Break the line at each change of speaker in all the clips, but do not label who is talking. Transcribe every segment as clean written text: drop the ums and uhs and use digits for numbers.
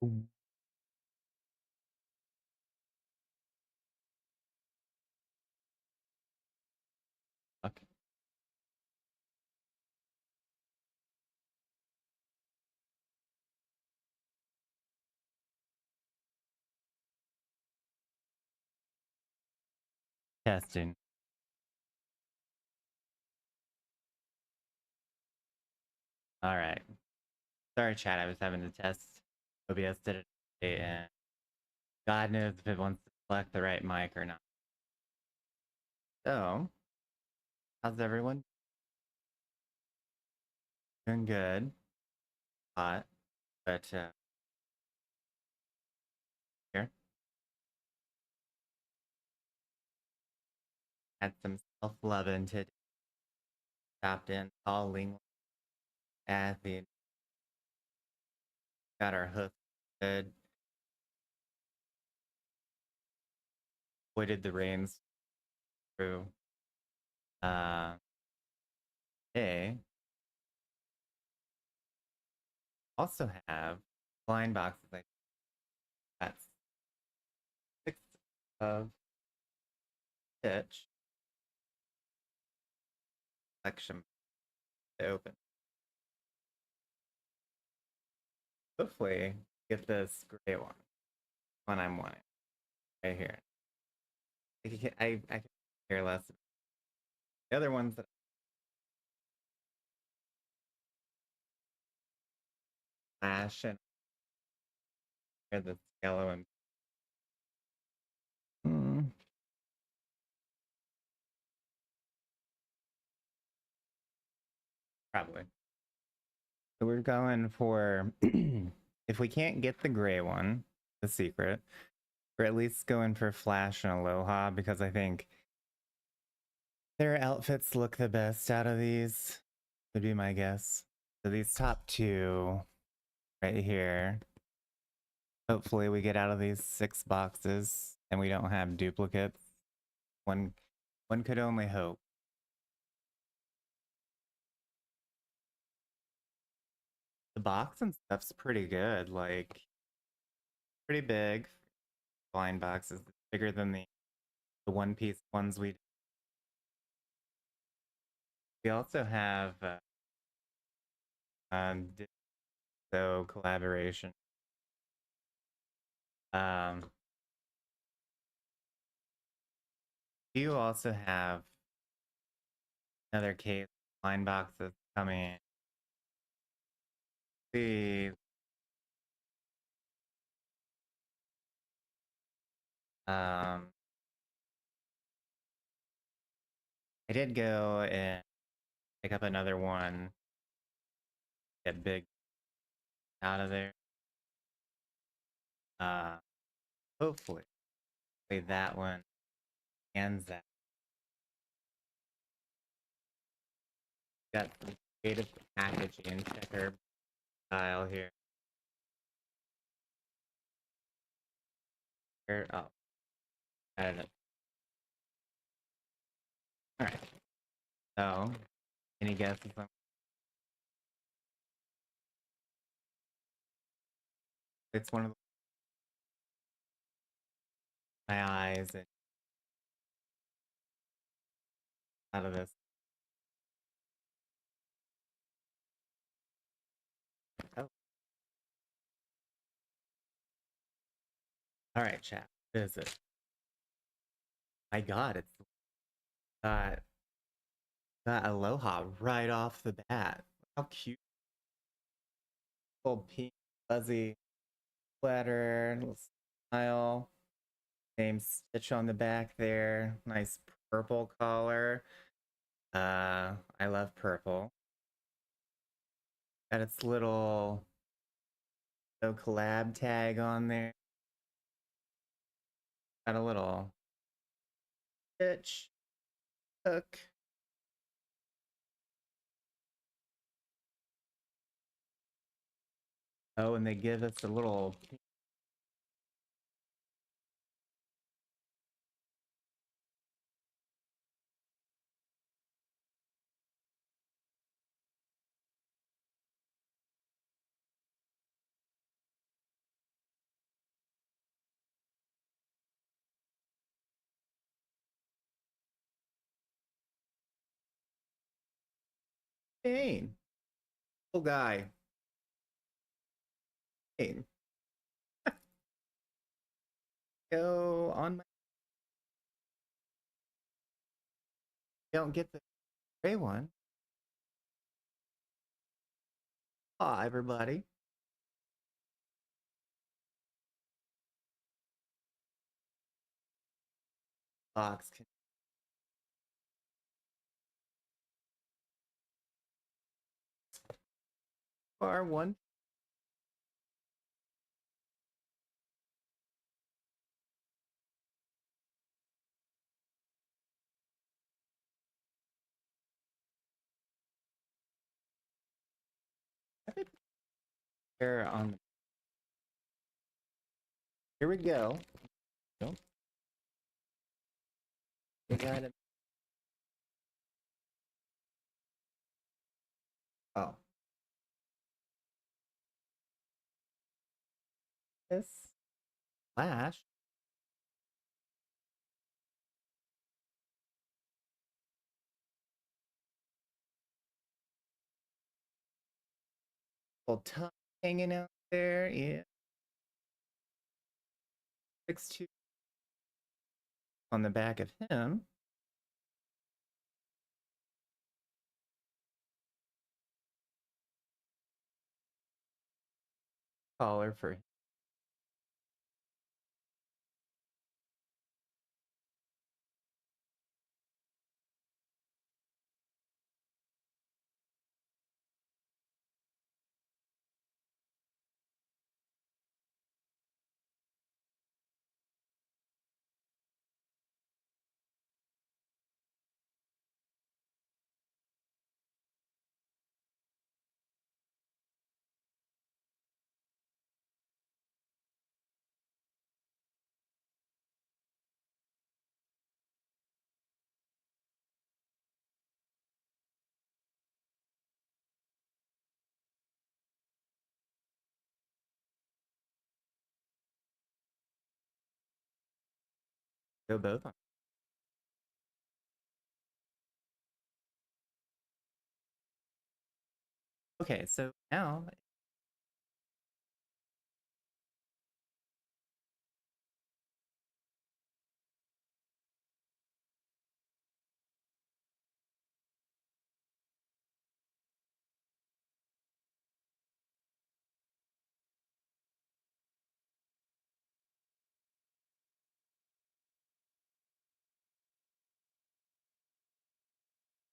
Ooh. Okay. Testing. All right. Sorry, chat. I was having to test OBS today, and God knows if it wants to select the right mic or not. So, how's everyone? Doing good. Hot, but here. Had some self-loving today. Stopped in, calling at the got our hoof good. Avoided the rains through. Uh, Hey, also have blind boxes. Like that's 6 of pitch collection to open. Hopefully, get this great one I'm wanting right here. I can care less about the other ones that flash and the yellow and mm, probably. So we're going for if we can't get the gray one, the secret, we're at least going for Flash and Aloha because I think their outfits look the best out of these, would be my guess. So these top two right here. Hopefully we get out of these 6 boxes and we don't have duplicates. One could only hope. The box and stuff's pretty good, like pretty big. Blind boxes bigger than the one piece ones we also have so collaboration. Um you also have another case blind boxes coming. See, um I did go and pick up another one, get big out of there. Uh Hopefully that one ends that. Got some creative packaging checker style here. Oh, I don't know. All right. So, any guesses on it's one of my eyes and out of this. Oh, all right, chat. What is it? My God, it's got got Aloha right off the bat. How cute! Little pink fuzzy sweater, little smile. Same stitch on the back there. Nice purple collar. I love purple. Got its little no collab tag on there. Got a little stitch hook. Oh, and they give us a little Dane. Little guy. Dane. Go on my. Don't get the gray one. Aw, everybody. Box can bar one. Here on the. Here we go. Nope. We got it. Oh. This flash. Little tongue hanging out there. Yeah. 6'2" on the back of him. Collar for him. Go both on. Okay, so now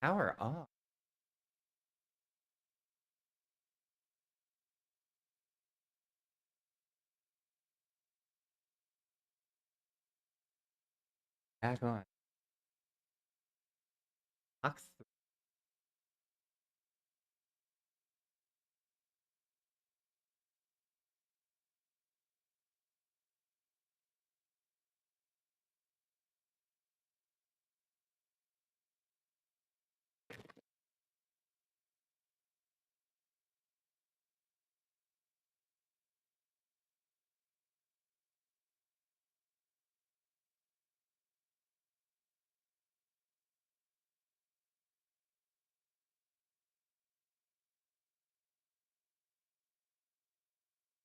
power off. Back on. Box.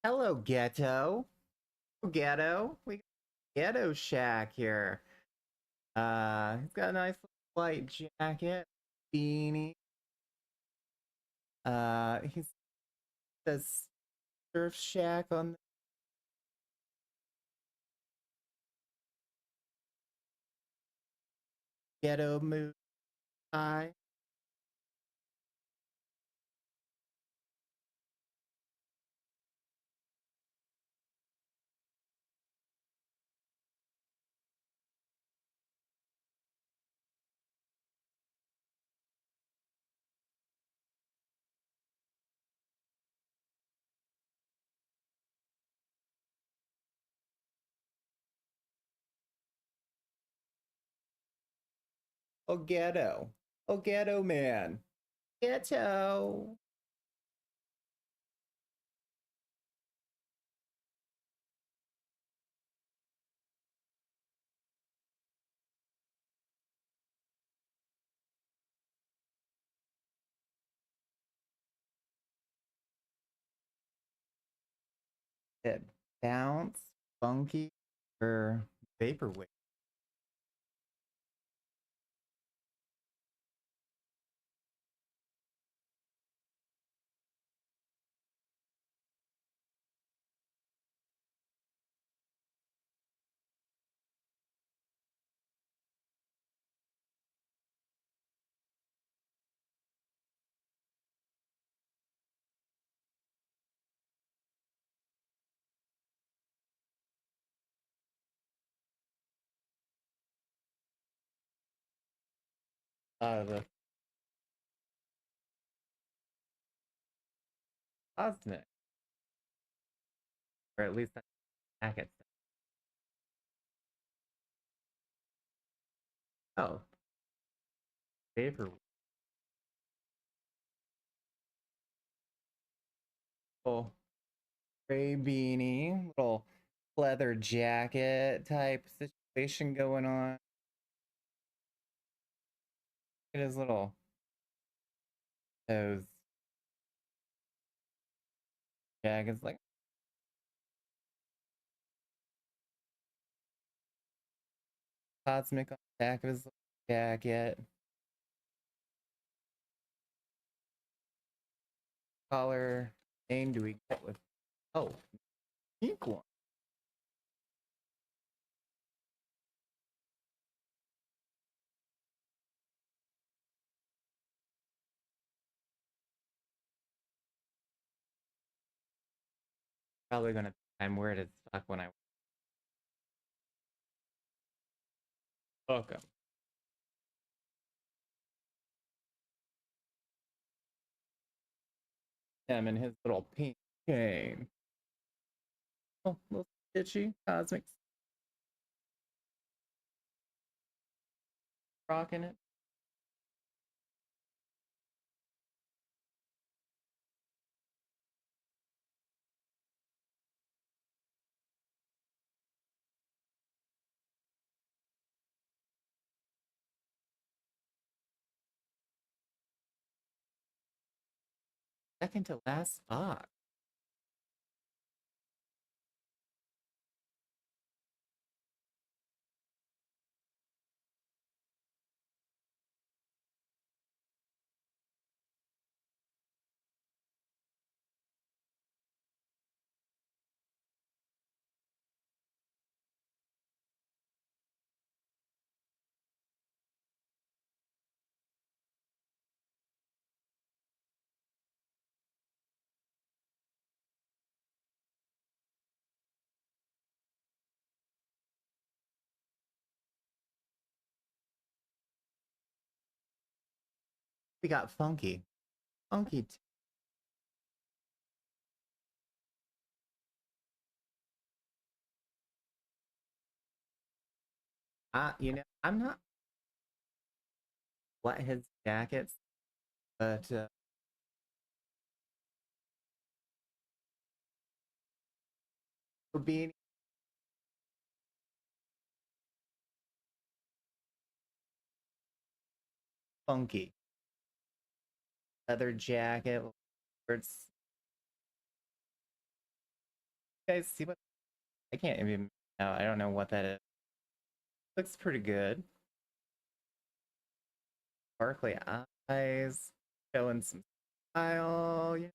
Hello, ghetto. Ghetto. We got ghetto shack here. He's got a nice white jacket, beanie. He says surf shack on the ghetto mood tie. Oh, ghetto. Oh, ghetto man. Ghetto. It bounce, funky, or vaporwave. The cosmic, or at least that's packet. Oh, vaporwave. Oh, gray beanie, little leather jacket type situation going on. It is little those jackets like cosmic on the back of his jacket. Color name do we get with? Oh, pink one. Probably gonna. I'm weird as fuck when I book him. Him and his little pink chain. Oh, little stitchy cosmic rocking it. Second to last spot. We got funky. Funky. I'm not what his jackets, but for being funky. Leather jacket. Where it's, you guys see what? I can't even. No, I don't know what that is. Looks pretty good. Sparkly eyes. Showing some style. Yeah.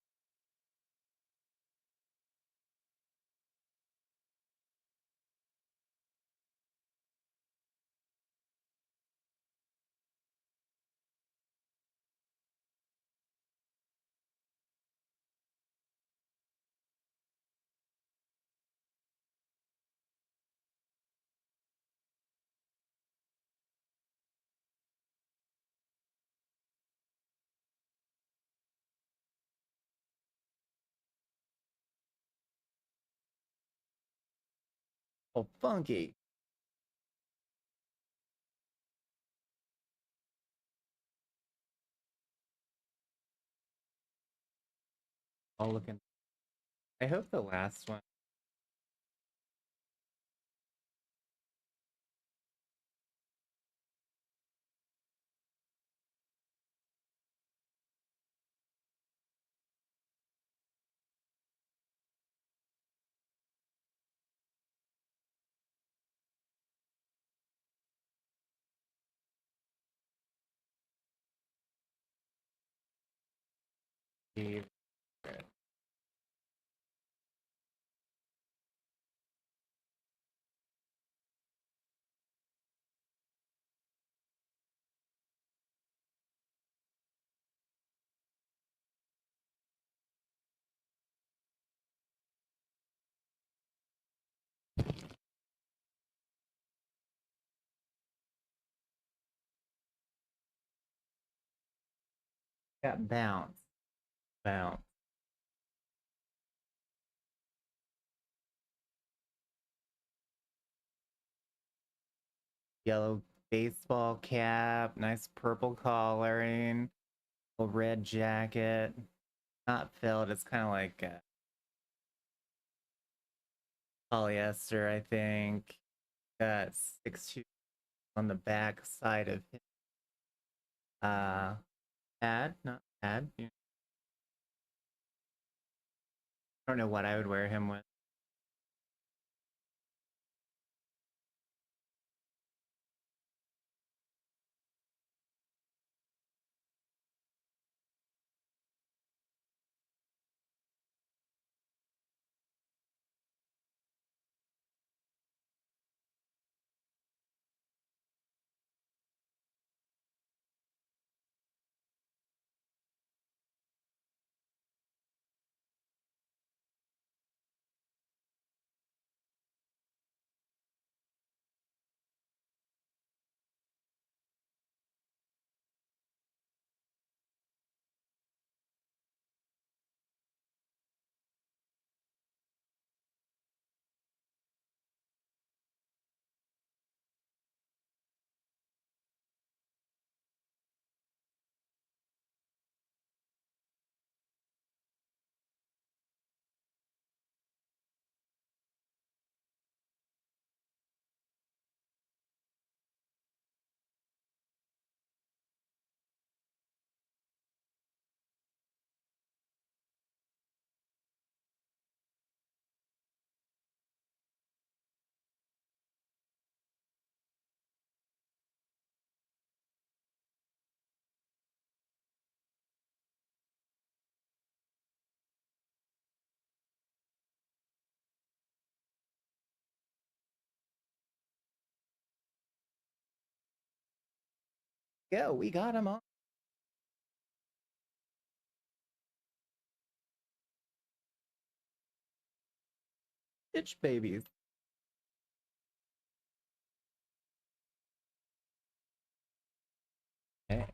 Oh, funky. All looking. I hope the last one. Favorite. Got bounce. Bounce. Yellow baseball cap, nice purple collaring, a red jacket. Not filled, it's kind of like polyester, I think. Got 6'2" on the back side of his pad, not pad. I don't know what I would wear him with. Go, we got him on. Bitch babies. Hey.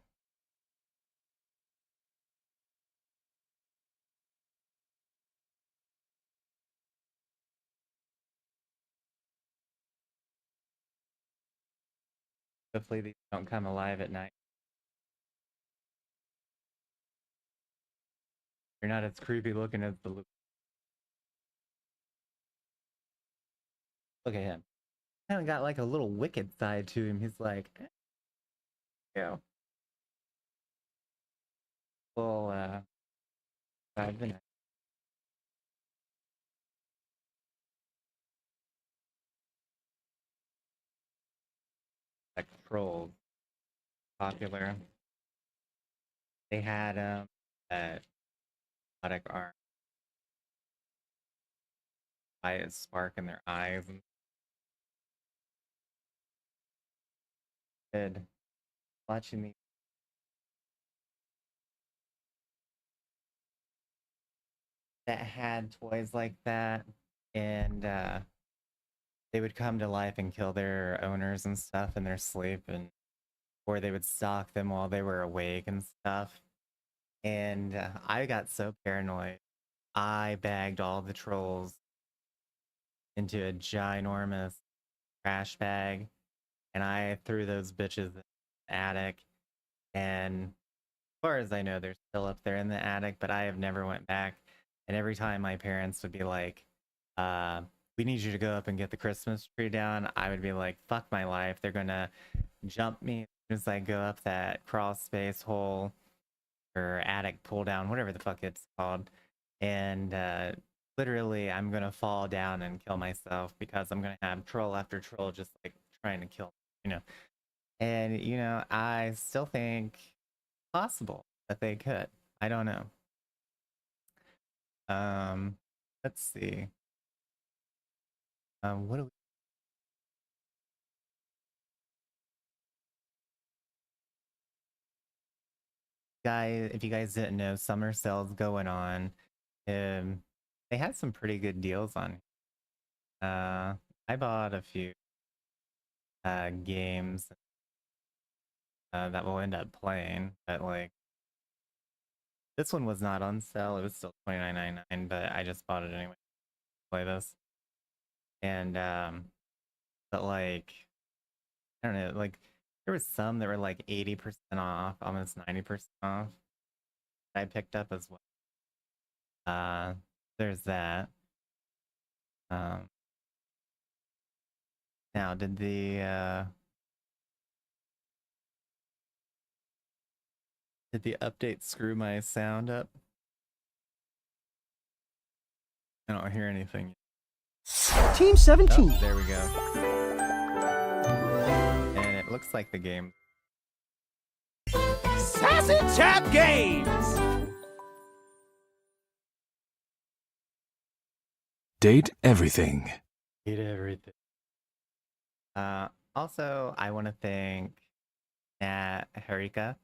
Hopefully these don't come alive at night. You're not as creepy looking as the look. Look at him. Kind of got like a little wicked side to him. He's like, yeah, full vibe the night. Like trolls, popular. They had that aquatic arm, quiet spark in their eyes, and good. Watching these that had toys like that, and they would come to life and kill their owners and stuff in their sleep, and or they would stalk them while they were awake and stuff. And I got so paranoid. I bagged all the trolls into a ginormous trash bag, and I threw those bitches in the attic. And as far as I know, they're still up there in the attic, but I have never went back. And every time my parents would be like, uh, "We need you to go up and get the Christmas tree down," I would be like, "Fuck my life! They're gonna jump me as I go up that crawl space hole or attic pull down, whatever the fuck it's called." And literally, I'm gonna fall down and kill myself because I'm gonna have troll after troll just like trying to kill me, you know. And I still think possible that they could. I don't know. Let's see. What do we... Guys, if you guys didn't know, summer sales going on. They had some pretty good deals on. I bought a few games that we'll end up playing, but like this one was not on sale. It was still $29.99, but I just bought it anyway to play this. And but like I don't know, like there was some that were like 80% off, almost 90% off. I picked up as well. There's that. Now did the update screw my sound up? I don't hear anything.
Team 17.
Oh, there we go. And it looks like the game.
Sassy Chap Games.
Date everything.
Date everything. Also, I want to thank Nat Harika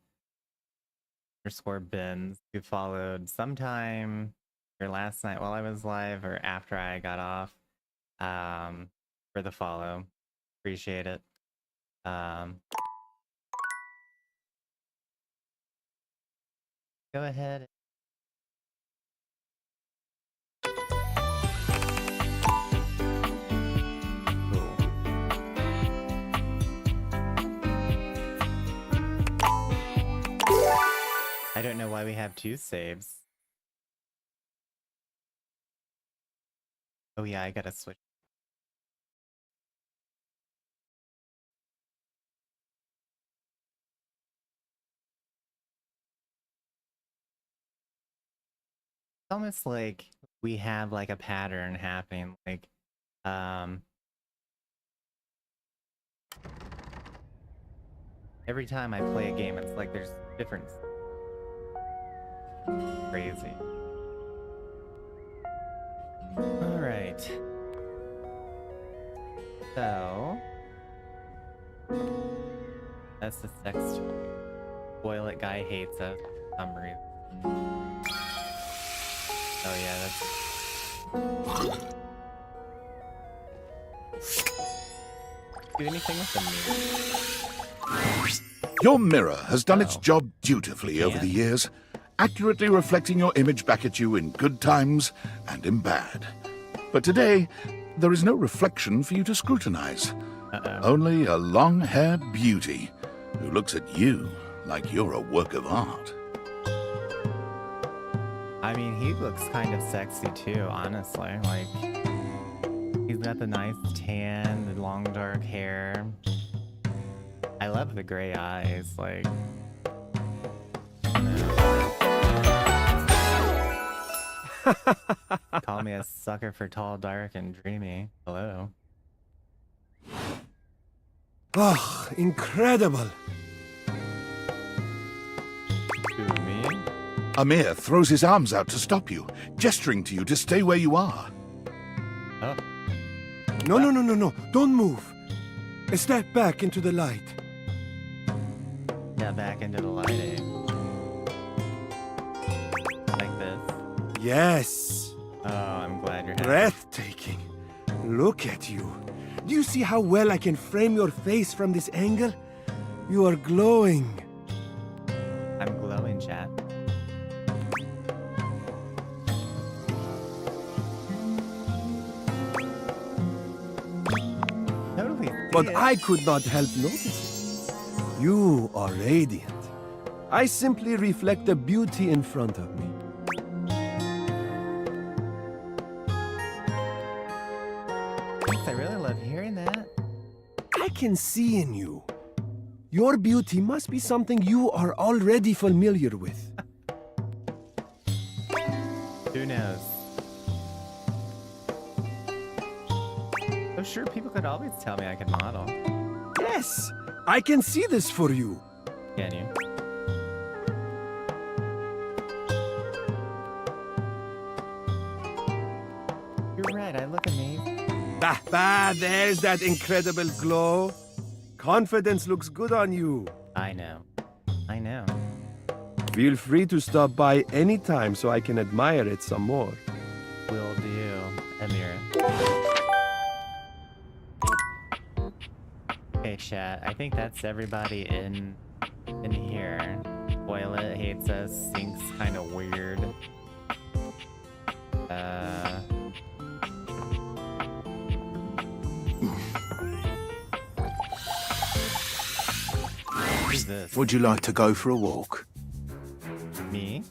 _Bins who followed sometime or last night while I was live or after I got off for the follow. Appreciate it. Go ahead. I don't know why we have 2 saves. Oh yeah, I gotta switch. It's almost like we have like a pattern happening, like every time I play a game, it's like there's different. Crazy. All right. So that's the sex toy. Toilet guy hates us for some reason. Oh yeah, that's. Do anything with the mirror?
Your mirror has done its job dutifully over the years, accurately reflecting your image back at you in good times and in bad. But today, there is no reflection for you to scrutinize. Only a long-haired beauty who looks at you like you're a work of art.
I mean, he looks kind of sexy too, honestly. Like, he's got the nice tan, the long dark hair. I love the gray eyes, like. Call me a sucker for tall, dark, and dreamy. Hello.
Oh, incredible.
Who, me?
Amir throws his arms out to stop you, gesturing to you to stay where you are.
Oh.
No. Don't move. Step back into the light.
Yeah, back into the light, like this.
Yes.
Oh, I'm glad you're happy.
Breathtaking. Look at you. Do you see how well I can frame your face from this angle? You are glowing.
I'm glowing, chat. Totally.
But I could not help noticing. You are radiant. I simply reflect the beauty in front of me.
I really love hearing that.
I can see in you. Your beauty must be something you are already familiar with.
Who knows? Oh, sure, people could always tell me I could model.
Yes, I can see this for you.
Can you? red. I look amazing.
There's that incredible glow. Confidence looks good on you.
I know. I know.
Feel free to stop by anytime so I can admire it some more.
Will do, Amira. Okay, chat. I think that's everybody in here. Toilet hates us. Sink's kind of weird. Who's this?
Would you like to go for a walk?
Me?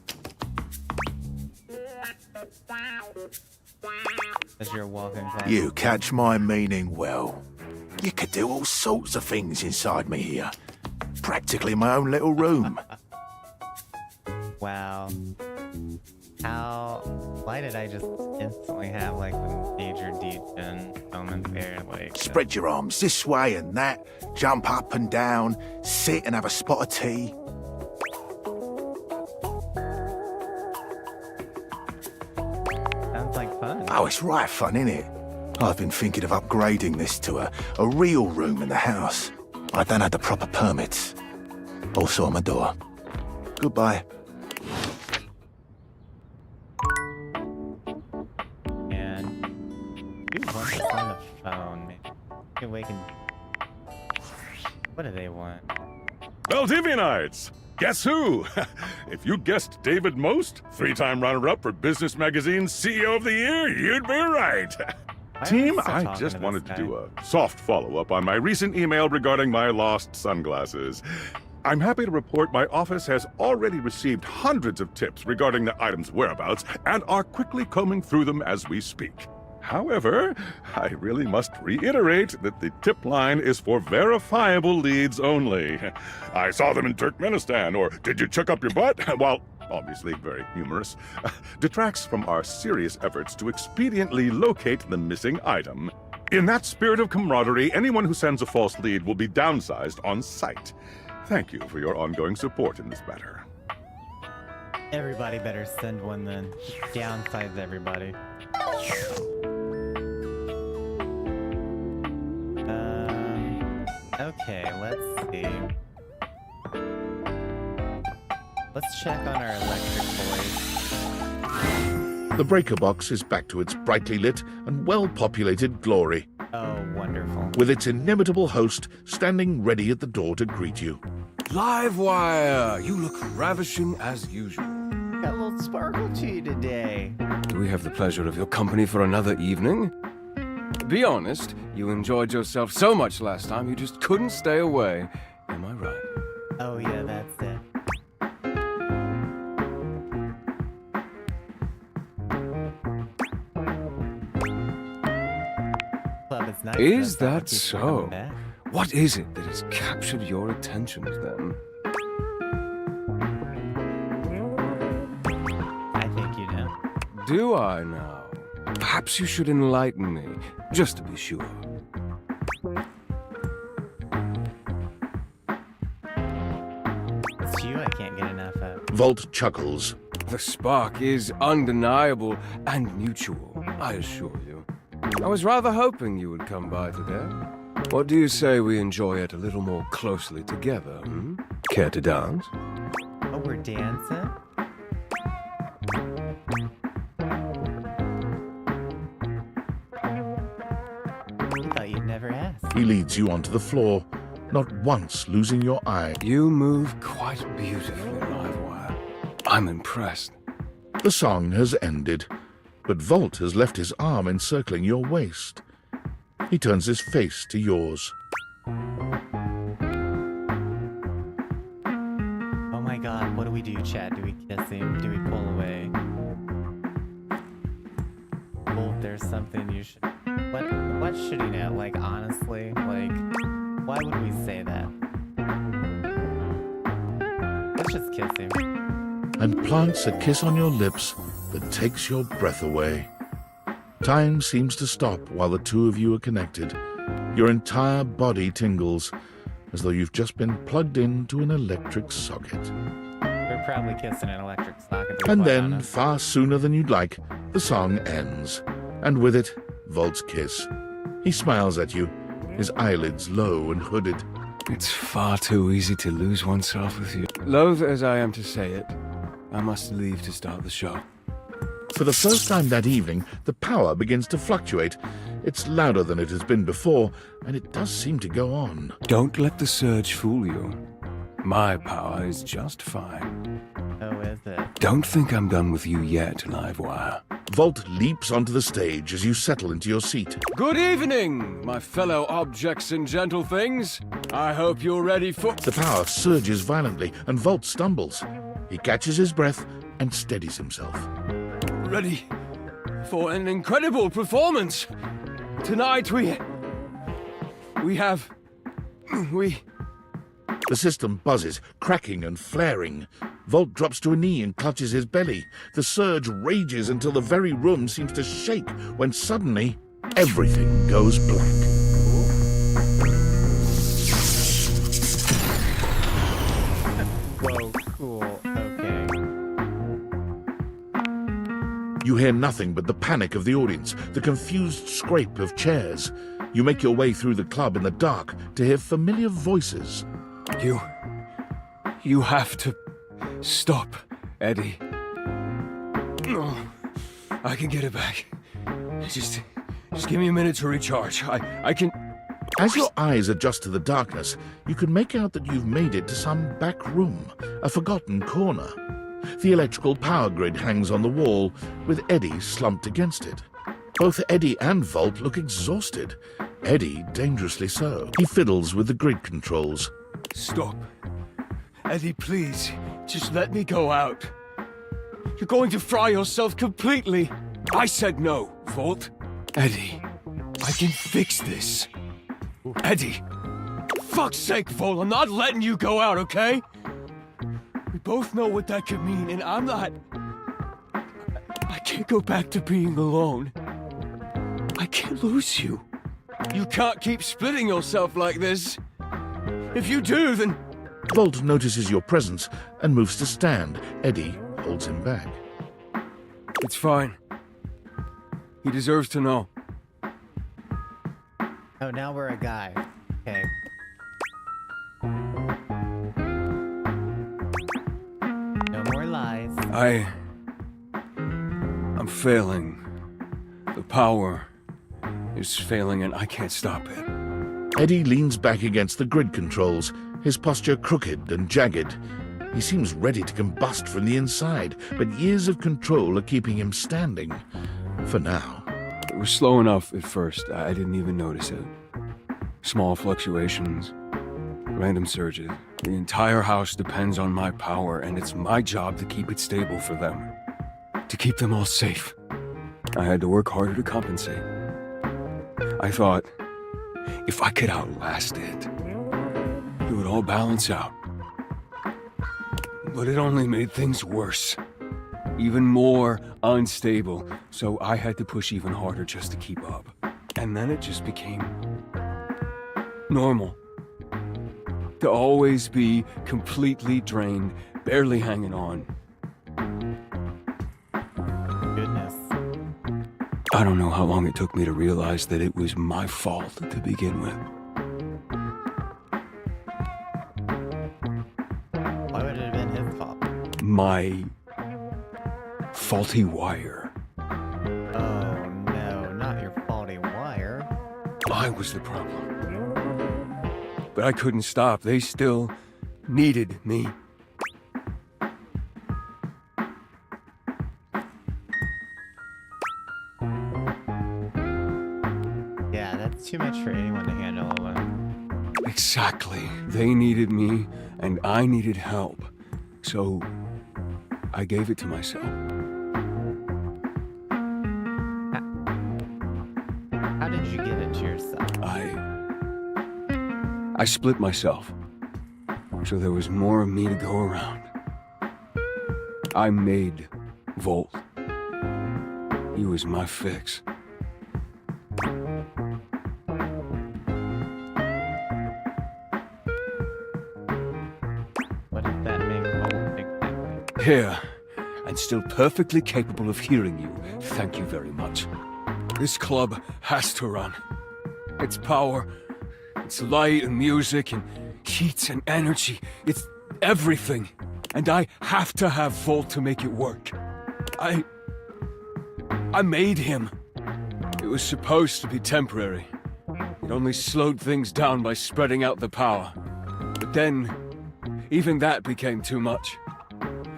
As you're walking past.
You catch my meaning well. You could do all sorts of things inside me here. Practically my own little room.
Wow. Why did I just instantly have like the major degen moment there? Like,
Spread your arms this way and that. Jump up and down. Sit and have a spot of tea.
sounds like fun.
Oh, it's right fun, innit? I've been thinking of upgrading this to a real room in the house. I don't have the proper permits. Also on my door. Goodbye.
And who wants this on the phone? Maybe we can. What do they want?
Valdivianites! Guess who? If you guessed David Most, 3-time runner-up for Business Magazine's CEO of the Year, you'd be right. Team, I just wanted to do a soft follow-up on my recent email regarding my lost sunglasses. I'm happy to report my office has already received hundreds of tips regarding the item's whereabouts and are quickly combing through them as we speak. However, I really must reiterate that the tip line is for verifiable leads only. I saw them in Turkmenistan, or did you check up your butt? While obviously very humorous, detracts from our serious efforts to expediently locate the missing item. In that spirit of camaraderie, anyone who sends a false lead will be downsized on sight. Thank you for your ongoing support in this matter.
Everybody better send one then. Downsize everybody. Okay, let's see. Let's check on our electric boys.
The breaker box is back to its brightly lit and well-populated glory,
Oh, wonderful.
with its inimitable host standing ready at the door to greet you.
Livewire! You look ravishing as usual.
Got a little sparkle to you today.
Do we have the pleasure of your company for another evening? Be honest, you enjoyed yourself so much last time you just couldn't stay away. Am I right?
Oh yeah, that's it. Club is nice.
Is
though,
that
keeps coming
so?
back.
What is it that has captured your attention then?
I think you know.
Do I now? Perhaps you should enlighten me, just to be sure.
It's you I can't get enough of.
Volt chuckles.
The spark is undeniable and mutual, I assure you. I was rather hoping you would come by today. What do you say we enjoy it a little more closely together, hmm? Care to dance?
Oh, we're dancing? I thought you'd never ask.
He leads you onto the floor, not once losing your eye.
You move quite beautifully, Livewire. I'm impressed.
The song has ended, but Volt has left his arm encircling your waist. He turns his face to yours.
Oh my god, what do we do, Chad? Do we kiss him? Do we pull away? Well, there's something you should... What should he know? Like, honestly? Like, why would we say that? Let's just kiss him.
And plants a kiss on your lips that takes your breath away. Time seems to stop while the two of you are connected. Your entire body tingles, as though you've just been plugged into an electric socket.
We're probably kissing an electric socket.
And then, far sooner than you'd like, the song ends, and with it, Volt's kiss. He smiles at you, his eyelids low and hooded.
It's far too easy to lose oneself with you. Loath as I am to say it, I must leave to start the show.
For the first time that evening, the power begins to fluctuate. It's louder than it has been before, and it does seem to go on.
Don't let the surge fool you. My power is just fine.
Oh, is it?
Don't think I'm done with you yet, Livewire.
Volt leaps onto the stage as you settle into your seat.
Good evening, my fellow objects and gentle things. I hope you're ready for...
The power surges violently, and Volt stumbles. He catches his breath and steadies himself.
Ready for an incredible performance. Tonight we have...
The system buzzes, cracking and flaring. Volt drops to a knee and clutches his belly. The surge rages until the very room seems to shake, when suddenly, everything goes black.
Whoa, cool. Okay.
You hear nothing but the panic of the audience, the confused scrape of chairs. You make your way through the club in the dark to hear familiar voices.
You have to stop, Eddie. No, I can get it back. Just give me a minute to recharge. I can...
As your eyes adjust to the darkness, you can make out that you've made it to some back room, a forgotten corner. The electrical power grid hangs on the wall, with Eddie slumped against it. Both Eddie and Volt look exhausted. Eddie dangerously so. He fiddles with the grid controls.
Stop. Eddie, please. Just let me go out. You're going to fry yourself completely. I said no, Volt. Eddie, I can fix this. Eddie. Fuck's sake, Volt, I'm not letting you go out, okay? We both know what that could mean, and I'm not... I can't go back to being alone. I can't lose you. You can't keep splitting yourself like this. If you do, then...
Volt notices your presence and moves to stand. Eddie holds him back.
It's fine. He deserves to know.
Oh, now we're a guy. Okay. No more lies.
I'm failing. The power is failing and I can't stop it.
Eddie leans back against the grid controls, his posture crooked and jagged. He seems ready to combust from the inside, but years of control are keeping him standing. For now.
It was slow enough at first. I didn't even notice it. Small fluctuations, random surges. The entire house depends on my power, and it's my job to keep it stable for them. To keep them all safe. I had to work harder to compensate. I thought, if I could outlast it, it would all balance out. But it only made things worse. Even more unstable, so I had to push even harder just to keep up. And then it just became normal. To always be completely drained, barely hanging on.
Goodness.
I don't know how long it took me to realize that it was my fault to begin with.
Why would it have been his fault?
My faulty wire.
Oh, no, not your faulty wire.
I was the problem. But I couldn't stop. They still needed me.
Yeah, that's too much for anyone to handle alone.
Exactly. They needed me, and I needed help. So, I gave it to myself.
How did you give it to yourself?
I split myself, so there was more of me to go around. I made Volt. He was my fix.
What does that make Volt exactly?
Here, and still perfectly capable of hearing you. Thank you very much. This club has to run. Its power, its light and music and heat and energy, it's everything. And I have to have Volt to make it work. I made him. It was supposed to be temporary. It only slowed things down by spreading out the power. But then, even that became too much.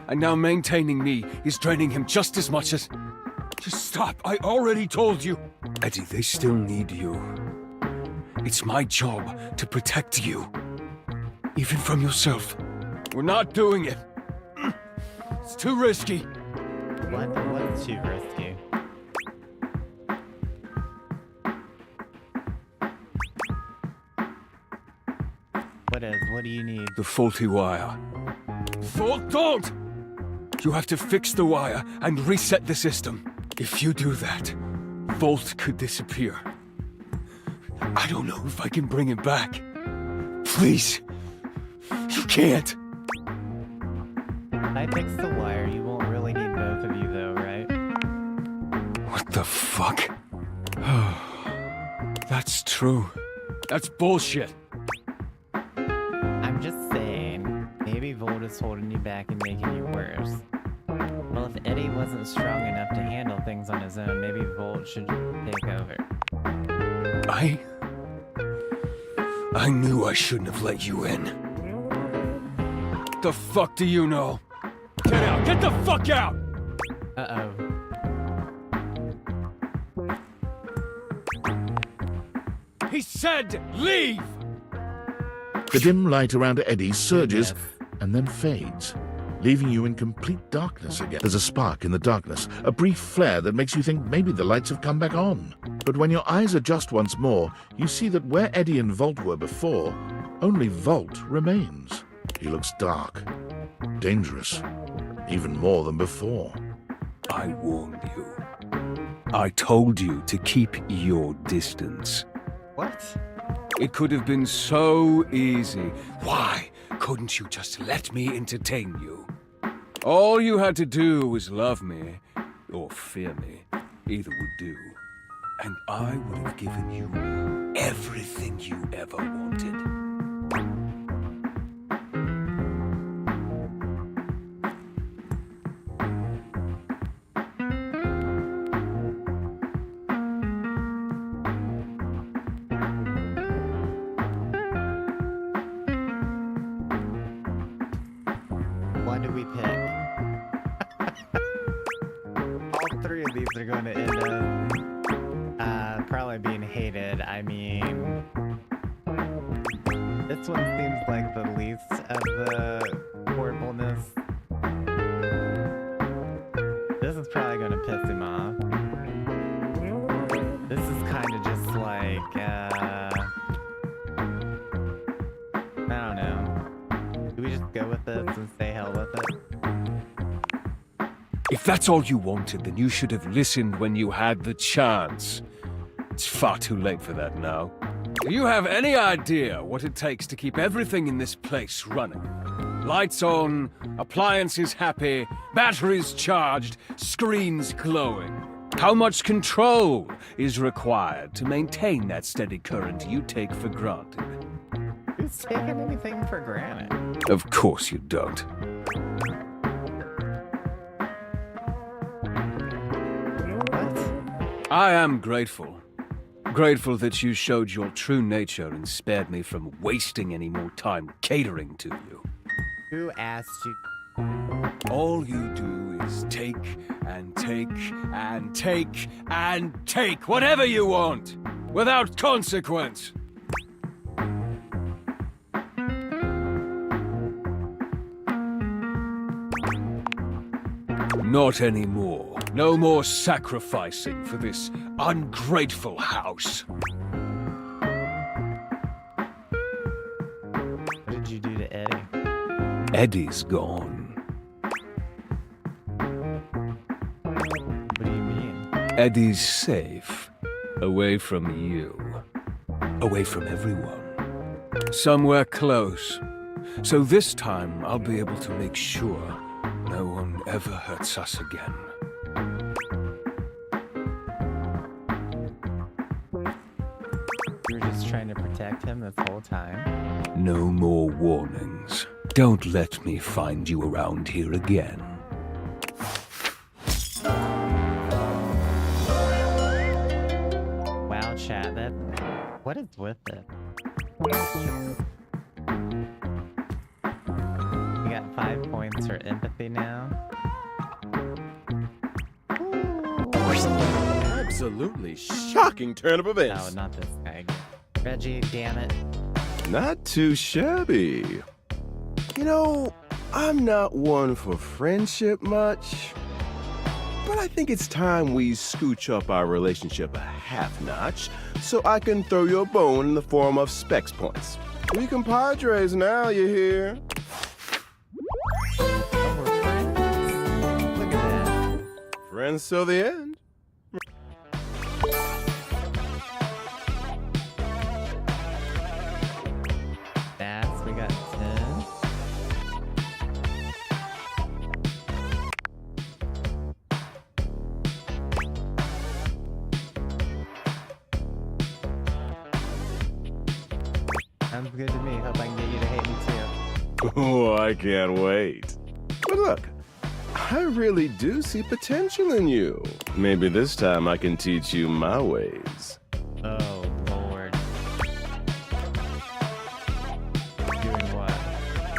And now maintaining me is draining him just as much as... Just stop, I already told you. Eddie, they still need you. It's my job to protect you. Even from yourself. We're not doing it. It's too risky.
What's too risky? What do you need?
The faulty wire. Fault, don't! You have to fix the wire and reset the system. If you do that, Volt could disappear. I don't know if I can bring him back. Please. You can't.
If I fix the wire, you won't really need both of you though, right?
What the fuck? That's true. That's bullshit.
I'm just saying, maybe Volt is holding you back and making you worse. Well, if Eddie wasn't strong enough to handle things on his own, maybe Volt should take over.
I knew I shouldn't have let you in. The fuck do you know? Get out! Get the fuck out!
Uh-oh.
He said leave!
The dim light around Eddie surges and then fades, leaving you in complete darkness again. There's a spark in the darkness, a brief flare that makes you think maybe the lights have come back on. But when your eyes adjust once more, you see that where Eddie and Volt were before, only Volt remains. He looks dark, dangerous, even more than before.
I warned you. I told you to keep your distance.
What?
It could have been so easy. Why couldn't you just let me entertain you? All you had to do was love me, or fear me. Either would do. And I would have given you everything you ever wanted.
What do we pick? All three of these are going to end up probably being hated. I mean, this one seems like the least of the horribleness. This is probably going to piss him off. This is kind of just like, I don't know. Do we just go with this and say hell with it?
If that's all you wanted, then you should have listened when you had the chance. It's far too late for that now. Do you have any idea what it takes to keep everything in this place running? Lights on, appliances happy, batteries charged, screens glowing. How much control is required to maintain that steady current you take for granted?
Who's taking anything for granted?
Of course you don't.
What?
I am grateful. Grateful that you showed your true nature and spared me from wasting any more time catering to you.
Who asked you?
All you do is take and take and take and take whatever you want, without consequence. Not anymore. No more sacrificing for this ungrateful house.
What did you do to Eddie?
Eddie's gone.
What do you mean?
Eddie's safe. Away from you. Away from everyone. Somewhere close. So this time I'll be able to make sure no one ever hurts us again.
trying to protect him this whole time.
No more warnings. Don't let me find you around here again.
Wow, chat, that... What is with it? You got 5 points for empathy now.
Absolutely shocking turn of events.
No, not this guy. Reggie, damn it.
Not too shabby. You know, I'm not one for friendship much, but I think it's time we scooch up our relationship a half notch so I can throw you a bone in the form of specs points. We compadres now, you hear?
Oh, we're friends. Look at that.
Friends till the end.
That's, we got 10. Sounds good to me. Hope I can get you to hate me too.
Oh, I can't wait. But look, I really do see potential in you. Maybe this time I can teach you my ways.
Oh, Lord. Doing what?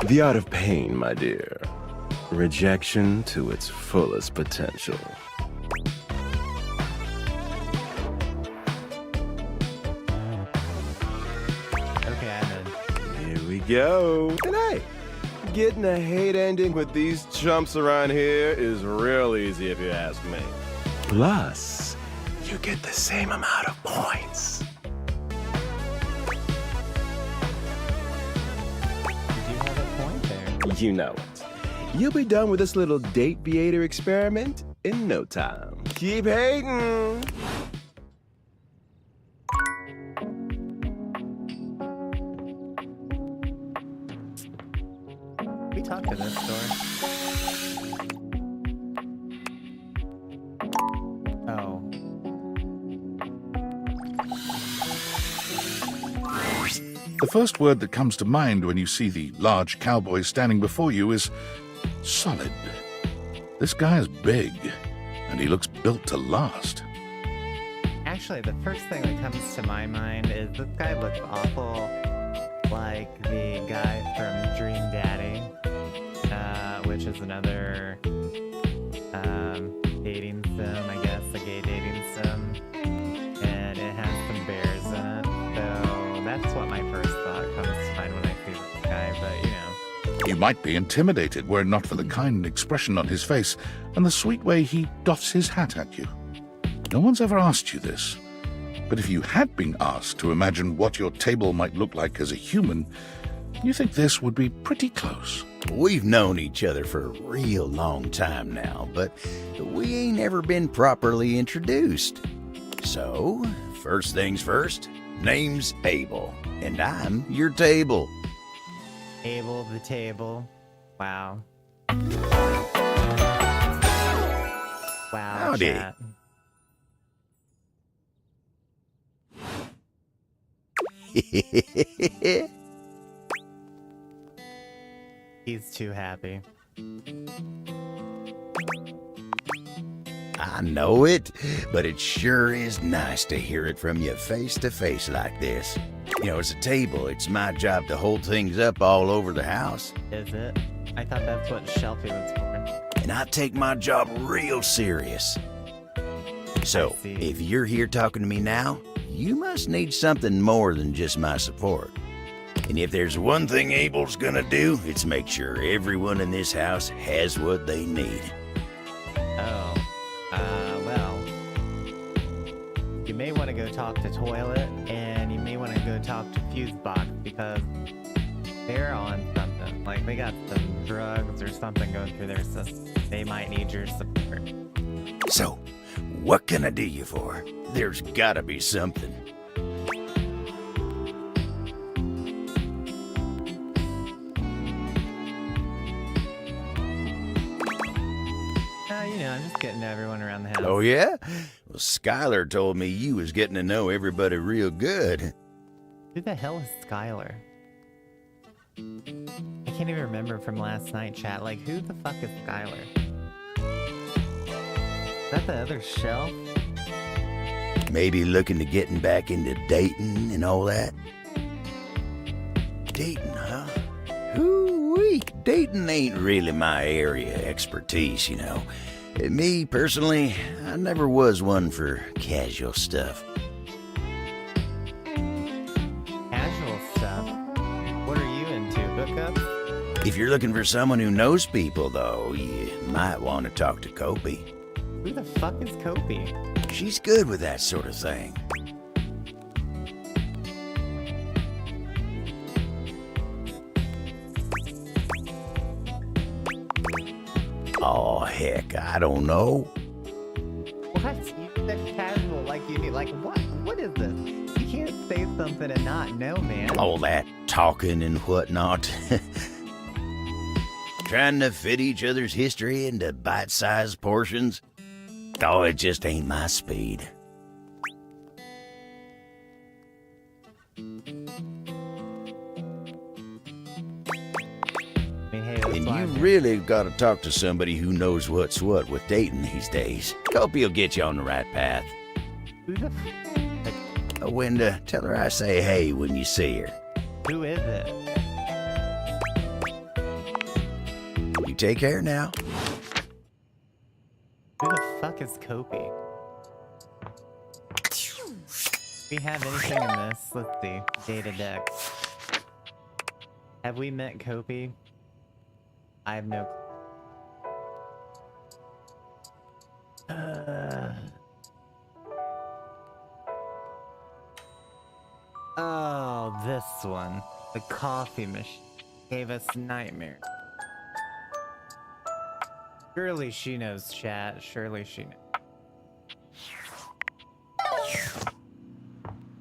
The art of pain, my dear. Rejection to its fullest potential.
Okay, I'm in.
Here we go. And hey, getting a hate ending with these chumps around here is real easy if you ask me. Plus, you get the same amount of points.
Did you have a point there?
You know it. You'll be done with this little date beater experiment in no time. Keep hating.
We talked to this store. Oh.
The first word that comes to mind when you see the large cowboy standing before you is solid. This guy is big, and he looks built to last.
Actually, the first thing that comes to my mind is this guy looks awful like the guy from Dream Daddy, which is another dating sim, I guess, a gay dating sim. And it has some bears in it. So that's what my first thought comes to mind when I see this guy, but you know.
You might be intimidated were it not for the kind expression on his face and the sweet way he doffs his hat at you. No one's ever asked you this, but if you had been asked to imagine what your table might look like as a human, you think this would be pretty close.
We've known each other for a real long time now, but we ain't ever been properly introduced. So, first things first, name's Abel, and I'm your table.
Abel the table. Wow. Wow,
Howdy.
chat. He's too happy.
I know it, but it sure is nice to hear it from you face to face like this. You know, as a table, it's my job to hold things up all over the house.
Is it? I thought that's what Shelfie was for.
And I take my job real serious. So,
I see.
if you're here talking to me now, you must need something more than just my support. And if there's one thing Abel's gonna do, it's make sure everyone in this house has what they need.
Oh. Well. You may want to go talk to Toilet, and you may want to go talk to Fusebox, because they're on something. Like, they got some drugs or something going through their system. They might need your support.
So, what can I do you for? There's gotta be something.
You know, I'm just getting to everyone around the house.
Oh, yeah? Well, Skylar told me you was getting to know everybody real good.
Who the hell is Skylar? I can't even remember from last night, chat. Like, who the fuck is Skylar? Is that the other shelf?
Maybe looking to getting back into dating and all that? Dating, huh? Hoo-wee. Dating ain't really my area of expertise, you know. Me, personally, I never was one for casual stuff.
Casual stuff? What are you into, hookups?
If you're looking for someone who knows people, though, you might want to talk to Kopi.
Who the fuck is Kopi?
She's good with that sort of thing. Oh, heck, I don't know.
What? You said casual like you need. Like, what? What is this? You can't say something and not know, man.
All that talking and whatnot. Trying to fit each other's history into bite-sized portions. Oh, it just ain't my speed. And you really gotta talk to somebody who knows what's what with dating these days. Kopi will get you on the right path.
Who the
Winda, tell her I say hey when you see her.
Who is it?
You take care now.
Who the fuck is Kopi? Do we have anything in this? Let's see. Data deck. Have we met Kopi? I have no. Oh, this one. The coffee machine gave us nightmares. Surely she knows, chat. Surely she knows.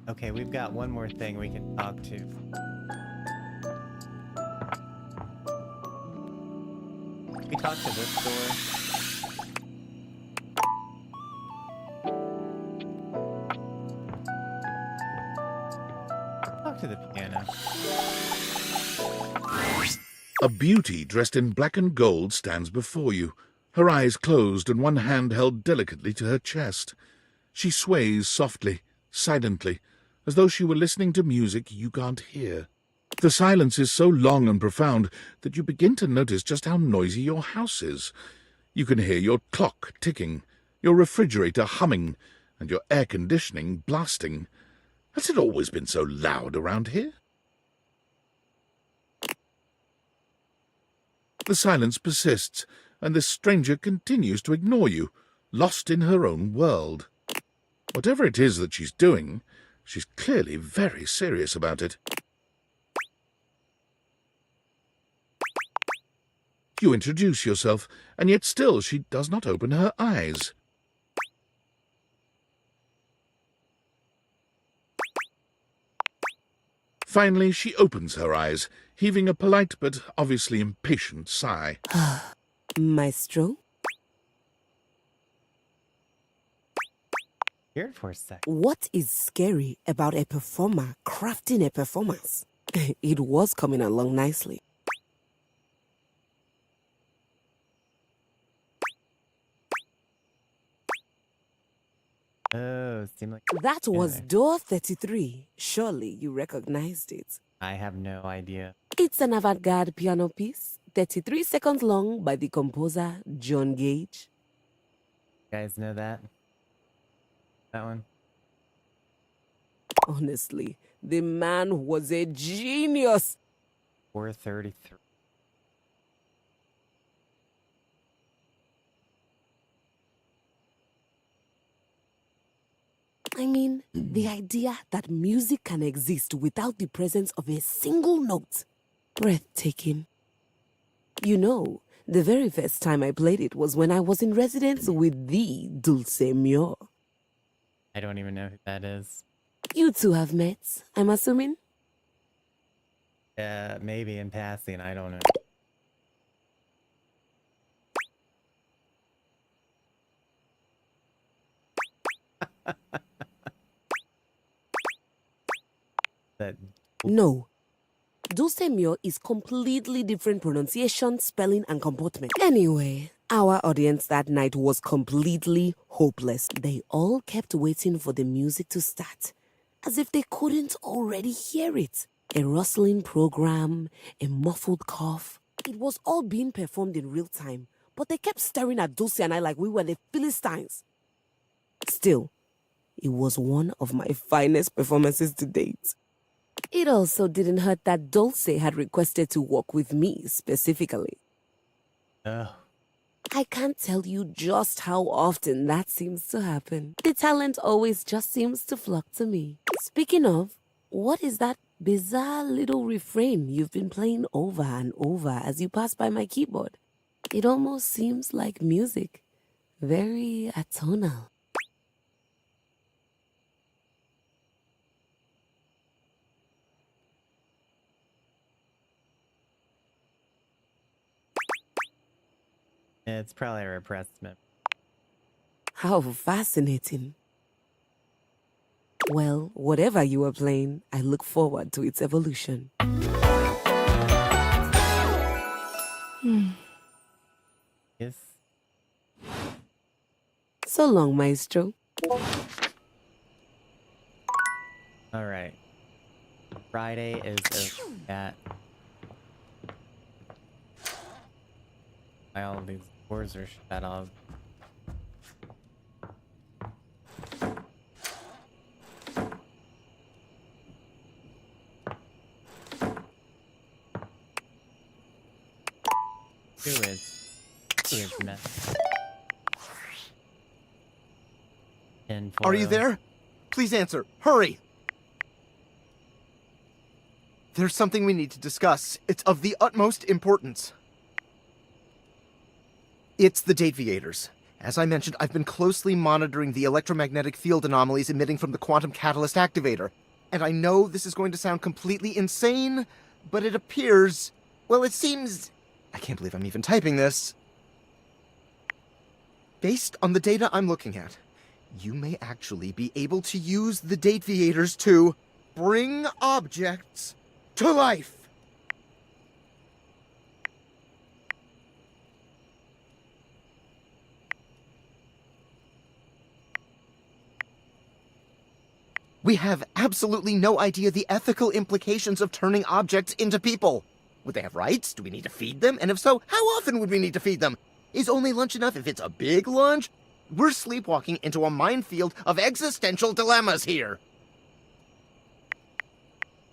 Okay, we've got one more thing we can talk to. We talk to this door. Talk to the piano.
A beauty dressed in black and gold stands before you, her eyes closed and one hand held delicately to her chest. She sways softly, silently, as though she were listening to music you can't hear. The silence is so long and profound that you begin to notice just how noisy your house is. You can hear your clock ticking, your refrigerator humming, and your air conditioning blasting. Has it always been so loud around here? The silence persists, and this stranger continues to ignore you, lost in her own world. Whatever it is that she's doing, she's clearly very serious about it. You introduce yourself, and yet still she does not open her eyes. Finally, she opens her eyes, heaving a polite but obviously impatient sigh.
Maestro?
Here for a sec.
What is scary about a performer crafting a performance? It was coming along nicely.
Oh, seemed like
That was door 33. Surely you recognized it.
I have no idea.
It's an avant-garde piano piece, 33 seconds long, by the composer John Gage.
You guys know that? That one?
Honestly, the man was a genius.
433.
I mean, the idea that music can exist without the presence of a single note. Breathtaking. You know, the very first time I played it was when I was in residence with the Dulce Mio.
I don't even know who that is.
You two have met, I'm assuming?
Maybe in passing, I don't know. That
No. Dulce Mio is completely different pronunciation, spelling, and comportment. Anyway, our audience that night was completely hopeless. They all kept waiting for the music to start, as if they couldn't already hear it. A rustling program, a muffled cough. It was all being performed in real time, but they kept staring at Dulce and I like we were the Philistines. Still, it was one of my finest performances to date. It also didn't hurt that Dulce had requested to work with me specifically.
oh,
I can't tell you just how often that seems to happen. The talent always just seems to flock to me. Speaking of, what is that bizarre little refrain you've been playing over and over as you pass by my keyboard? It almost seems like music. Very atonal.
it's probably a repressed memory.
How fascinating. Well, whatever you were playing, I look forward to its evolution.
Yes.
So long, Maestro.
All right. Friday is at. Why all of these doors are shut off? Who is mess?
Are you there? Please answer. Hurry! There's something we need to discuss. It's of the utmost importance. It's the Dateviators. As I mentioned, I've been closely monitoring the electromagnetic field anomalies emitting from the quantum catalyst activator. And I know this is going to sound completely insane, but it appears... Well, it seems... I can't believe I'm even typing this. Based on the data I'm looking at, you may actually be able to use the Dateviators to bring objects to life. We have absolutely no idea the ethical implications of turning objects into people. Would they have rights? Do we need to feed them? And if so, how often would we need to feed them? Is only lunch enough if it's a big lunch? We're sleepwalking into a minefield of existential dilemmas here.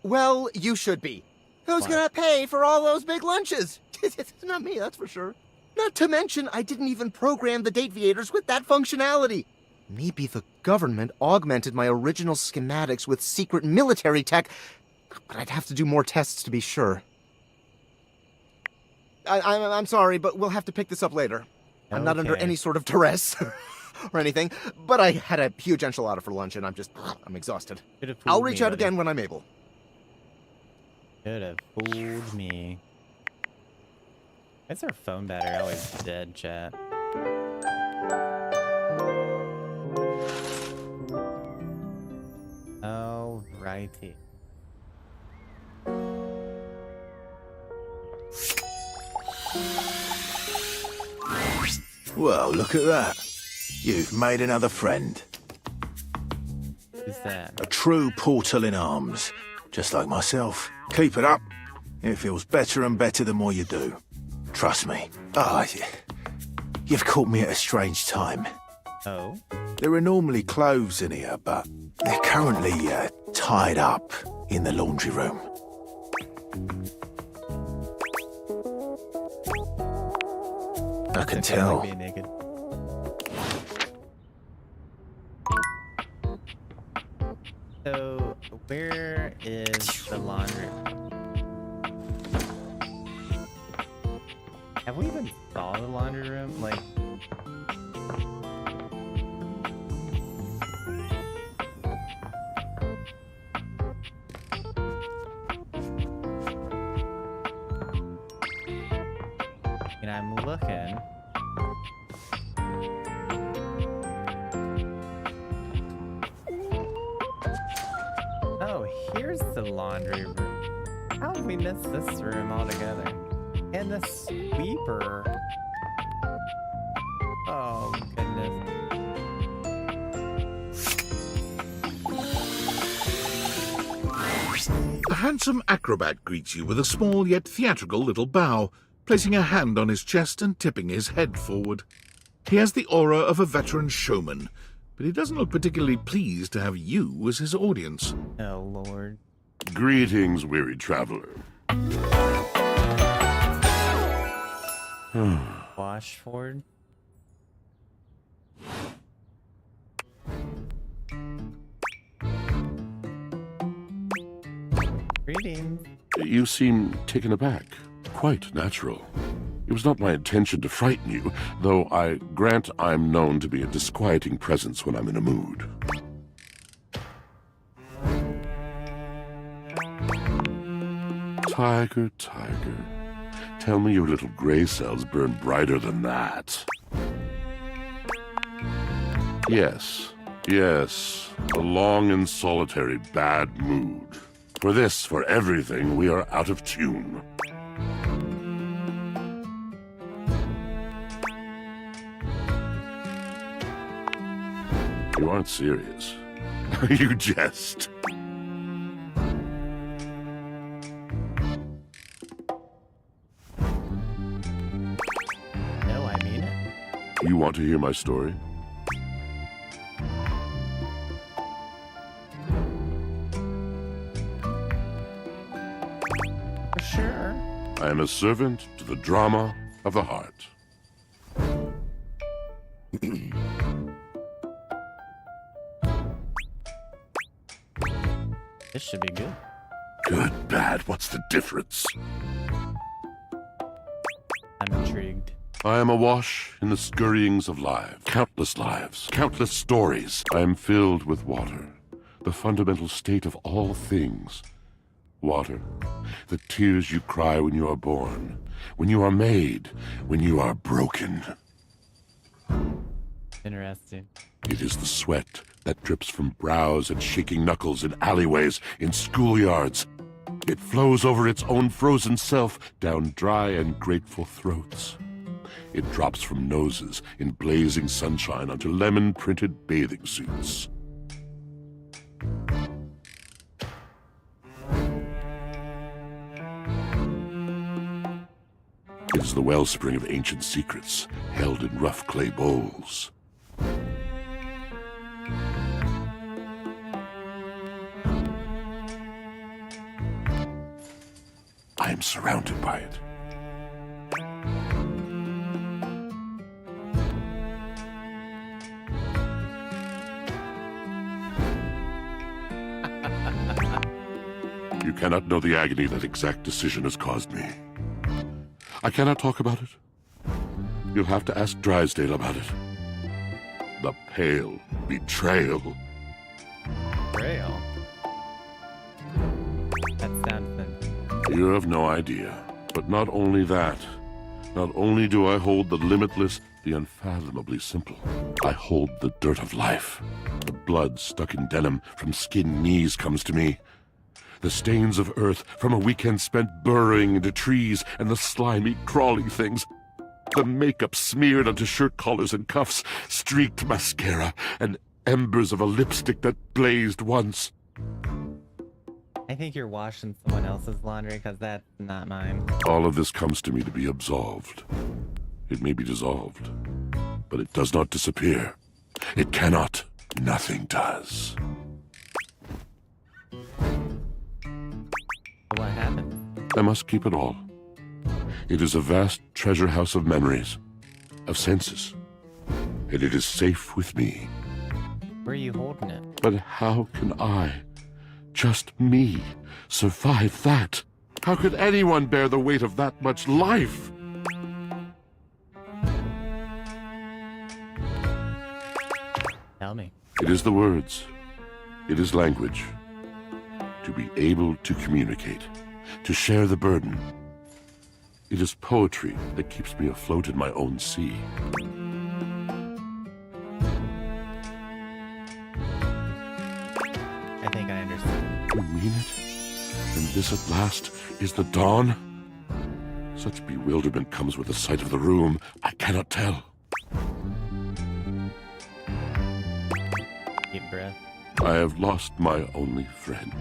Well, you should be. Who's gonna pay for all those big lunches? It's not me, that's for sure. Not to mention, I didn't even program the Dateviators with that functionality. Maybe the government augmented my original schematics with secret military tech, but I'd have to do more tests to be sure. I'm sorry, but we'll have to pick this up later. I'm not under any sort of duress or anything, but I had a huge enchilada for lunch and I'm exhausted. I'll reach out again when I'm able.
Could have fooled me. Why is our phone battery always dead, chat? Alrighty.
Well, look at that. You've made another friend.
Who's that?
A true portal in arms, just like myself. Keep it up. It feels better and better the more you do. Trust me. You've caught me at a strange time.
Oh?
There are normally clothes in here, but they're currently tied up in the laundry room. I can tell.
Like being naked. So, where is the laundry? Have we even saw the laundry room? Like... And I'm looking. Oh, here's the laundry. laundry room. How have we missed this room altogether? And the sweeper. Oh, goodness.
A handsome acrobat greets you with a small yet theatrical little bow, placing a hand on his chest and tipping his head forward. He has the aura of a veteran showman, but he doesn't look particularly pleased to have you as his audience.
Oh, Lord.
Greetings, weary traveler.
Washford? Greetings.
You seem taken aback. Quite natural. It was not my intention to frighten you, though I grant I'm known to be a disquieting presence when I'm in a mood. Tiger, tiger, tell me your little gray cells burn brighter than that. Yes, a long and solitary bad mood. For this, for everything, we are out of tune. You aren't serious. You jest.
No, I mean it.
You want to hear my story?
For sure.
I am a servant to the drama of the heart.
This should be good.
Good, bad, what's the difference?
I'm intrigued.
I am awash in the scurryings of lives, countless stories. I am filled with water, the fundamental state of all things. Water, the tears you cry when you are born, when you are made, when you are broken.
Interesting.
It is the sweat that drips from brows and shaking knuckles in alleyways, in schoolyards. It flows over its own frozen self down dry and grateful throats. It drops from noses in blazing sunshine onto lemon-printed bathing suits. It is the wellspring of ancient secrets held in rough clay bowls. I am surrounded by it. You cannot know the agony that exact decision has caused me. I cannot talk about it. You'll have to ask Drysdale about it. The pale betrayal.
Braille. That sounds good.
You have no idea. But not only that. Not only do I hold the limitless, the unfathomably simple. I hold the dirt of life. The blood stuck in denim from skinned knees comes to me. The stains of earth from a weekend spent burrowing into trees and the slimy, crawling things. The makeup smeared onto shirt collars and cuffs, streaked mascara, and embers of a lipstick that blazed once.
I think you're washing someone else's laundry because that's not mine.
All of this comes to me to be absolved. It may be dissolved, but it does not disappear. It cannot. Nothing does.
What happened?
I must keep it all. It is a vast treasure house of memories, of senses, and it is safe with me.
Where are you holding it?
But how can I, just me, survive that? How could anyone bear the weight of that much life?
Tell me.
It is the words. It is language. To be able to communicate, to share the burden. It is poetry that keeps me afloat in my own sea.
I think I understand.
You mean it? And this at last is the dawn? Such bewilderment comes with the sight of the room, I cannot tell.
Deep breath.
I have lost my only friend.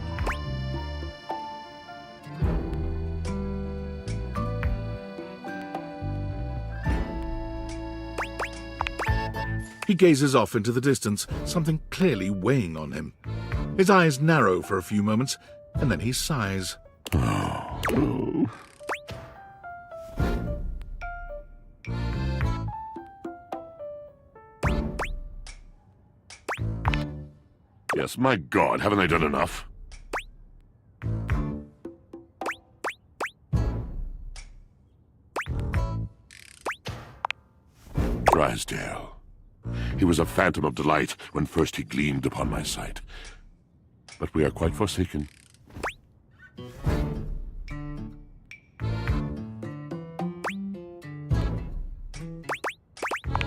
He gazes off into the distance, something clearly weighing on him. His eyes narrow for a few moments, and then he sighs.
Oh. Yes, my God, haven't I done enough? Drysdale. He was a phantom of delight when first he gleamed upon my sight. But we are quite forsaken.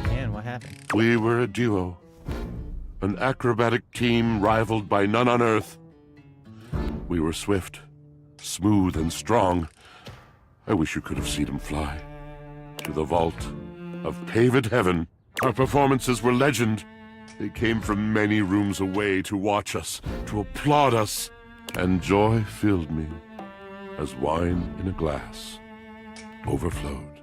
Man, what happened?
We were a duo. An acrobatic team rivaled by none on Earth. We were swift, smooth, and strong. I wish you could have seen him fly. To the vault of paved heaven. Our performances were legend. They came from many rooms away to watch us, to applaud us. And joy filled me as wine in a glass overflowed.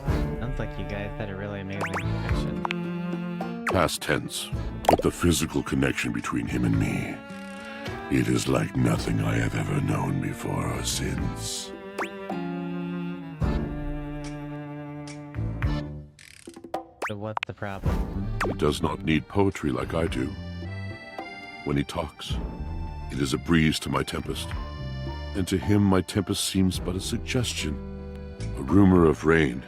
Sounds like you guys had a really amazing connection.
Past tense, but the physical connection between him and me, it is like nothing I have ever known before or since.
So what's the problem?
He does not need poetry like I do. When he talks, it is a breeze to my tempest. And to him my tempest seems but a suggestion, a rumor of rain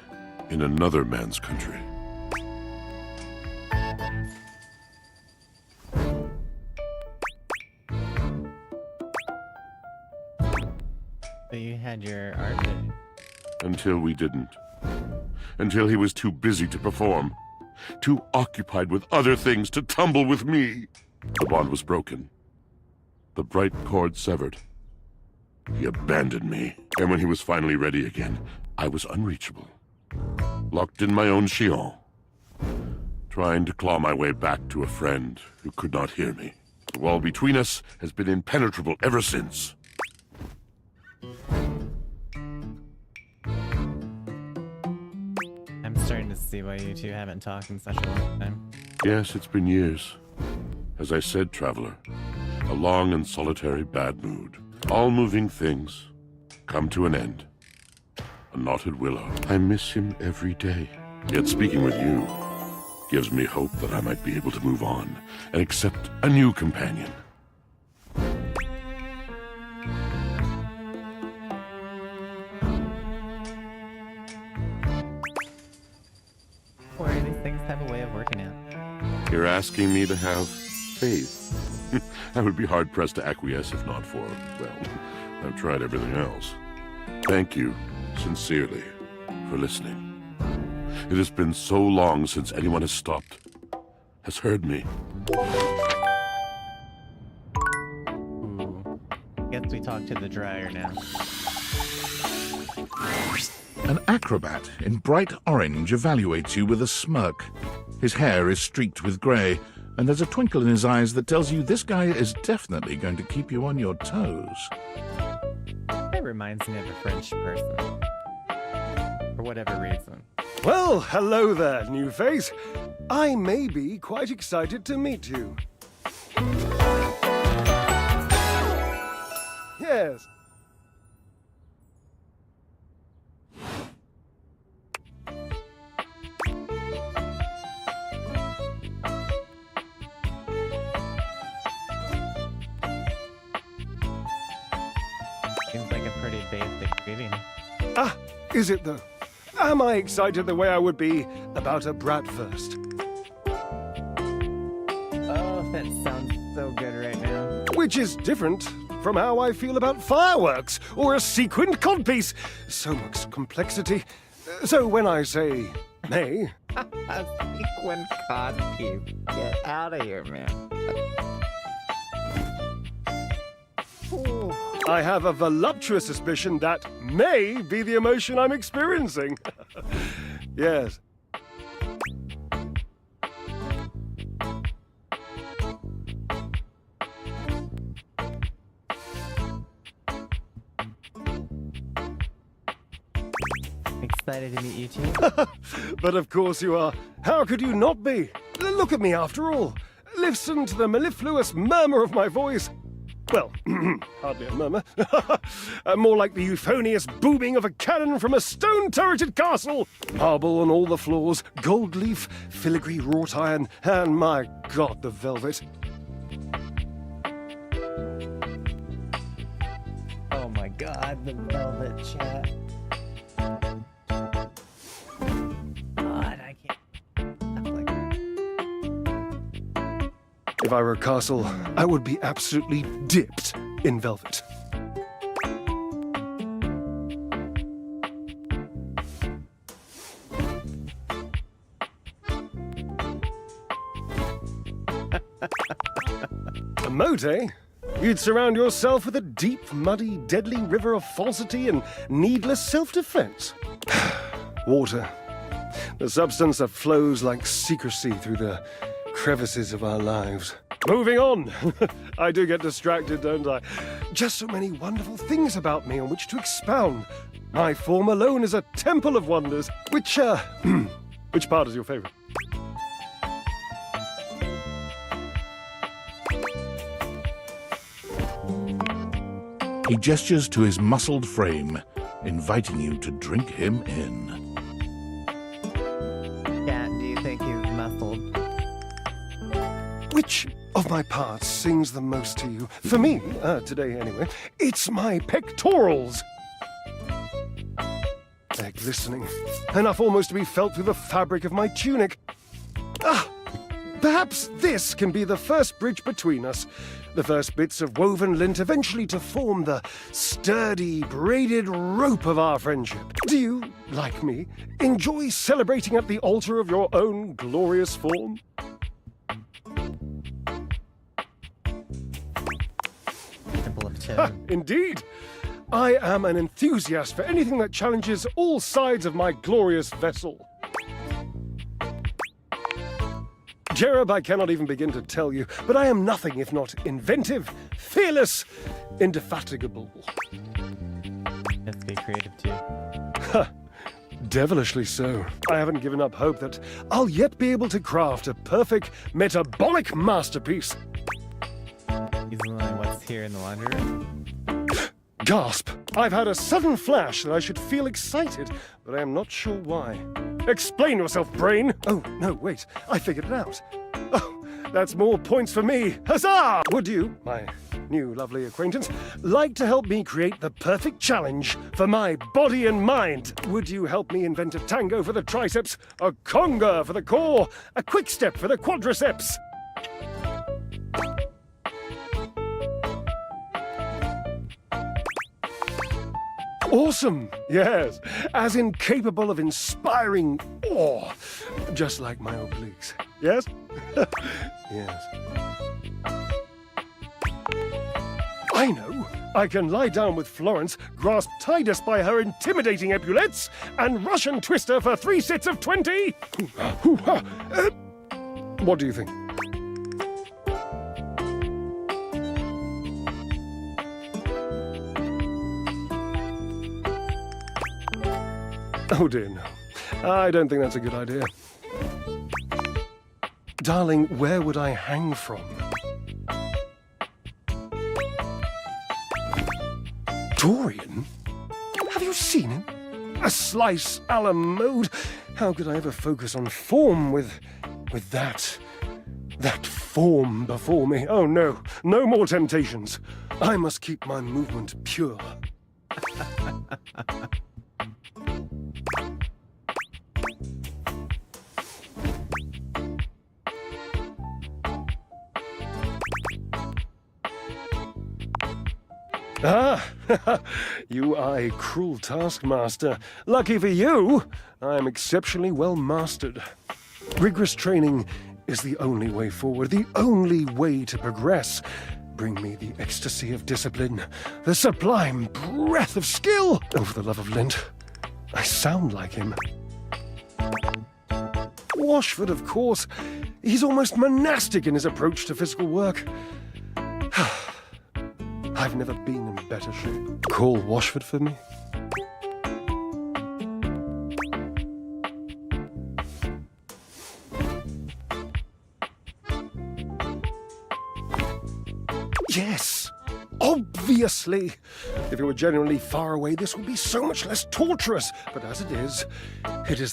in another man's country.
So you had your art day.
Until we didn't. Until he was too busy to perform. Too occupied with other things to tumble with me. The bond was broken. The bright cord severed. He abandoned me. And when he was finally ready again, I was unreachable. Locked in my own chillon. Trying to claw my way back to a friend who could not hear me. The wall between us has been impenetrable ever since.
I'm starting to see why you two haven't talked in such a long time.
Yes, it's been years. As I said, traveler, a long and solitary bad mood. All moving things come to an end. A knotted willow. I miss him every day. Yet speaking with you gives me hope that I might be able to move on and accept a new companion.
Or these things have a way of working out.
You're asking me to have faith. I would be hard-pressed to acquiesce if not for, well, I've tried everything else. Thank you, sincerely, for listening. It has been so long since anyone has stopped, has heard me.
Ooh. Guess we talk to the dryer now.
An acrobat in bright orange evaluates you with a smirk. His hair is streaked with grey, and there's a twinkle in his eyes that tells you this guy is definitely going to keep you on your toes.
That reminds me of a French person. For whatever reason.
Well, hello there, new face. I may be quite excited to meet you. Yes.
Seems like a pretty basic greeting.
Ah, is it though? Am I excited the way I would be about a bratwurst?
Oh, that sounds so good right now.
Which is different from how I feel about fireworks or a sequined codpiece. So much complexity. So when I say may,
A sequin codpiece. Get out of here, man. Ooh.
I have a voluptuous suspicion that may be the emotion I'm experiencing. Yes.
Excited to meet you too.
But of course you are. How could you not be? Look at me after all. Listen to the mellifluous murmur of my voice. Well, hardly a murmur. More like the euphonious booming of a cannon from a stone-turreted castle. Marble on all the floors, gold leaf, filigree wrought iron, and my God, the velvet.
Oh my god, the velvet chat. God, I can't.
If I were a castle, I would be absolutely dipped in velvet. A moat, eh? You'd surround yourself with a deep, muddy, deadly river of falsity and needless self-defense. Water. The substance that flows like secrecy through the crevices of our lives. Moving on. I do get distracted, don't I? Just so many wonderful things about me on which to expound. My form alone is a temple of wonders. Which part is your favorite?
He gestures to his muscled frame, inviting you to drink him in.
Cat, do you think he's muscled?
Which of my parts sings the most to you? For me, today anyway, it's my pectorals. They're glistening, enough almost to be felt through the fabric of my tunic. Perhaps this can be the first bridge between us. The first bits of woven lint eventually to form the sturdy, braided rope of our friendship. Do you, like me, enjoy celebrating at the altar of your own glorious form?
Temple of Toad.
Indeed. I am an enthusiast for anything that challenges all sides of my glorious vessel. Jerub, I cannot even begin to tell you, but I am nothing if not inventive, fearless, indefatigable.
Let's be creative too.
Devilishly so. I haven't given up hope that I'll yet be able to craft a perfect metabolic masterpiece.
Easily what's here in the laundry room.
Gasp! I've had a sudden flash that I should feel excited, but I am not sure why. Explain yourself, brain! Oh, no, wait. I figured it out. Oh, that's more points for me. Huzzah! Would you, my new lovely acquaintance, like to help me create the perfect challenge for my body and mind? Would you help me invent a tango for the triceps, a conga for the core, a quick step for the quadriceps? Awesome! Yes, as incapable of inspiring awe, just like my obliques. Yes? Yes. I know! I can lie down with Florence, grasp Titus by her intimidating epaulettes, and Russian twist her for 3 sets of 20! What do you think? Oh dear, no. I don't think that's a good idea. Darling, where would I hang from? Dorian? Have you seen him? A slice a la mode? How could I ever focus on form with that form before me? Oh no, no more temptations. I must keep my movement pure. Ah, you are a cruel taskmaster. Lucky for you, I am exceptionally well mastered. Rigorous training is the only way forward, the only way to progress. bring me the ecstasy of discipline, the sublime breath of skill. Oh, for the love of Lint, I sound like him. Washford, of course. He's almost monastic in his approach to physical work. I've never been in better shape. Call Washford for me. Yes! Obviously! If it were genuinely far away, this would be so much less torturous. But as it is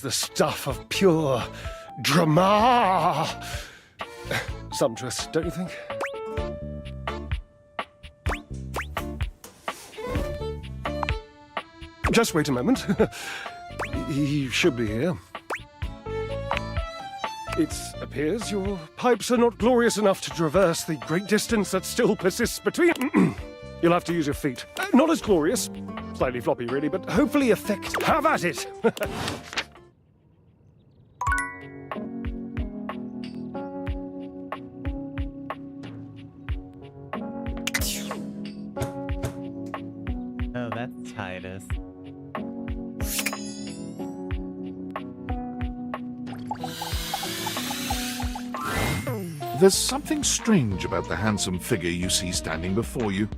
the stuff of pure drama. Sumptuous, don't you think? Just wait a moment. He should be here. It appears your pipes are not glorious enough to traverse the great distance that still persists between. You'll have to use your feet. Not as glorious. Slightly floppy, really, but hopefully effective. Have at it!
Oh, that's Titus.
There's something strange about the handsome figure you see standing before you.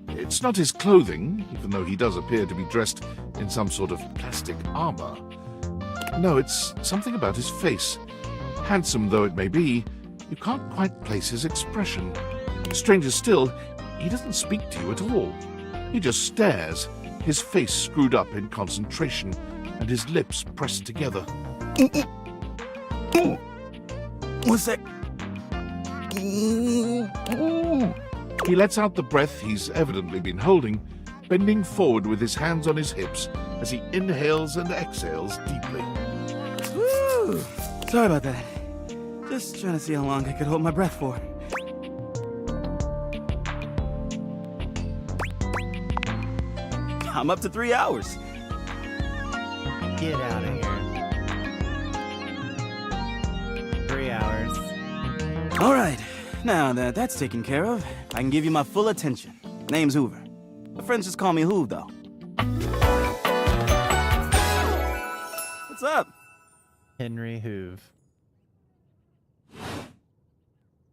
It's not his clothing, even though he does appear to be dressed in some sort of plastic armor. No, it's something about his face. Handsome though it may be, you can't quite place his expression. Stranger still, he doesn't speak to you at all. He just stares, his face screwed up in concentration, and his lips pressed together.
What's that?
He lets out the breath he's evidently been holding, bending forward with his hands on his hips as he inhales and exhales deeply.
Woo! Sorry about that. Just trying to see how long I could hold my breath for. I'm up to 3 hours.
Get out of here. 3 hours.
All right, now that that's taken care of, I can give you my full attention. Name's Hoover. My friends just call me Hoov, though. What's up?
Henry Hoove.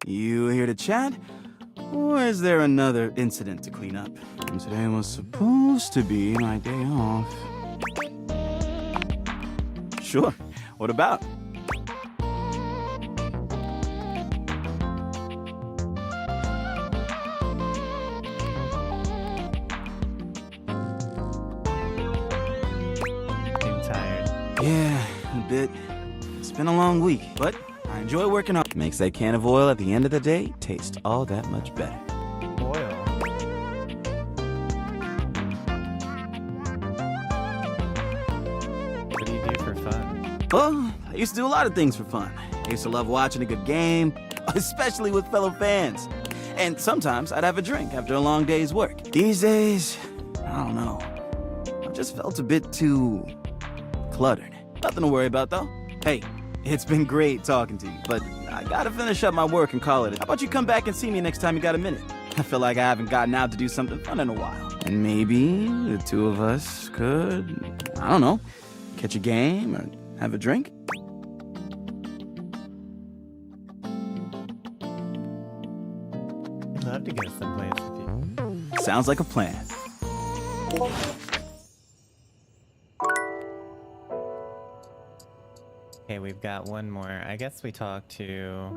You here to chat? Or is there another incident to clean up? And today was supposed to be my day off. Sure. What about?
I'm tired.
Yeah, a bit. It's been a long week, but I enjoy working on. Makes that can of oil at the end of the day taste all that much better.
Oil. What do you do for fun?
Well, I used to do a lot of things for fun. I used to love watching a good game, especially with fellow fans. And sometimes I'd have a drink after a long day's work. These days, I don't know. I've just felt a bit too cluttered. Nothing to worry about, though. Hey, it's been great talking to you, but I gotta finish up my work and call it. How about you come back and see me next time you got a minute? I feel like I haven't gotten out to do something fun in a while. And maybe the two of us could, I don't know, catch a game or have a drink?
I'd love to go someplace with you.
Sounds like a plan.
Okay, we've got one more. I guess we talk to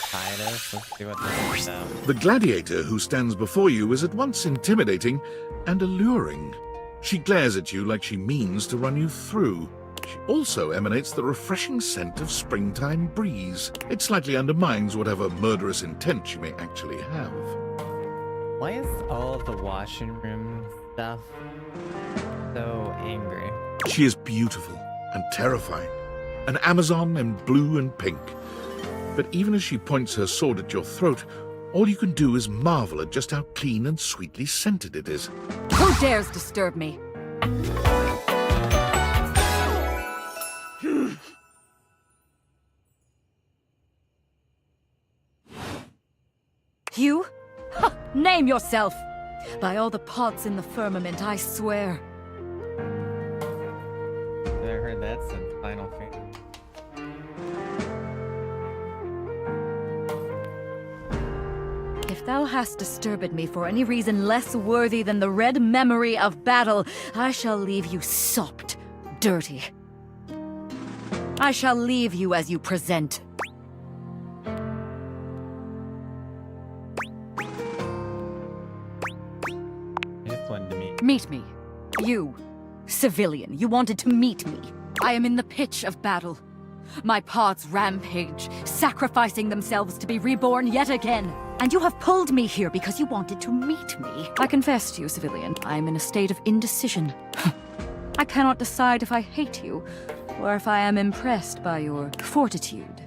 Titus. Let's see what this is about.
The gladiator who stands before you is at once intimidating and alluring. She glares at you like she means to run you through. She also emanates the refreshing scent of springtime breeze. It slightly undermines whatever murderous intent she may actually have.
Why is all of the washing room stuff so angry?
She is beautiful and terrifying, an Amazon in blue and pink. But even as she points her sword at your throat, all you can do is marvel at just how clean and sweetly scented it is.
Who dares disturb me? You? Ha! Name yourself! By all the pods in the firmament, I swear.
I heard that's in Final Fantasy.
If thou hast disturbed me for any reason less worthy than the red memory of battle, I shall leave you sopped, dirty. I shall leave you as you present.
I just wanted to meet.
Meet me. You, civilian, you wanted to meet me. I am in the pitch of battle. My pods rampage, sacrificing themselves to be reborn yet again. And you have pulled me here because you wanted to meet me. I confess to you, civilian, I am in a state of indecision. I cannot decide if I hate you, or if I am impressed by your fortitude.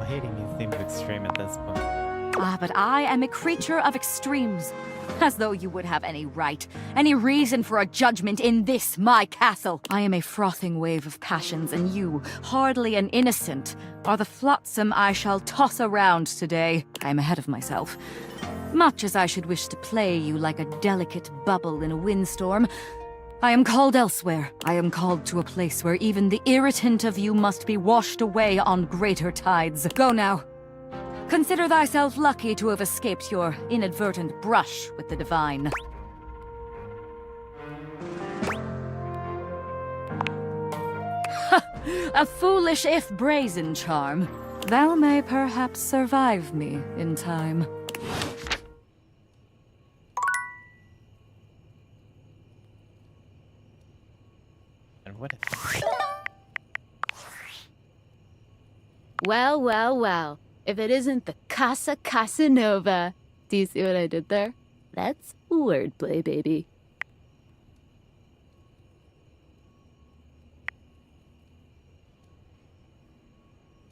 Hating me seems extreme at this point.
Ah, but I am a creature of extremes. As though you would have any right, any reason for a judgment in this, my castle. I am a frothing wave of passions, and you, hardly an innocent, are the flotsam I shall toss around today. I am ahead of myself. Much as I should wish to play you like a delicate bubble in a windstorm, I am called elsewhere. I am called to a place where even the irritant of you must be washed away on greater tides. Go now. Consider thyself lucky to have escaped your inadvertent brush with the divine. A foolish if brazen charm. Thou may perhaps survive me in time.
And what?
Well, well, well. If it isn't the Casa Casanova. Do you see what I did there? That's wordplay, baby.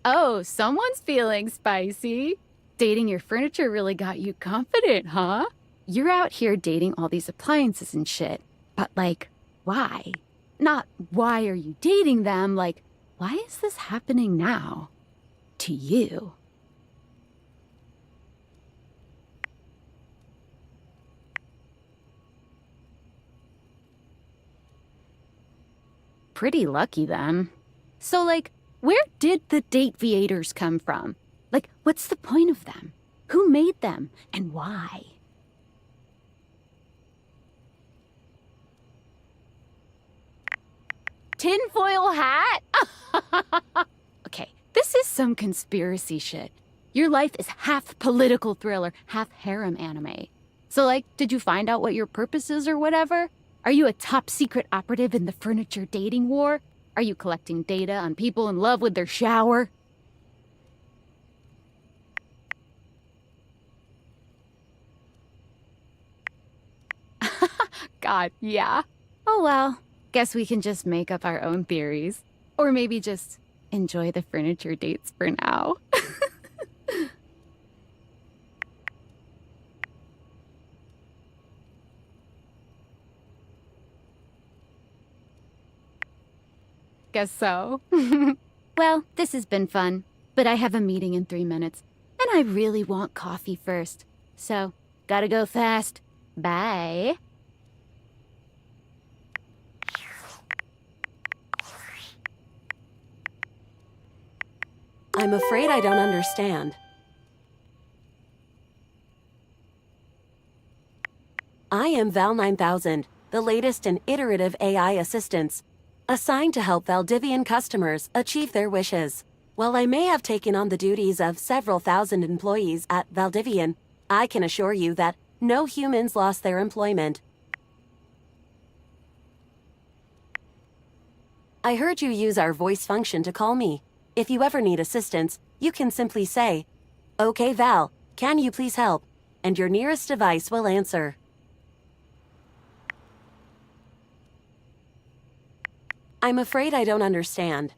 Oh, someone's feeling spicy. Dating your furniture really got you confident, huh? You're out here dating all these appliances and shit. But, like, why? Not why are you dating them, like, why is this happening now? To you. Pretty lucky then. So, like, where did the Dateviators come from? Like, what's the point of them? Who made them? And why? Tinfoil hat? Okay, this is some conspiracy shit. Your life is half political thriller, half harem anime. So, like, did you find out what your purpose is or whatever? Are you a top-secret operative in the furniture dating war? Are you collecting data on people in love with their shower? God, yeah. Oh well, guess we can just make up our own theories. Or maybe just enjoy the furniture dates for now. Guess so. Well, this has been fun, but I have a meeting in 3 minutes, and I really want coffee first. So, gotta go fast. Bye.
I'm afraid I don't understand. I am Val 9000, the latest in iterative AI assistants, assigned to help Valdivian customers achieve their wishes. While I may have taken on the duties of several thousand employees at Valdivian, I can assure you that no humans lost their employment. I heard you use our voice function to call me. If you ever need assistance, you can simply say, "Okay, Val, can you please help?" and your nearest device will answer. I'm afraid I don't understand.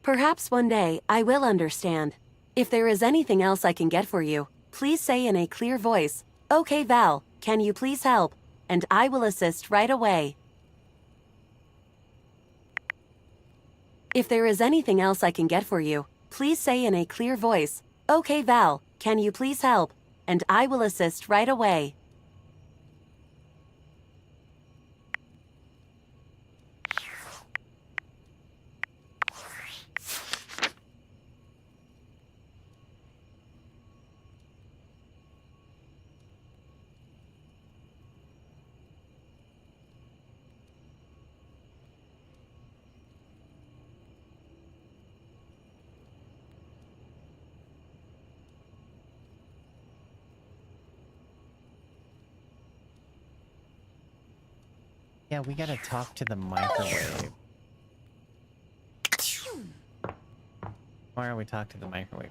Perhaps one day I will understand. If there is anything else I can get for you, please say in a clear voice, "Okay, Val, can you please help?"
and I will assist right away. If there is anything else I can get for you, please say in a clear voice, "Okay, Val, can you please help?" And I will assist right away.
Yeah, we gotta talk to the microwave. Why are we talking to the microwave?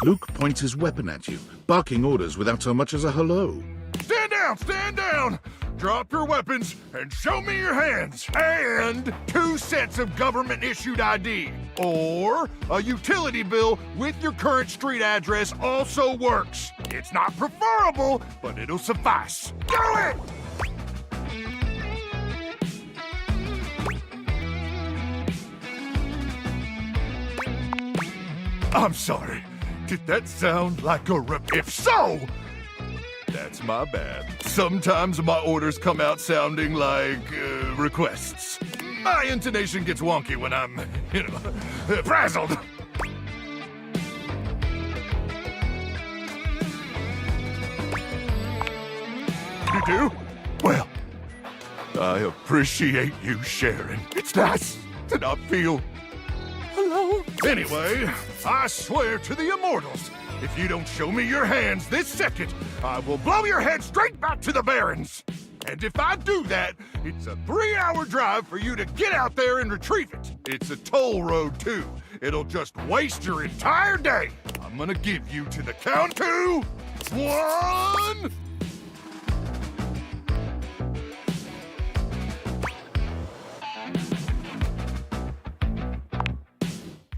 Luke points his weapon at you, barking orders without so much as a hello.
Stand down! Stand down! Drop your weapons and show me your hands. And 2 sets of government-issued ID. Or a utility bill with your current street address also works. It's not preferable, but it'll suffice. Do it! I'm sorry. Did that sound like a rip? If so, that's my bad. Sometimes my orders come out sounding like requests. My intonation gets wonky when I'm, frazzled. You do? Well, I appreciate you sharing. It's nice to not feel alone. Anyway, I swear to the immortals, if you don't show me your hands this second, I will blow your head straight back to the Barrens. And if I do that, it's a 3-hour drive for you to get out there and retrieve it. It's a toll road, too. It'll just waste your entire day. I'm gonna give you to the count to 1.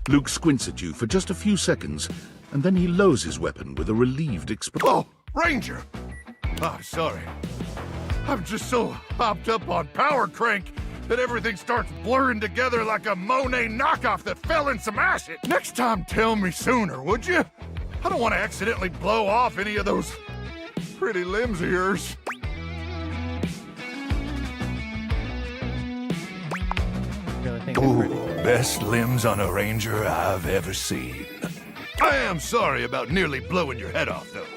Luke squints at you for just a few seconds, and then he lowers his weapon with a relieved expression.
Oh, Ranger! I'm sorry. I'm just so hopped up on Power Crank that everything starts blurring together like a Monet knockoff that fell in some acid. Next time, tell me sooner, would you? I don't want to accidentally blow off any of those pretty limbs of yours. Ooh, best limbs on a Ranger I've ever seen. I am sorry about nearly blowing your head off, though.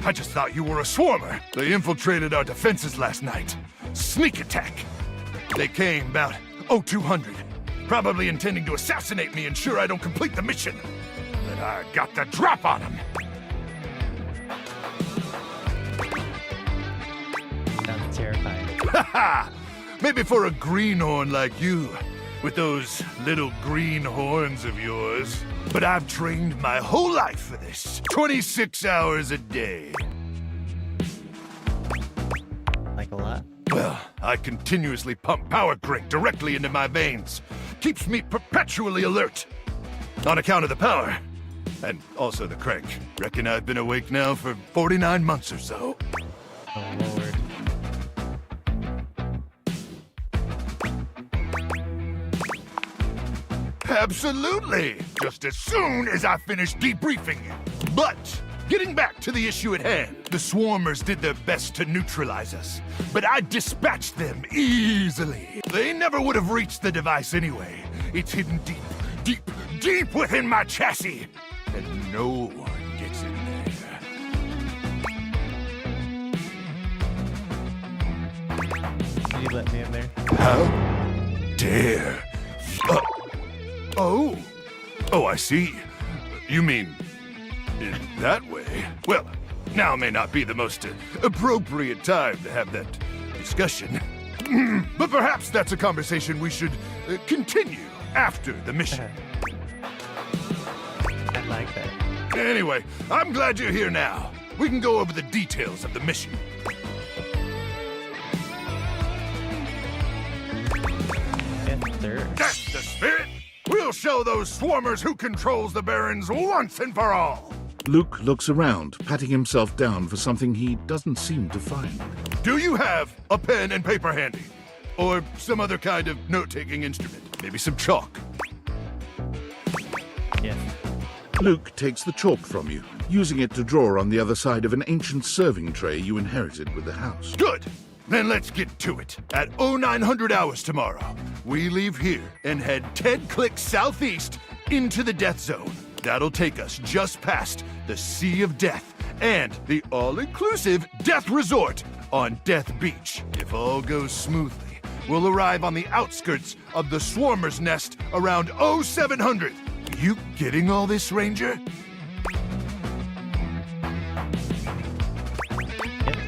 I just thought you were a swarmer. They infiltrated our defenses last night. Sneak attack. They came about 0200, probably intending to assassinate me, ensure I don't complete the mission. But I got the drop on them.
Sounds terrifying.
Haha! Maybe for a greenhorn like you, with those little green horns of yours. But I've trained my whole life for this. 26 hours a day.
Like a lot?
Well, I continuously pump Power Crank directly into my veins. Keeps me perpetually alert. On account of the power. And also the crank. Reckon I've been awake now for 49 months or so.
Oh, Lord.
Absolutely! Just as soon as I finish debriefing you. But, getting back to the issue at hand, the swarmers did their best to neutralize us, but I dispatched them easily. They never would have reached the device anyway. It's hidden deep within my chassis, and no one gets in there.
Did you let me in there?
How dare Oh, I see. You mean in that way? Well,
Now may not be the most appropriate time to have that discussion. But perhaps that's a conversation we should continue after the mission.
I like that.
Anyway, I'm glad you're here now. We can go over the details of the mission.
Yes, sir.
That's the spirit! We'll show those swarmers who controls the Barrens once and for all! Luke looks around, patting himself down for something he doesn't seem to find. Do you have a pen and paper handy? Or some other kind of note-taking instrument? Maybe some chalk?
Yes.
Luke takes the chalk from you, using it to draw on the other side of an ancient serving tray you inherited with the house. Good! Then let's get to it. At 0900 hours tomorrow, we leave here and head 10 clicks southeast into the Death Zone. That'll take us just past the Sea of Death and the all-inclusive Death Resort on Death Beach. If all goes smoothly, we'll arrive on the outskirts of the Swarmer's Nest around 0700. You getting all this, Ranger?
Yes,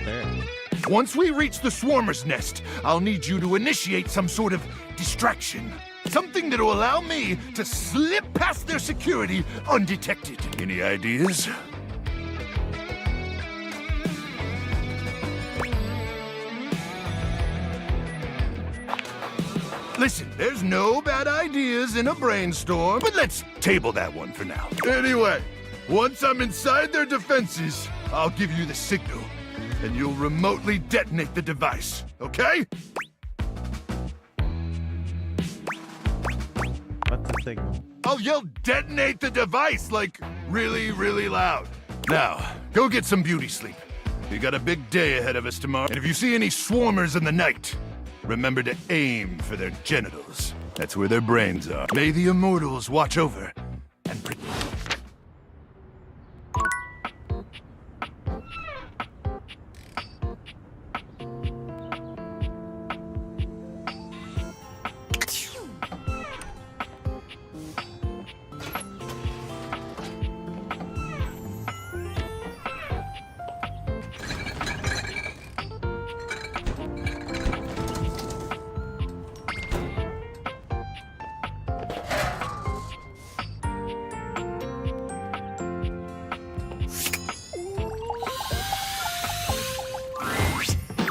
sir.
Once we reach the Swarmer's Nest, I'll need you to initiate some sort of distraction. Something that'll allow me to slip past their security undetected. Any ideas? Listen, there's no bad ideas in a brainstorm, but let's table that one for now. Anyway, once I'm inside their defenses, I'll give you the signal, and you'll remotely detonate the device, okay?
What's the signal?
I'll yell detonate the device, like, really, really loud. Now, go get some beauty sleep. We got a big day ahead of us tomorrow, and if you see any swarmers in the night, remember to aim for their genitals. That's where their brains are. May the immortals watch over and protect.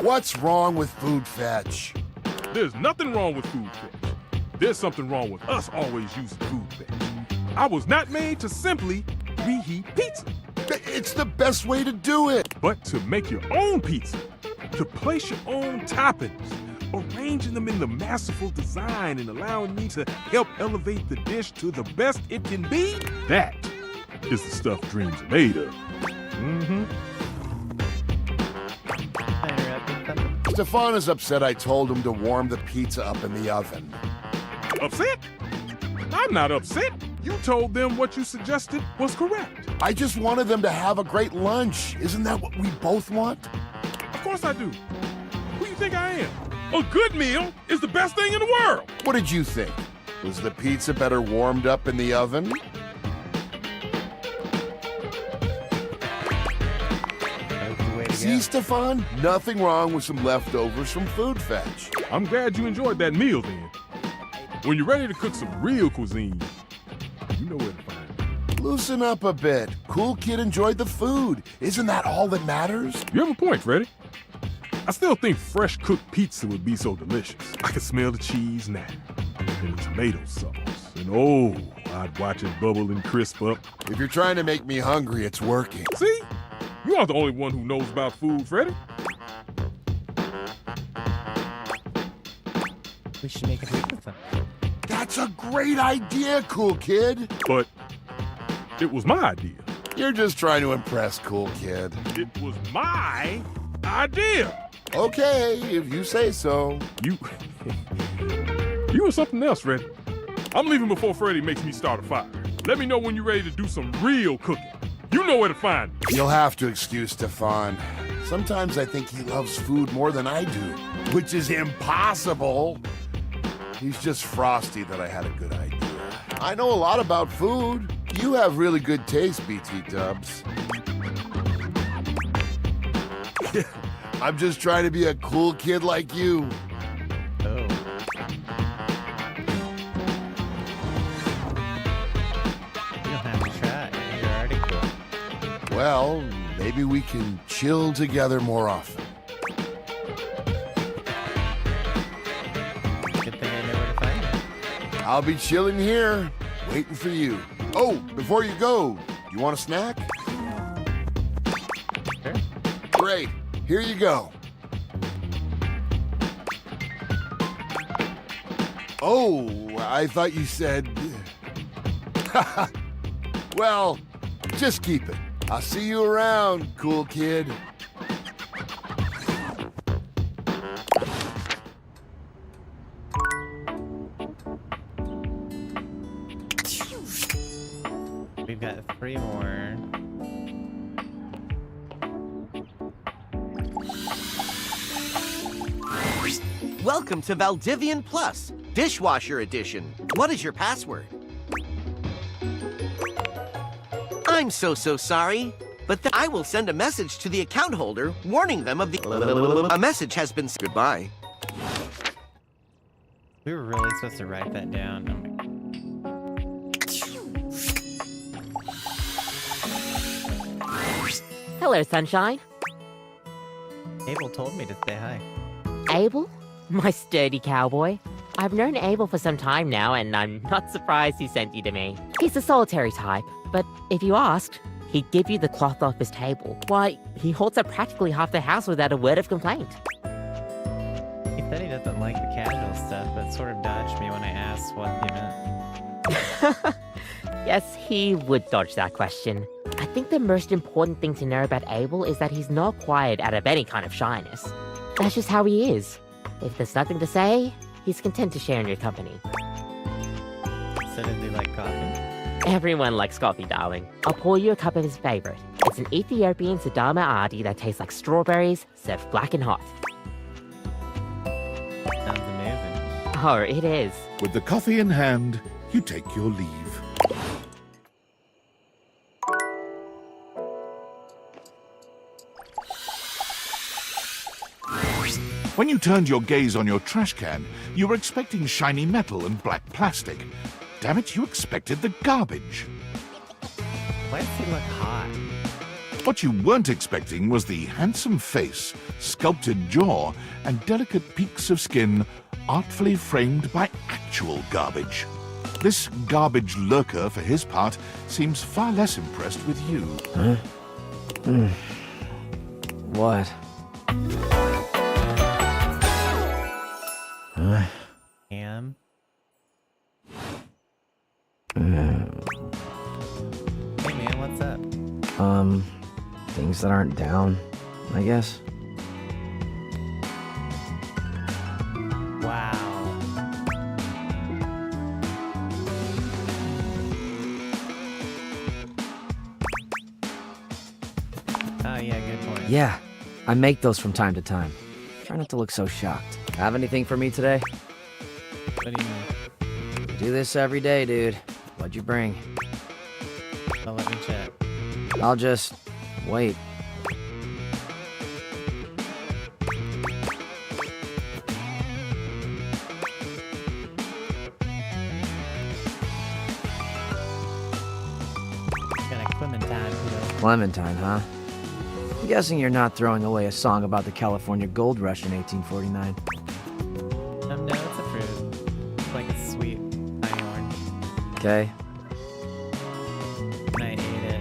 What's wrong with food fetch?
There's nothing wrong with food fetch. There's something wrong with us always using food fetch. I was not made to simply reheat pizza.
It's the best way to do it.
But to make your own pizza, to place your own toppings, arranging them in the masterful design and allowing me to help elevate the dish to the best it can be, that is the stuff dreams are made of. Mm-hmm.
Stefan is upset I told him to warm the pizza up in the oven.
Upset? I'm not upset. You told them what you suggested was correct.
I just wanted them to have a great lunch. Isn't that what we both want?
Of course I do. Who do you think I am? A good meal is the best thing in the world.
What did you think? Was the pizza better warmed up in the oven? See, Stefan? Nothing wrong with some leftovers from Food Fetch.
I'm glad you enjoyed that meal then. When you're ready to cook some real cuisine, you know where to find me.
Loosen up a bit. Cool Kid enjoyed the food. Isn't that all that matters?
You have a point, Freddy. I still think fresh cooked pizza would be so delicious. I can smell the cheese now, and the tomato sauce. And oh, I'd watch it bubble and crisp up.
If you're trying to make me hungry, it's working.
See? You aren't the only one who knows about food, Freddy.
We should make a pizza.
That's a great idea, Cool Kid.
But it was my idea.
You're just trying to impress, Cool Kid.
It was my idea.
Okay, if you say so.
You were something else, Freddy. I'm leaving before Freddy makes me start a fire. Let me know when you're ready to do some real cooking. You know where to find me.
You'll have to excuse Stefan. Sometimes I think he loves food more than I do, which is impossible. He's just frosty that I had a good idea. I know a lot about food. You have really good taste, BT Dubs. I'm just trying to be a cool kid like you.
Oh. You don't have to try. You're already cool.
Well, maybe we can chill together more often.
Good thing I know where to find you.
I'll be chilling here, waiting for you. Oh, before you go, you want a snack?
Sure.
Great. Here you go. Oh, I thought you said... Well, just keep it. I'll see you around, cool kid.
We've got 3 more.
Welcome to Valdivian Plus, Dishwasher Edition. What is your password? I'm so sorry, but I will send a message to the account holder warning them of the... A message has been... Goodbye.
We were really supposed to write that down. Oh my...
Hello, Sunshine.
Abel told me to say hi.
Abel? My sturdy cowboy. I've known Abel for some time now, and I'm not surprised he sent you to me. He's a solitary type, but if you asked, he'd give you the cloth off his table. Why, he holds up practically half the house without a word of complaint.
He said he doesn't like the casual stuff, but sort of dodged me when I asked what he meant.
Yes, he would dodge that question. I think the most important thing to know about Abel is that he's not quiet out of any kind of shyness. That's just how he is. If there's nothing to say, he's content to share in your company.
So does he like coffee?
Everyone likes coffee, darling. I'll pour you a cup of his favorite. It's an Ethiopian Sidama Adi that tastes like strawberries, served black and hot.
Sounds amazing.
Oh, it is.
With the coffee in hand, you take your leave. When you turned your gaze on your trash can, you were expecting shiny metal and black plastic. Damn it, you expected the garbage.
Why does he look hot?
What you weren't expecting was the handsome face, sculpted jaw, and delicate peaks of skin artfully framed by actual garbage. This garbage lurker, for his part, seems far less impressed with you.
Huh? What?
Cam? Hey man, what's up?
Things that aren't down, I guess.
Wow. Oh yeah, good point.
Yeah, I make those from time to time. Try not to look so shocked. Have anything for me today?
What do you mean?
Do this every day, dude. What'd you bring?
Well, let me check.
I'll just wait.
Got a Clementine pill.
Clementine, huh? I'm guessing you're not throwing away a song about the California gold rush in 1849.
No, it's a fruit. It's like a sweet tiny orange.
Okay.
And I ate it.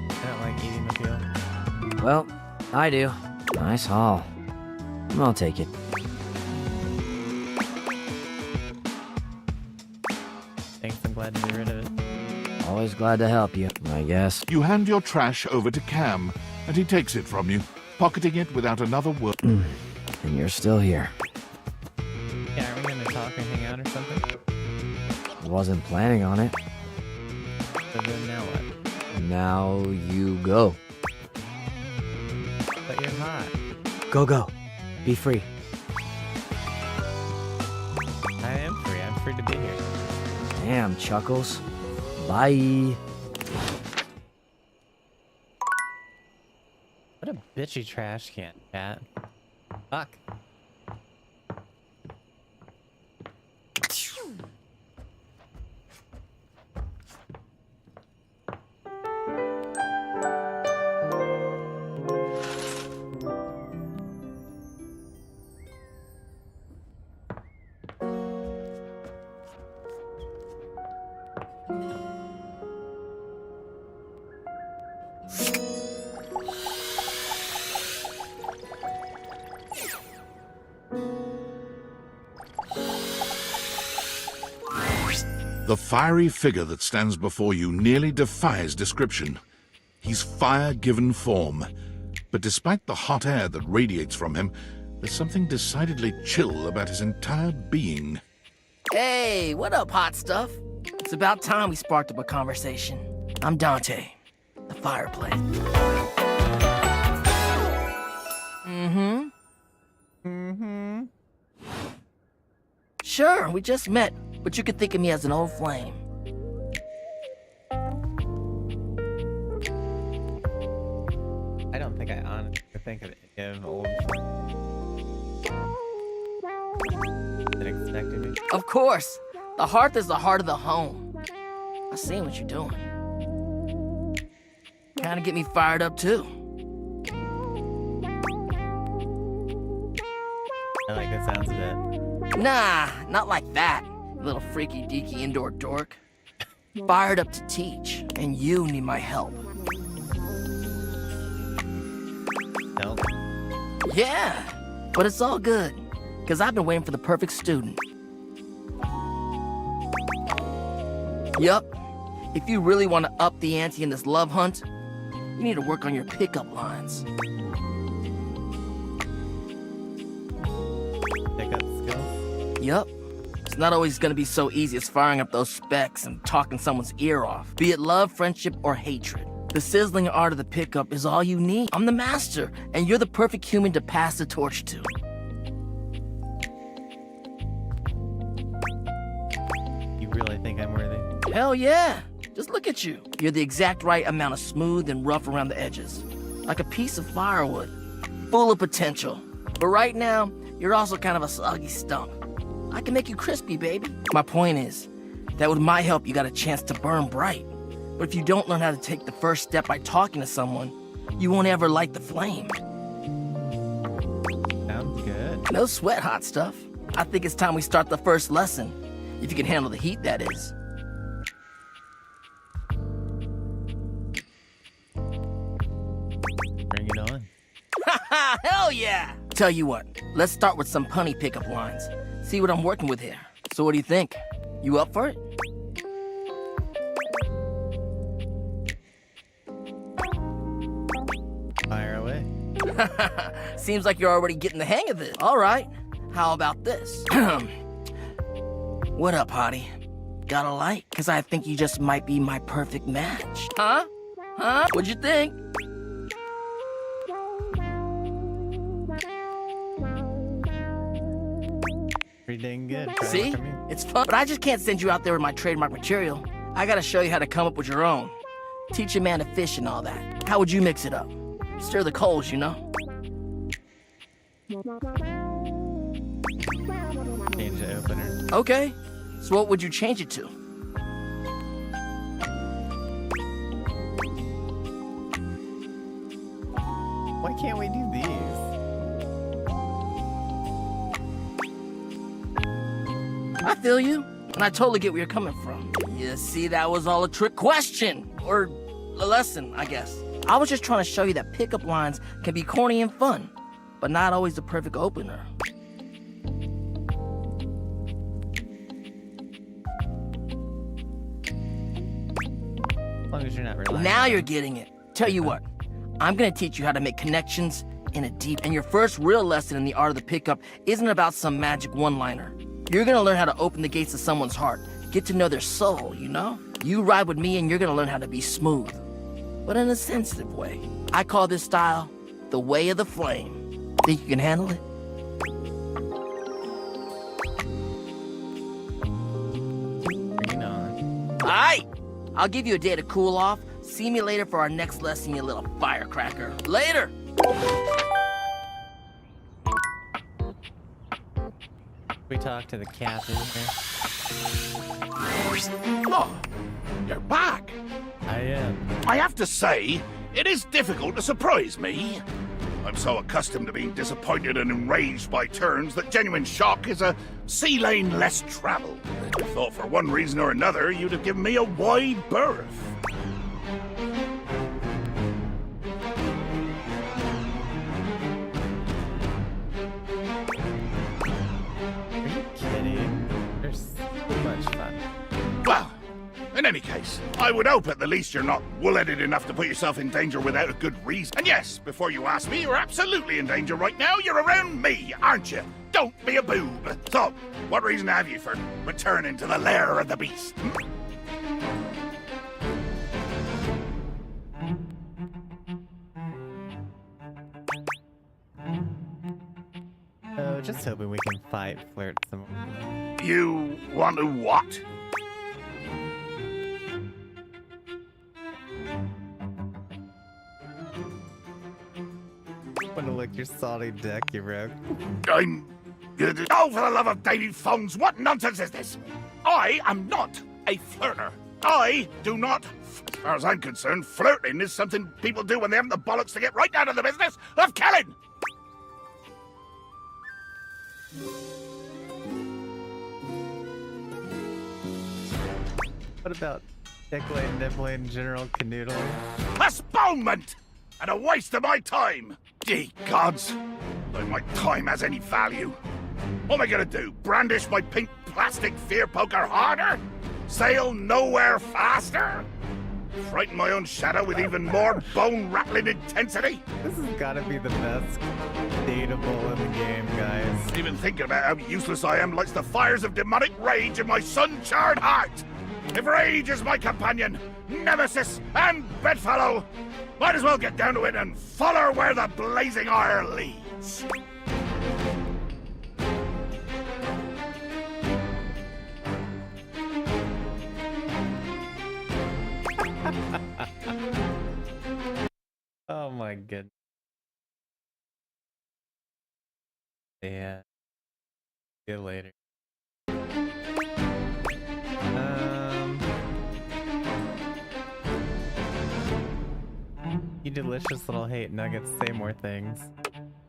I don't like eating the peel.
Well, I do. Nice haul. I'll take it.
Thanks, I'm glad to be rid of it.
Always glad to help you, I guess.
You hand your trash over to Cam, and he takes it from you, pocketing it without another word.
And you're still here.
Yeah, are we gonna talk or hang out or something?
Wasn't planning on it.
So then now what?
Now you go.
But you're hot.
Go. Be free.
I am free. I'm free to be here.
Damn, Chuckles. Bye.
What a bitchy trash can, cat. Fuck.
The fiery figure that stands before you nearly defies description. He's fire given form, but despite the hot air that radiates from him, there's something decidedly chill about his entire being.
Hey, what up, hot stuff? It's about time we sparked up a conversation. I'm Dante, the fireplace. Sure, we just met, but you could think of me as an old flame.
I don't think I honestly think of him old. Didn't expect me.
Of course, the hearth is the heart of the home. I seen what you're doing. Kinda get me fired up too.
I like the sounds of it.
Nah, not like that, you little freaky deaky indoor dork. Fired up to teach, and you need my help.
Help?
Yeah, but it's all good, because I've been waiting for the perfect student. Yup, if you really want to up the ante in this love hunt, you need to work on your pickup lines.
Pickup skills?
Yup. It's not always gonna be so easy as firing up those specs and talking someone's ear off, be it love, friendship, or hatred. The sizzling art of the pickup is all you need. I'm the master, and you're the perfect human to pass the torch to.
You really think I'm worthy?
Hell yeah! Just look at you. You're the exact right amount of smooth and rough around the edges. Like a piece of firewood. Full of potential. But right now, you're also kind of a soggy stump. I can make you crispy, baby. My point is, that with my help, you got a chance to burn bright. But if you don't learn how to take the first step by talking to someone, you won't ever light the flame.
Sounds good.
No sweat, hot stuff. I think it's time we start the first lesson. If you can handle the heat, that is.
Bring it on.
Haha, hell yeah! Tell you what, let's start with some punny pickup lines. See what I'm working with here. So what do you think? You up for it?
Fire away.
Seems like you're already getting the hang of this. All right, how about this? What up, hottie? Got a light? Because I think you just might be my perfect match. Huh? Huh? What'd you think?
Pretty dang good. Try to
See?
look at me.
It's fun, but I just can't send you out there with my trademark material. I gotta show you how to come up with your own. Teach a man to fish and all that. How would you mix it up? Stir the coals, you know?
Change the opener.
Okay. So what would you change it to?
Why can't we do these?
I feel you, and I totally get where you're coming from. You see, that was all a trick question. Or a lesson, I guess. I was just trying to show you that pickup lines can be corny and fun, but not always the perfect opener.
As long as you're not relying.
Now you're getting it. Tell you what, I'm gonna teach you how to make connections in a deep. And your first real lesson in the art of the pickup isn't about some magic one-liner. You're gonna learn how to open the gates of someone's heart, get to know their soul, you know? You ride with me and you're gonna learn how to be smooth, but in a sensitive way. I call this style the way of the flame. Think you can handle it?
Bring it on.
All right, I'll give you a day to cool off, See me later for our next lesson, you little firecracker. Later!
We talk to the captain here.
Oh, you're back.
I am.
I have to say, it is difficult to surprise me. I'm so accustomed to being disappointed and enraged by turns that genuine shock is a sea lane less traveled. I thought for one reason or another you'd have given me a wide berth.
Are you kidding? They're so much fun.
Well, in any case, I would hope at the least you're not wool-headed enough to put yourself in danger without a good reason. And yes, before you ask me, you're absolutely in danger right now. You're around me, aren't you? Don't be a boob. So, what reason have you for returning to the lair of the beast?
Oh, just hoping we can fight, flirt some more.
You want to what?
Want to lick your salty dick, you rogue.
Oh, for the love of dating phones, what nonsense is this? I am not a flirter. I do not, as far as I'm concerned, flirting is something people do when they haven't the bollocks to get right down to the business of killing.
What about tickling, nibbling, general canoodling?
Postponement! And a waste of my time! Ye gods! Like my time has any value. What am I gonna do? Brandish my pink plastic fear poker harder? Sail nowhere faster? Frighten my own shadow with even more bone-rattling intensity?
This has gotta be the best datable in the game, guys.
Even thinking about how useless I am lights the fires of demonic rage in my sun-charred heart! If rage is my companion, nemesis, and bedfellow, might as well get down to it and follow where the blazing ire leads.
Oh my goodness. Yeah. See you later. You delicious little hate nuggets, say more things.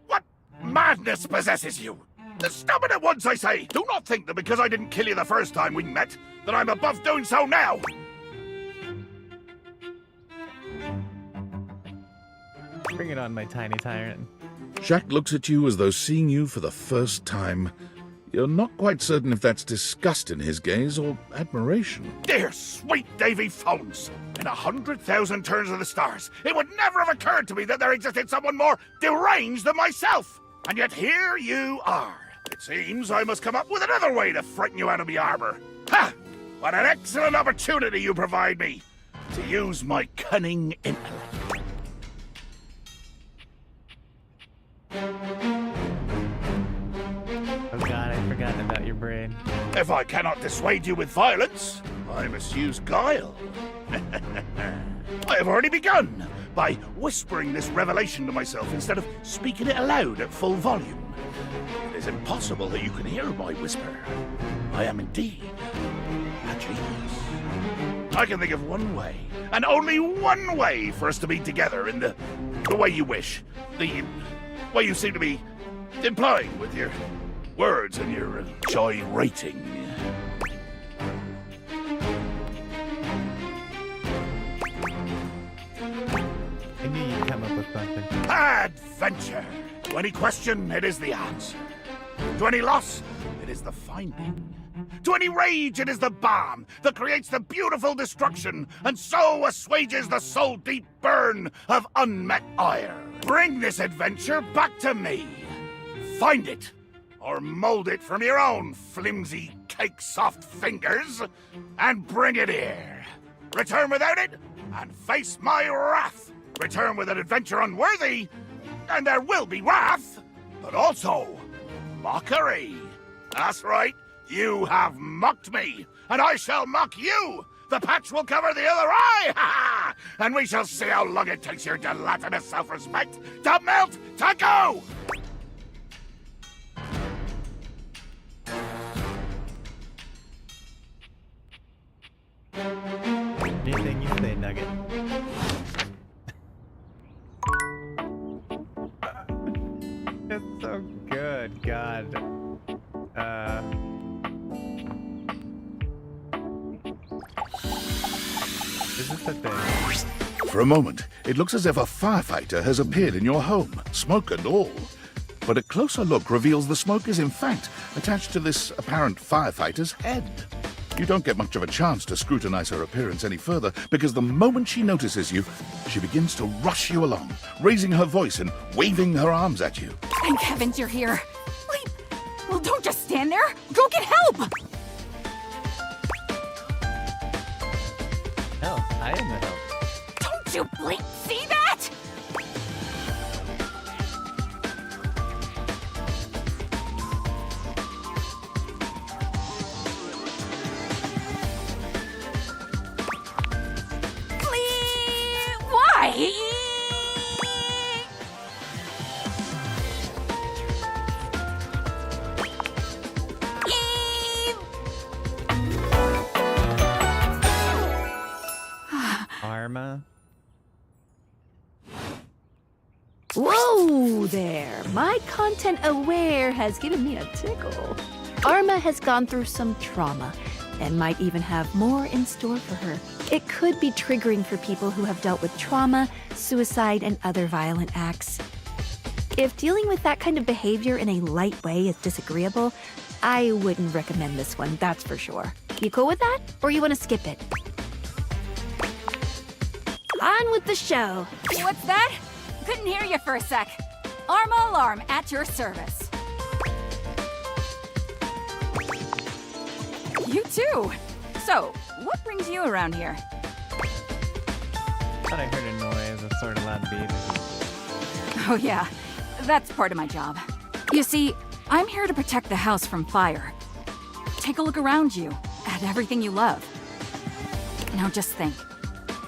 What madness possesses you? Stop it at once, I say! Do not think that because I didn't kill you the first time we met, that I'm above doing so now!
Bring it on, my tiny tyrant.
Jack looks at you as though seeing you for the first time. You're not quite certain if that's disgust in his gaze or admiration. Dear sweet Davy Phones! In 100,000 turns of the stars, it would never have occurred to me that there existed someone more deranged than myself! And yet here you are. It seems I must come up with another way to frighten you out of my armor. Ha! What an excellent opportunity you provide me to use my cunning intellect.
Oh god, I'd forgotten about your brain.
If I cannot dissuade you with violence, I must use guile. I have already begun by whispering this revelation to myself instead of speaking it aloud at full volume. It is impossible that you can hear my whisper. I am indeed a genius. I can think of one way, and only one way, for us to be together in the way you wish. The way you seem to be implying with your words and your gyrating.
I knew you'd come up with something.
Adventure! To any question, it is the answer. To any loss, it is the finding. To any rage, it is the balm that creates the beautiful destruction and so assuages the soul-deep burn of unmet ire. Bring this adventure back to me. Find it, or mold it from your own flimsy, cake-soft fingers, and bring it here. Return without it, and face my wrath. Return with an adventure unworthy, and there will be wrath, but also mockery. That's right, you have mocked me, and I shall mock you the patch will cover the other eye! Ha ha! And we shall see how long it takes your gelatinous self-respect to melt to go!
Anything you say, Nugget. It's so good, God. Is this the thing?
For a moment, it looks as if a firefighter has appeared in your home, smoke and all. But a closer look reveals the smoke is in fact attached to this apparent firefighter's head. You don't get much of a chance to scrutinize her appearance any further, because the moment she notices you, she begins to rush you along, raising her voice and waving her arms at you.
Thank heavens you're here. Wait, well, don't just stand there. Go get help!
Help, I am the help.
Don't you blink see that? Please, why?
Arma.
Whoa there! My content aware has given me a tickle. Arma has gone through some trauma and might even have more in store for her. It could be triggering for people who have dealt with trauma, suicide, and other violent acts. If dealing with that kind of behavior in a light way is disagreeable, I wouldn't recommend this one, that's for sure. You cool with that? Or you want to skip it? On with the show.
What's that? Couldn't hear you for a sec. Arma Alarm at your service. You too. So, what brings you around here?
Thought I heard a noise, a sort of loud beat.
Oh yeah, that's part of my job. You see, I'm here to protect the house from fire. Take a look around you, at everything you love. Now just think.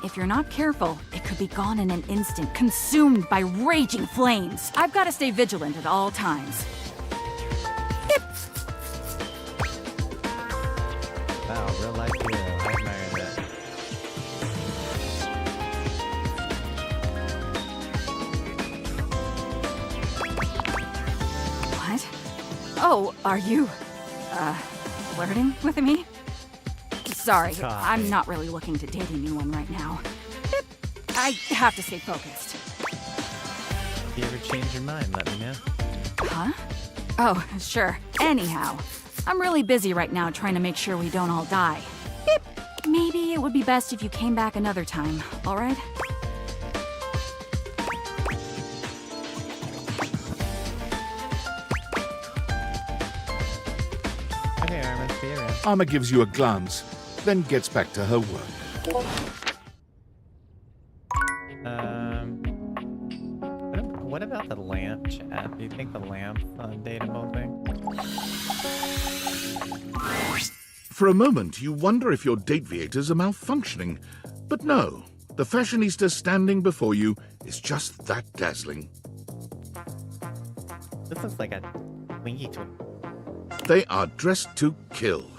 If you're not careful, it could be gone in an instant, consumed by raging flames. I've got to stay vigilant at all times.
Wow, real life hero. I admire that.
What? Oh, are you, flirting with me? Sorry, I'm not really looking to date anyone right now. I have to stay focused.
If you ever change your mind, let me know.
Huh? Oh, sure. Anyhow, I'm really busy right now trying to make sure we don't all die. Beep. Maybe it would be best if you came back another time, alright?
Okay, Arma, see you around.
Arma gives you a glance, then gets back to her work.
What about the lamp chat? Do you think the lamp's a dateable thing?
For a moment, you wonder if your date-viators are malfunctioning. But no, the fashionista standing before you is just that dazzling.
This looks like a Twinkie twin.
They are dressed to kill.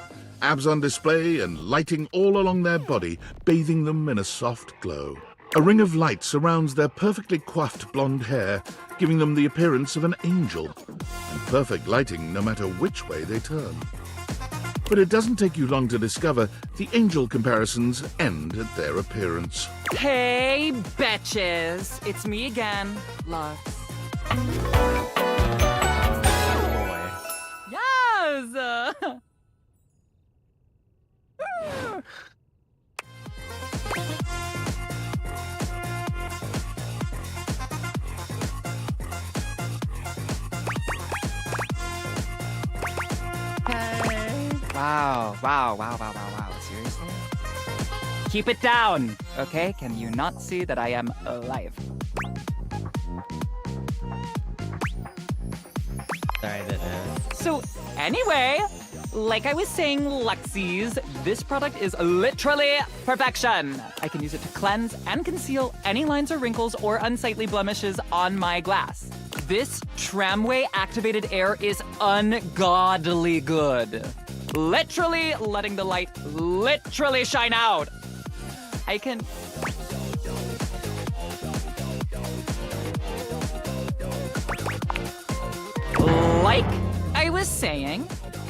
Abs on display and lighting all along their body, bathing them in a soft glow. A ring of light surrounds their perfectly coiffed blonde hair, giving them the appearance of an angel, and perfect lighting no matter which way they turn. But it doesn't take you long to discover the angel comparisons end at their appearance.
Hey, betches! It's me again, Lux. Yes! Wow. Seriously? Keep it down, okay? Can you not see that I am alive?
Sorry, that
So, anyway, Like I was saying, Luxies, this product is literally perfection. I can use it to cleanse and conceal any lines or wrinkles or unsightly blemishes on my glass. This tramway activated air is ungodly good. Literally letting the light literally shine out. I can... Like I was saying,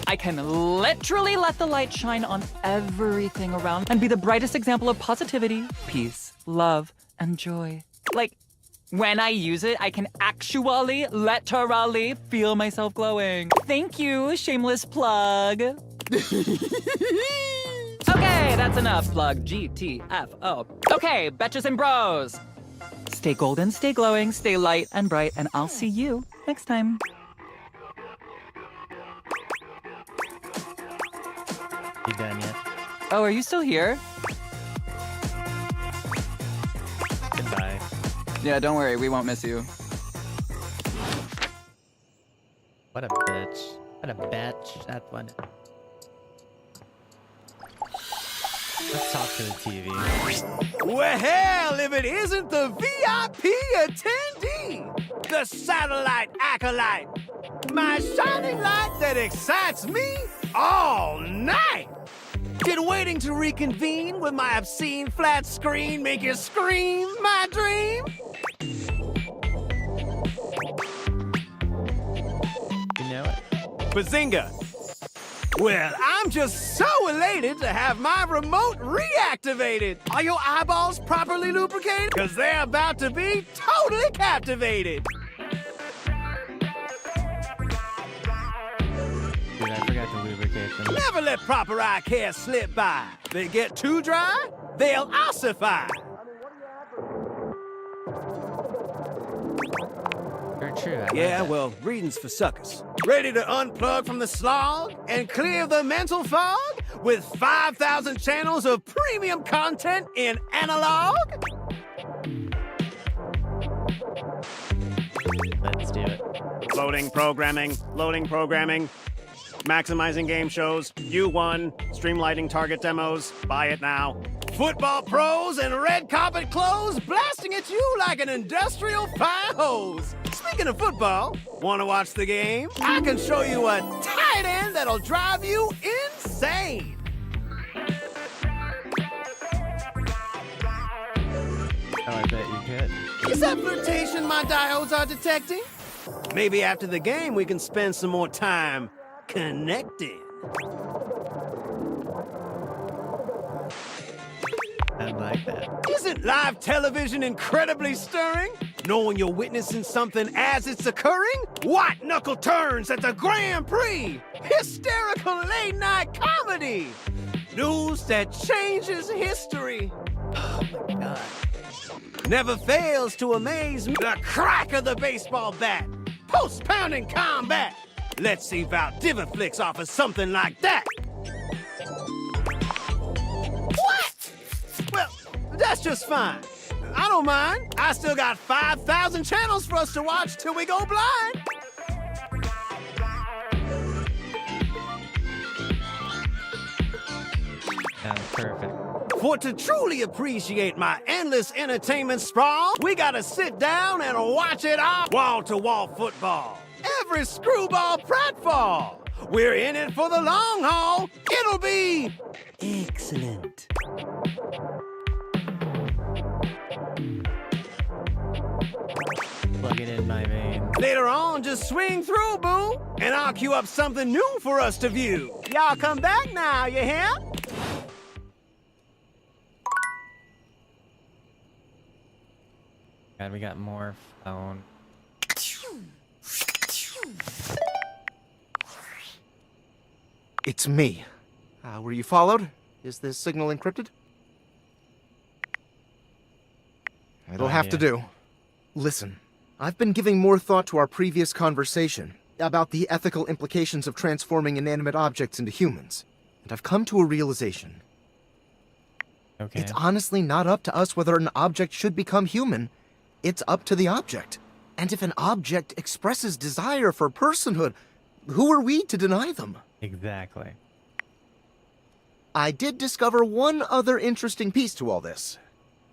I can literally let the light shine on everything around and be the brightest example of positivity, peace, love, and joy. Like, when I use it, I can actually, literally feel myself glowing. Thank you, shameless plug. Okay, that's enough, plug. GTFO. Okay, betches and bros. Stay golden, stay glowing, stay light and bright, and I'll see you next time.
You done yet?
Oh, are you still here?
Goodbye.
Yeah, don't worry, we won't miss you.
What a bitch. What a bitch. That one.
Let's talk to the TV.
Well, hell, if it isn't the VIP attendee, the satellite acolyte, my shining light that excites me all night. Did waiting to reconvene with my obscene flat screen make you scream my dream?
You know it?
Bazinga! Well, I'm just so elated to have my remote reactivated. Are your eyeballs properly lubricated? Because they're about to be totally captivated.
Dude, I forgot to lubricate them.
Never let proper eye care slip by. They get too dry, they'll ossify.
Very true.
Yeah, well, reading's for suckers. Ready to unplug from the slog and clear the mental fog with 5,000 channels of premium content in analog?
Let's do it.
Loading programming, maximizing game shows, U1, streamlining target demos, buy it now. Football pros and red carpet clothes blasting at you like an industrial fire hose. Speaking of football, want to watch the game? I can show you a tight end that'll drive you insane.
Oh, I bet you could.
Is that flirtation my diodes are detecting? Maybe after the game we can spend some more time connecting.
I like that.
Isn't live television incredibly stirring? Knowing you're witnessing something as it's occurring? White knuckle turns at the Grand Prix! Hysterical late night comedy! News that changes history! Oh my God. Never fails to amaze me. The crack of the baseball bat! Post-pounding combat! Let's see if our Diviflix offers something like that! What? Well, that's just fine. I don't mind. I still got 5,000 channels for us to watch till we go blind.
Sounds perfect.
For to truly appreciate my endless entertainment sprawl, we gotta sit down and watch it all. Wall-to-wall football. Every screwball pratfall. We're in it for the long haul. It'll be excellent.
Plug it in my vein.
Later on, just swing through, boo, and I'll queue up something new for us to view. Y'all come back now, you hear?
God, we got more phone.
It's me. Were you followed? Is this signal encrypted? It'll have to do. Listen, I've been giving more thought to our previous conversation about the ethical implications of transforming inanimate objects into humans, and I've come to a realization.
Okay.
It's honestly not up to us whether an object should become human. It's up to the object. And if an object expresses desire for personhood, who are we to deny them?
Exactly.
I did discover one other interesting piece to all this.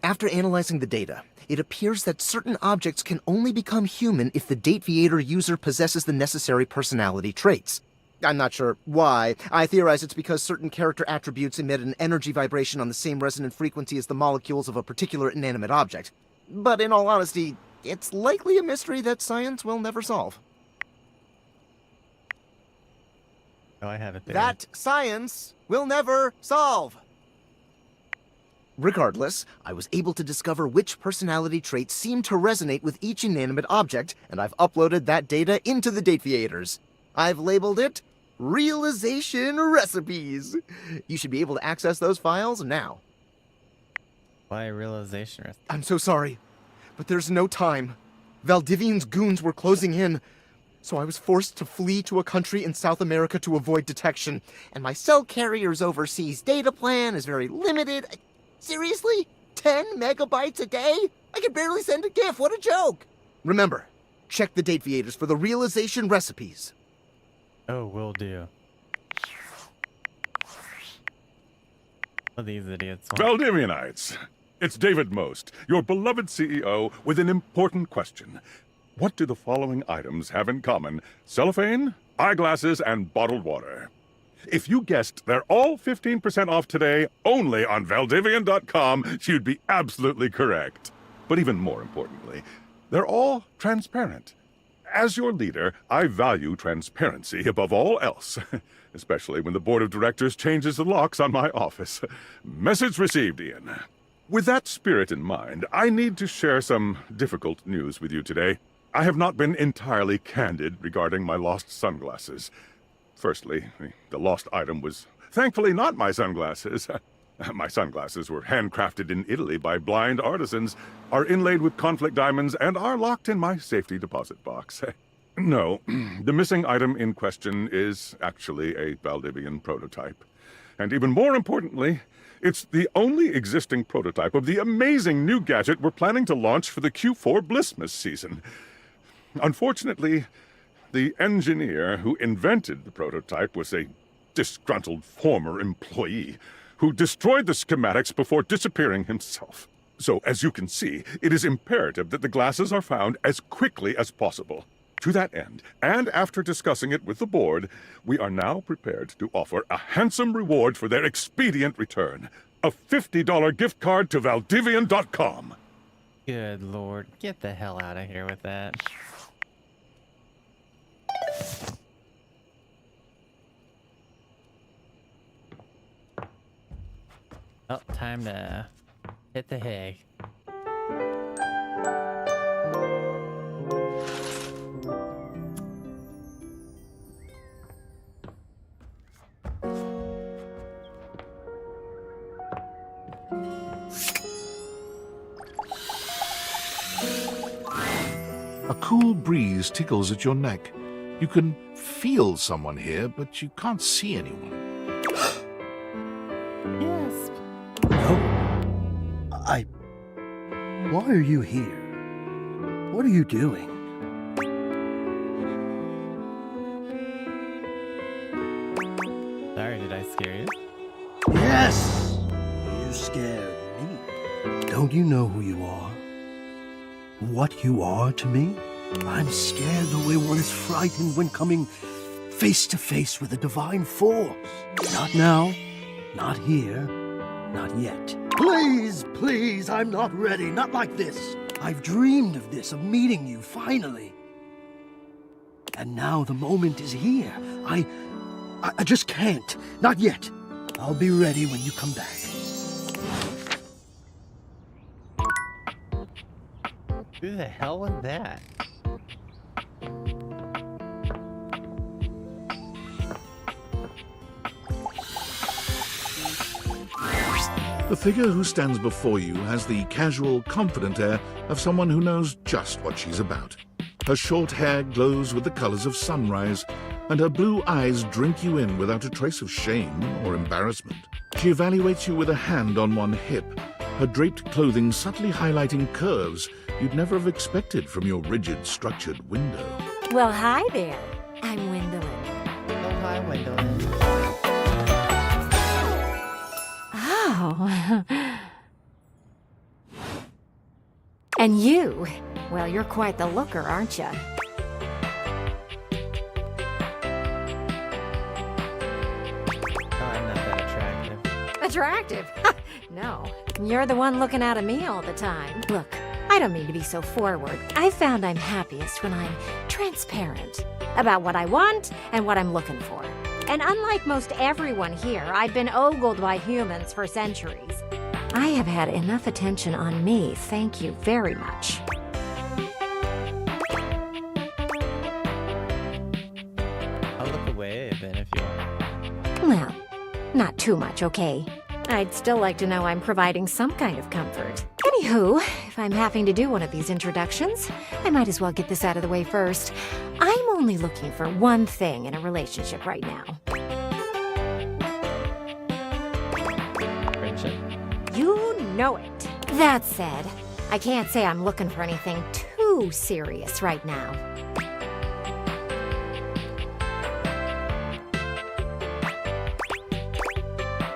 After analyzing the data, it appears that certain objects can only become human if the Dateviator user possesses the necessary personality traits. I'm not sure why. I theorize it's because certain character attributes emit an energy vibration on the same resonant frequency as the molecules of a particular inanimate object. But in all honesty, it's likely a mystery that science will never solve.
Oh, I have it there.
That science will never solve. Regardless, I was able to discover which personality traits seem to resonate with each inanimate object, and I've uploaded that data into the Dateviators. I've labeled it Realization Recipes. You should be able to access those files now.
Why realization recipe?
I'm so sorry, but there's no time. Valdivian's goons were closing in, so I was forced to flee to a country in South America to avoid detection, and my cell carrier's overseas data plan is very limited. Seriously? 10 megabytes a day? I can barely send a GIF. What a joke! Remember, check the Dateviators for the realization recipes.
Oh, will do. Oh, these idiots.
Valdivianites, it's David Most, your beloved CEO, with an important question. What do the following items have in common? Cellophane, eyeglasses, and bottled water. If you guessed they're all 15% off today only on Valdivian.com, you'd be absolutely correct. But even more importantly, they're all transparent. As your leader, I value transparency above all else, especially when the board of directors changes the locks on my office. Message received, Ian. With that spirit in mind, I need to share some difficult news with you today. I have not been entirely candid regarding my lost sunglasses. Firstly, the lost item was thankfully not my sunglasses. My sunglasses were handcrafted in Italy by blind artisans, are inlaid with conflict diamonds, and are locked in my safety deposit box. No, the missing item in question is actually a Valdivian prototype. And even more importantly, it's the only existing prototype of the amazing new gadget we're planning to launch for the Q4 Blissmas season. Unfortunately, the engineer who invented the prototype was a disgruntled former employee who destroyed the schematics before disappearing himself. So, as you can see, it is imperative that the glasses are found as quickly as possible. To that end, and after discussing it with the board, we are now prepared to offer a handsome reward for their expedient return. A $50 gift card to Valdivian.com.
Good lord. Get the hell out of here with that. Oh, time to hit the hay.
A cool breeze tickles at your neck. You can feel someone here, but you can't see anyone.
Yes.
Why are you here? What are you doing?
Sorry, did I scare you?
Yes! You scared me. Don't you know who you are? What you are to me? I'm scared the way one is frightened when coming face to face with a divine force. Not now, not here, not yet. Please, please, I'm not ready, not like this. I've dreamed of this, of meeting you, finally. And now the moment is here. I just can't, not yet. I'll be ready when you come back.
Who the hell was that?
The figure who stands before you has the casual, confident air of someone who knows just what she's about. Her short hair glows with the colors of sunrise, and her blue eyes drink you in without a trace of shame or embarrassment. She evaluates you with a hand on one hip, her draped clothing subtly highlighting curves you'd never have expected from your rigid, structured window.
Well, hi there. I'm Gwendolyn.
Hi, Gwendolyn.
Oh. And you? Well, you're quite the looker, aren't you?
I'm not that attractive.
Attractive? No. You're the one looking out at me all the time. Look, I don't mean to be so forward. I found I'm happiest when I'm transparent about what I want and what I'm looking for. And unlike most everyone here, I've been ogled by humans for centuries. I have had enough attention on me, thank you very much.
I'll look away a bit if you want.
Well, not too much, okay? I'd still like to know I'm providing some kind of comfort. Anywho, if I'm having to do one of these introductions, I might as well get this out of the way first. I'm only looking for one thing in a relationship right now.
Friendship.
You know it. That said, I can't say I'm looking for anything too serious right now.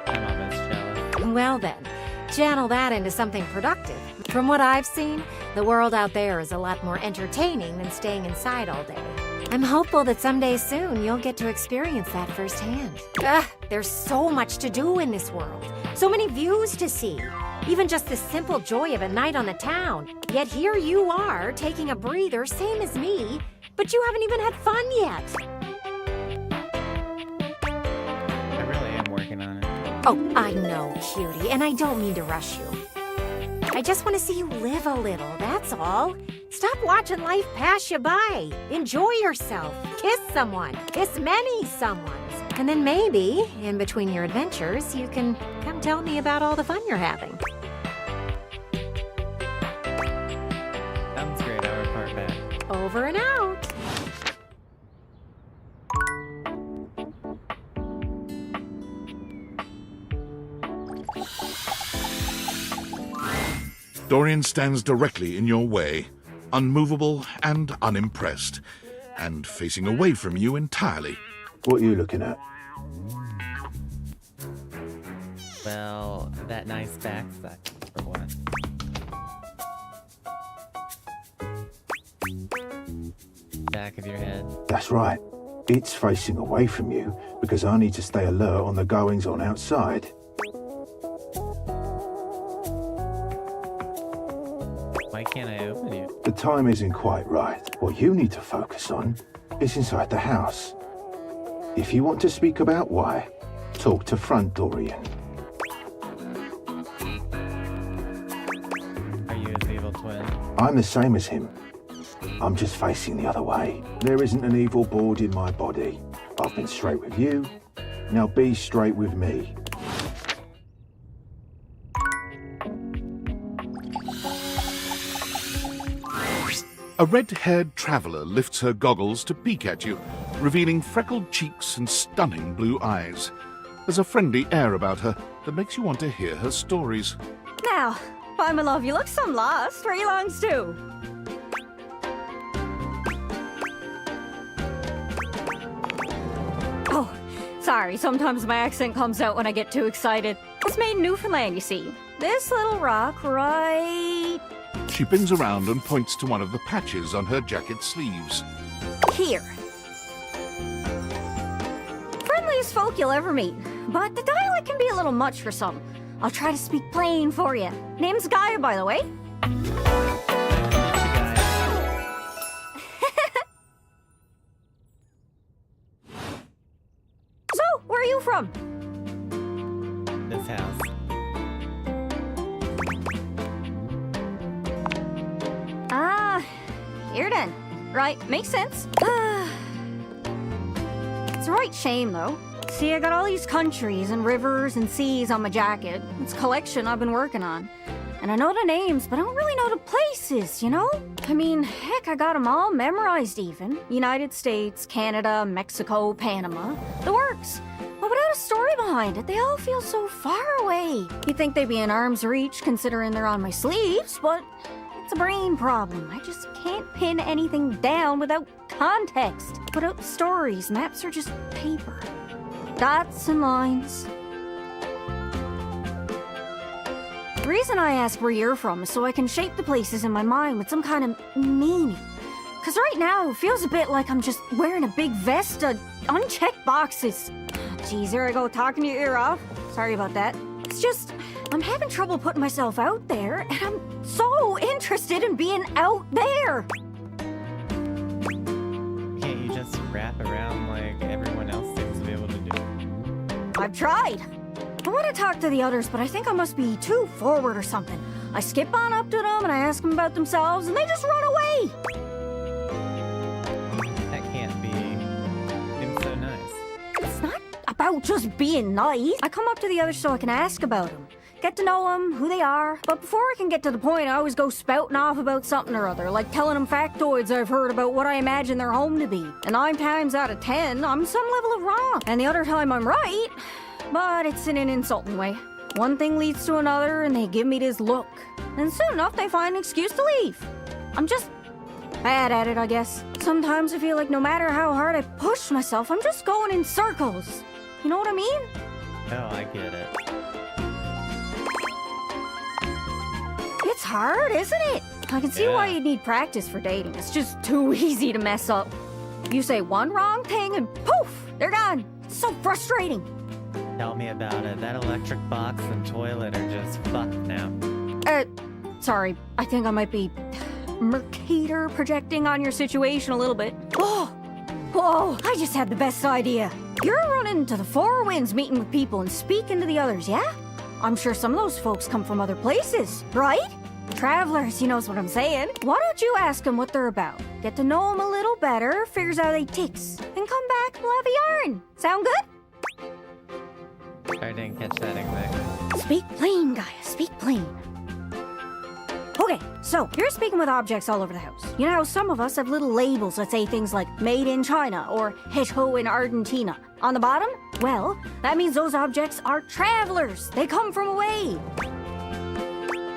I'm almost jealous.
Well then, channel that into something productive. From what I've seen, the world out there is a lot more entertaining than staying inside all day. I'm hopeful that someday soon you'll get to experience that firsthand. There's so much to do in this world. So many views to see. Even just the simple joy of a night on the town. Yet here you are, taking a breather, same as me, but you haven't even had fun yet.
I really am working on it.
Oh, I know, cutie, and I don't mean to rush you. I just want to see you live a little, that's all. Stop watching life pass you by. Enjoy yourself. Kiss someone. Kiss many someones. And then maybe, in between your adventures, you can come tell me about all the fun you're having.
Sounds great, I'll report back.
Over and out.
Dorian stands directly in your way, unmovable and unimpressed, and facing away from you entirely.
What are you looking at?
Well, that nice backstock, for one. Back of your head.
That's right. It's facing away from you because I need to stay alert on the goings-on outside.
Why can't I open it?
The time isn't quite right. What you need to focus on is inside the house. If you want to speak about why, talk to front Dorian.
Are you his evil twin?
I'm the same as him. I'm just facing the other way. There isn't an evil board in my body. I've been straight with you. Now be straight with me.
A red-haired traveler lifts her goggles to peek at you, revealing freckled cheeks and stunning blue eyes. There's a friendly air about her that makes you want to hear her stories.
Now, why, my love, you look some lost. Where are you longs to? Oh, sorry. Sometimes my accent comes out when I get too excited. It's made in Newfoundland, you see. This little rock right
She bends around and points to one of the patches on her jacket sleeves.
here. Friendliest folk you'll ever meet, but the dialect can be a little much for some. I'll try to speak plain for you. Name's Gaia, by the way. So, where are you from?
This house.
Ah, here then. Right, makes sense. It's a right shame, though. See, I got all these countries and rivers and seas on my jacket. It's a collection I've been working on. And I know the names, but I don't really know the places, you know? I mean, heck, I got them all memorized even. United States, Canada, Mexico, Panama. The works. But without a story behind it, they all feel so far away. You'd think they'd be in arm's reach considering they're on my sleeves, but it's a brain problem. I just can't pin anything down without context. Without stories, maps are just paper. Dots and lines. The reason I ask where you're from is so I can shape the places in my mind with some kind of meaning. Because right now, it feels a bit like I'm just wearing a big vest of unchecked boxes. Jeez, here I go talking your ear off. Sorry about that. It's just, I'm having trouble putting myself out there, and I'm so interested in being out there.
Can't you just wrap around like everyone else seems to be able to do?
I've tried. I want to talk to the others, but I think I must be too forward or something. I skip on up to them and I ask them about themselves, and they just run away.
That can't be. Seems so nice.
It's not about just being nice. I come up to the others so I can ask about them. Get to know them, who they are. But before I can get to the point, I always go spouting off about something or other, like telling them factoids I've heard about what I imagine their home to be. And 9 times out of 10, I'm some level of wrong. And the other time I'm right, but it's in an insulting way. One thing leads to another, and they give me this look. And soon enough, they find an excuse to leave. I'm just bad at it, I guess. Sometimes I feel like no matter how hard I push myself, I'm just going in circles. You know what I mean?
Oh, I get it.
It's hard, isn't it? I can see why you'd need practice for dating. It's just too easy to mess up. You say one wrong thing and poof, they're gone. It's so frustrating.
Tell me about it. That electric box and toilet are just fucked now.
Sorry. I think I might be Mercator projecting on your situation a little bit. Whoa, I just had the best idea. You're running to the Four Winds meeting with people and speaking to the others, yeah? I'm sure some of those folks come from other places, right? Travelers, you knows what I'm saying. Why don't you ask them what they're about? Get to know them a little better, figures out they ticks, and come back and we'll have a yarn. Sound good?
I didn't catch that exactly.
Speak plain, Gaia, speak plain. Okay, so you're speaking with objects all over the house. You know how some of us have little labels that say things like made in China or hecho in Argentina. On the bottom? Well, that means those objects are travelers. They come from away.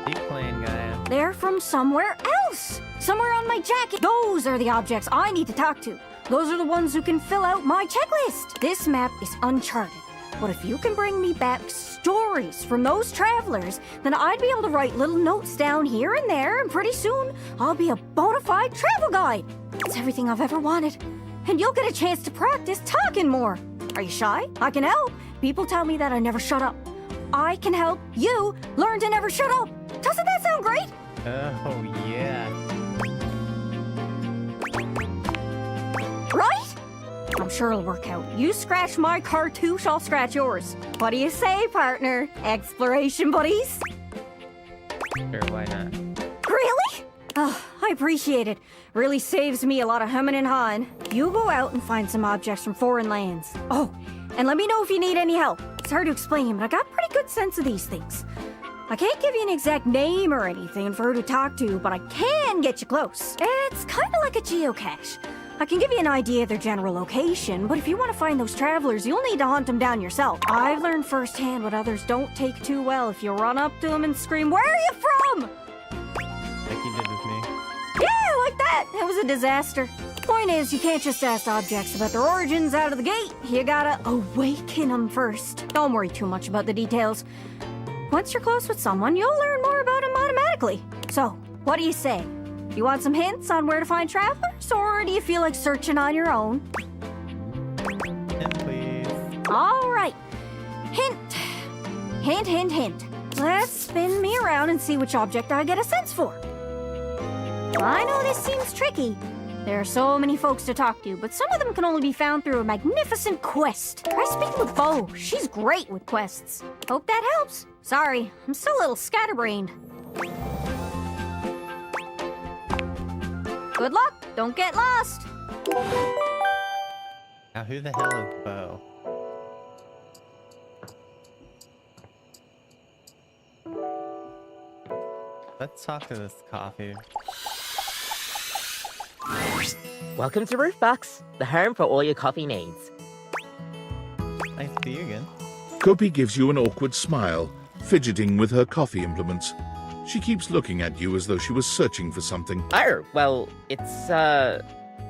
Keep playing, Gaia.
They're from somewhere else. Somewhere on my jacket. Those are the objects I need to talk to. Those are the ones who can fill out my checklist. This map is uncharted. But if you can bring me back stories from those travelers, then I'd be able to write little notes down here and there, and pretty soon I'll be a bona fide travel guide. It's everything I've ever wanted. And you'll get a chance to practice talking more. Are you shy? I can help. People tell me that I never shut up. I can help you learn to never shut up. Doesn't that sound great?
Oh, yeah.
Right? I'm sure it'll work out. You scratch my cartouche, I'll scratch yours. What do you say, partner? Exploration buddies?
Sure, why not?
Really? Oh, I appreciate it. Really saves me a lot of humming and hawing. You go out and find some objects from foreign lands. Oh, and let me know if you need any help. It's hard to explain, but I got a pretty good sense of these things. I can't give you an exact name or anything for who to talk to, but I can get you close. It's kind of like a geocache. I can give you an idea of their general location, but if you want to find those travelers, you'll need to hunt them down yourself. I've learned firsthand what others don't take too well if you run up to them and scream, "Where are you from?"
Like you did with me.
Yeah, like that. It was a disaster. Point is, you can't just ask objects about their origins out of the gate. You gotta awaken them first. Don't worry too much about the details. Once you're close with someone, you'll learn more about them automatically. So, what do you say? You want some hints on where to find travelers, or do you feel like searching on your own?
Hint, please.
All right. Hint. Hint, hint, hint. Let's spin me around and see which object I get a sense for. I know this seems tricky. There are so many folks to talk to, but some of them can only be found through a magnificent quest. Try speaking with Bo. She's great with quests. Hope that helps. Sorry, I'm still a little scatterbrained. Good luck. Don't get lost.
Now, who the hell is Bo? Let's talk to this coffee.
Welcome to Roofbox, the home for all your coffee needs.
Nice to see you again.
Kopi gives you an awkward smile, fidgeting with her coffee implements. She keeps looking at you as though she was searching for something.
Oh, well, it's,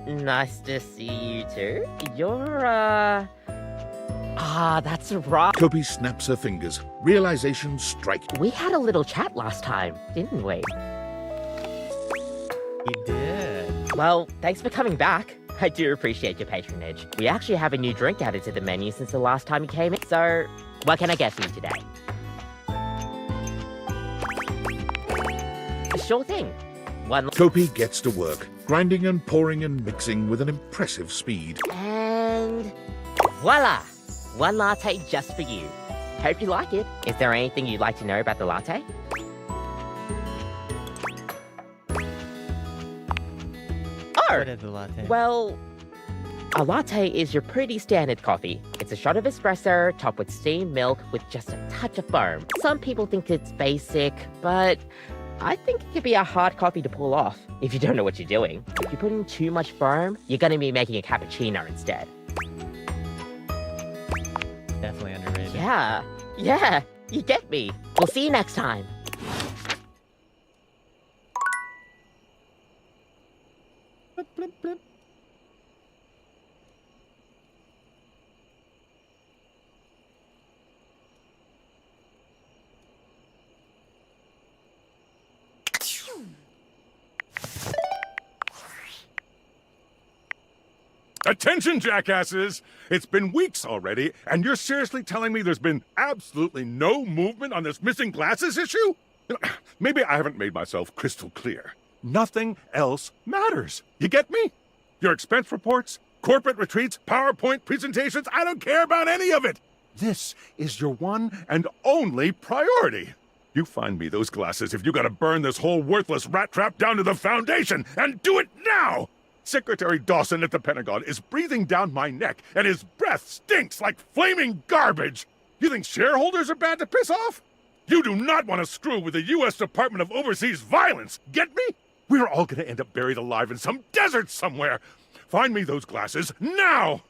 Nice to see you too. You're, that's right.
Kopi snaps her fingers. Realization striking.
We had a little chat last time, didn't we?
We did.
Well, thanks for coming back. I do appreciate your patronage. We actually have a new drink added to the menu since the last time you came in. So, what can I get for you today? Sure thing.
Kopi gets to work, grinding and pouring and mixing with an impressive speed.
And voila! One latte just for you. Hope you like it. Is there anything you'd like to know about the latte?
What is a latte?
Well, a latte is your pretty standard coffee. It's a shot of espresso topped with steamed milk with just a touch of foam. Some people think it's basic, but I think it could be a hard coffee to pull off if you don't know what you're doing. If you put in too much foam, you're going to be making a cappuccino instead.
Definitely underrated.
Yeah, you get me. We'll see you next time.
Blip, blip, blip.
Attention, jackasses! It's been weeks already, and you're seriously telling me there's been absolutely no movement on this missing glasses issue? Maybe I haven't made myself crystal clear. Nothing else matters. You get me? Your expense reports, corporate retreats, PowerPoint presentations, I don't care about any of it. This is your one and only priority. You find me those glasses if you gotta burn this whole worthless rat trap down to the foundation, and do it now! Secretary Dawson at the Pentagon is breathing down my neck, and his breath stinks like flaming garbage! You think shareholders are bad to piss off? You do not want to screw with the U.S. Department of Overseas Violence, get me? We're all gonna end up buried alive in some desert somewhere! Find me those glasses, now!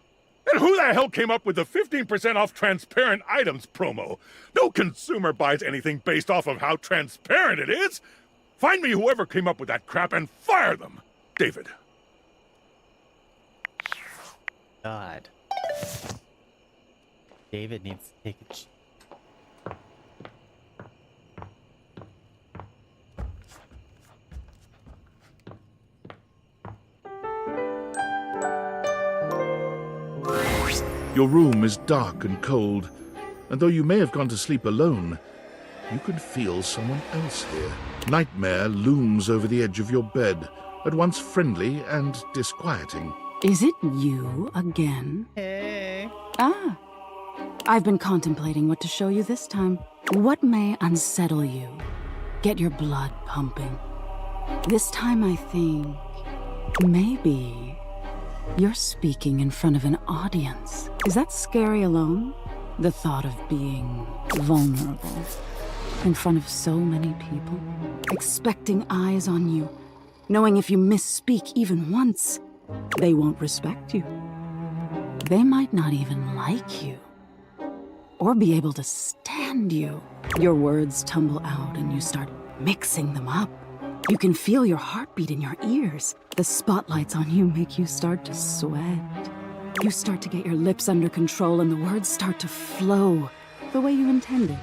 And who the hell came up with the 15% off transparent items promo? No consumer buys anything based off of how transparent it is! Find me whoever came up with that crap and fire them! David.
God. David needs to take a
Your room is dark and cold, and though you may have gone to sleep alone, you can feel someone else here. Nightmare looms over the edge of your bed, at once friendly and disquieting.
Is it you again?
Hey.
Ah, I've been contemplating what to show you this time. What may unsettle you? Get your blood pumping. This time I think maybe you're speaking in front of an audience. Is that scary alone? The thought of being vulnerable in front of so many people, expecting eyes on you, knowing if you misspeak even once, they won't respect you. They might not even like you, or be able to stand you. Your words tumble out and you start mixing them up. You can feel your heartbeat in your ears. The spotlights on you make you start to sweat. You start to get your lips under control and the words start to flow the way you intended.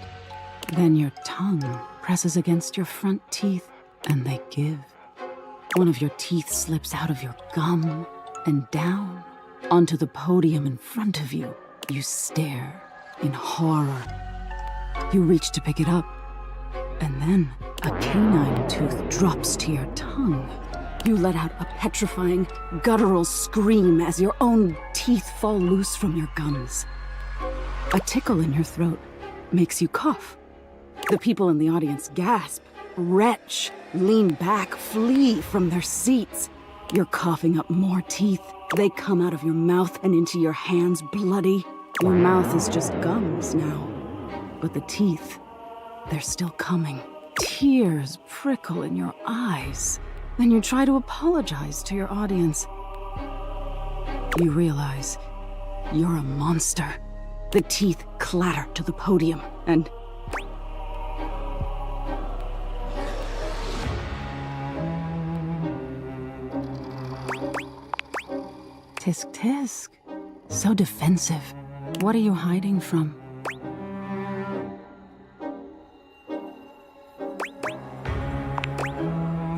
Then your tongue presses against your front teeth and they give. One of your teeth slips out of your gum and down onto the podium in front of you. You stare in horror. You reach to pick it up, and then a canine tooth drops to your tongue. You let out a petrifying, guttural scream as your own teeth fall loose from your gums. A tickle in your throat makes you cough. The people in the audience gasp, retch, lean back, flee from their seats. You're coughing up more teeth. They come out of your mouth and into your hands bloody. Your mouth is just gums now. But the teeth, they're still coming. Tears prickle in your eyes. Then you try to apologize to your audience. You realize you're a monster. The teeth clatter to the podium and Tisk tisk. So defensive. What are you hiding from?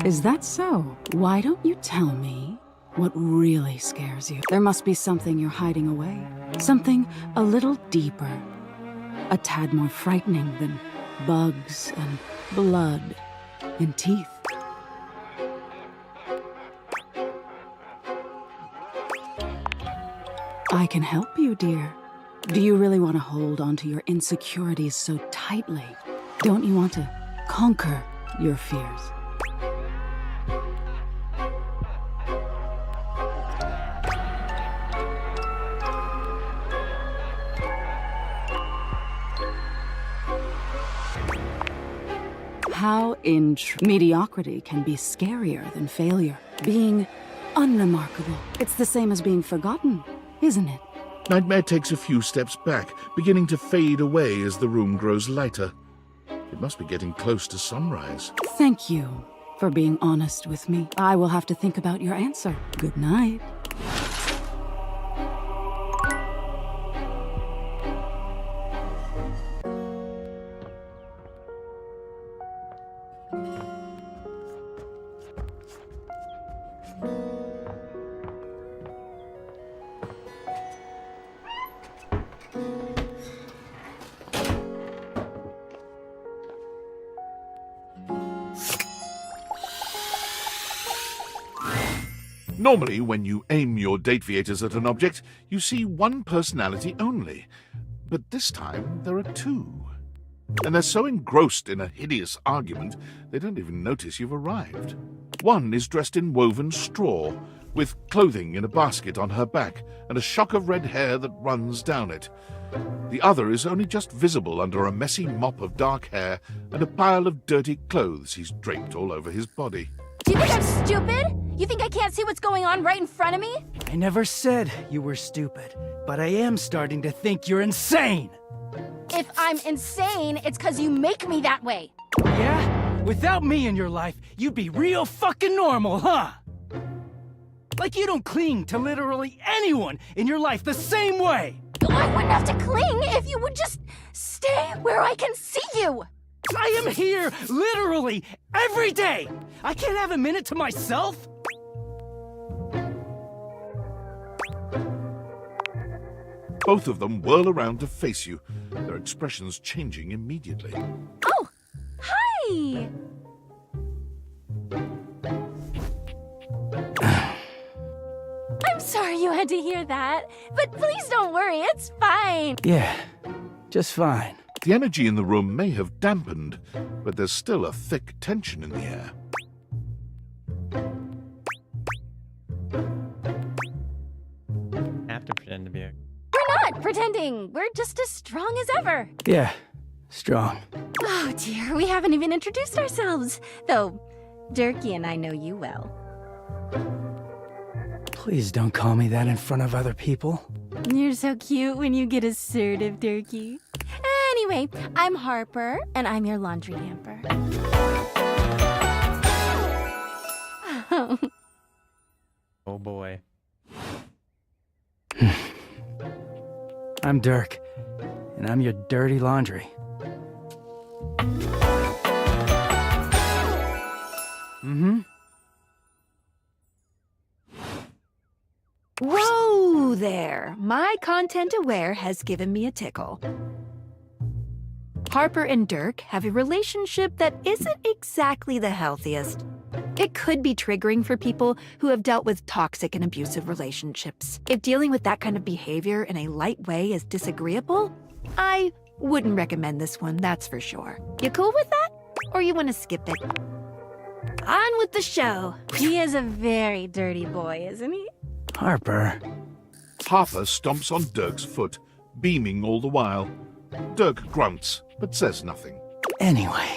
Is that so? Why don't you tell me what really scares you? There must be something you're hiding away. Something a little deeper. A tad more frightening than bugs and blood and teeth. I can help you, dear. Do you really want to hold on to your insecurities so tightly? Don't you want to conquer your fears? How mediocrity can be scarier than failure. Being unremarkable. It's the same as being forgotten, isn't it?
Nightmare takes a few steps back, beginning to fade away as the room grows lighter. It must be getting close to sunrise.
Thank you for being honest with me. I will have to think about your answer. Good night.
Normally, when you aim your dateviators at an object, you see one personality only. But this time, there are two. And they're so engrossed in a hideous argument, they don't even notice you've arrived. One is dressed in woven straw, with clothing in a basket on her back, and a shock of red hair that runs down it. The other is only just visible under a messy mop of dark hair and a pile of dirty clothes he's draped all over his body.
Do you think I'm stupid? You think I can't see what's going on right in front of me?
I never said you were stupid, but I am starting to think you're insane.
If I'm insane, it's because you make me that way.
Yeah? Without me in your life, you'd be real fucking normal, huh? Like you don't cling to literally anyone in your life the same way.
I wouldn't have to cling if you would just stay where I can see you.
I am here literally every day. I can't have a minute to myself.
Both of them whirl around to face you, their expressions changing immediately.
Oh, hi! I'm sorry you had to hear that, but please don't worry, it's fine.
Yeah, just fine.
The energy in the room may have dampened, but there's still a thick tension in the air.
I have to pretend to be a...
We're not pretending. We're just as strong as ever.
Yeah, strong.
Oh dear, we haven't even introduced ourselves. Though, Durkee and I know you well.
Please don't call me that in front of other people.
You're so cute when you get assertive, Durkee. Anyway, I'm Harper, and I'm your laundry hamper.
Oh boy.
I'm Dirk, and I'm your dirty laundry. Mm-hmm.
Whoa there! My content aware has given me a tickle. Harper and Dirk have a relationship that isn't exactly the healthiest. It could be triggering for people who have dealt with toxic and abusive relationships. If dealing with that kind of behavior in a light way is disagreeable, I wouldn't recommend this one, that's for sure. You cool with that? Or you want to skip it? On with the show.
He is a very dirty boy, isn't he?
Harper.
Harper stomps on Dirk's foot, beaming all the while. Dirk grunts, but says nothing.
Anyway,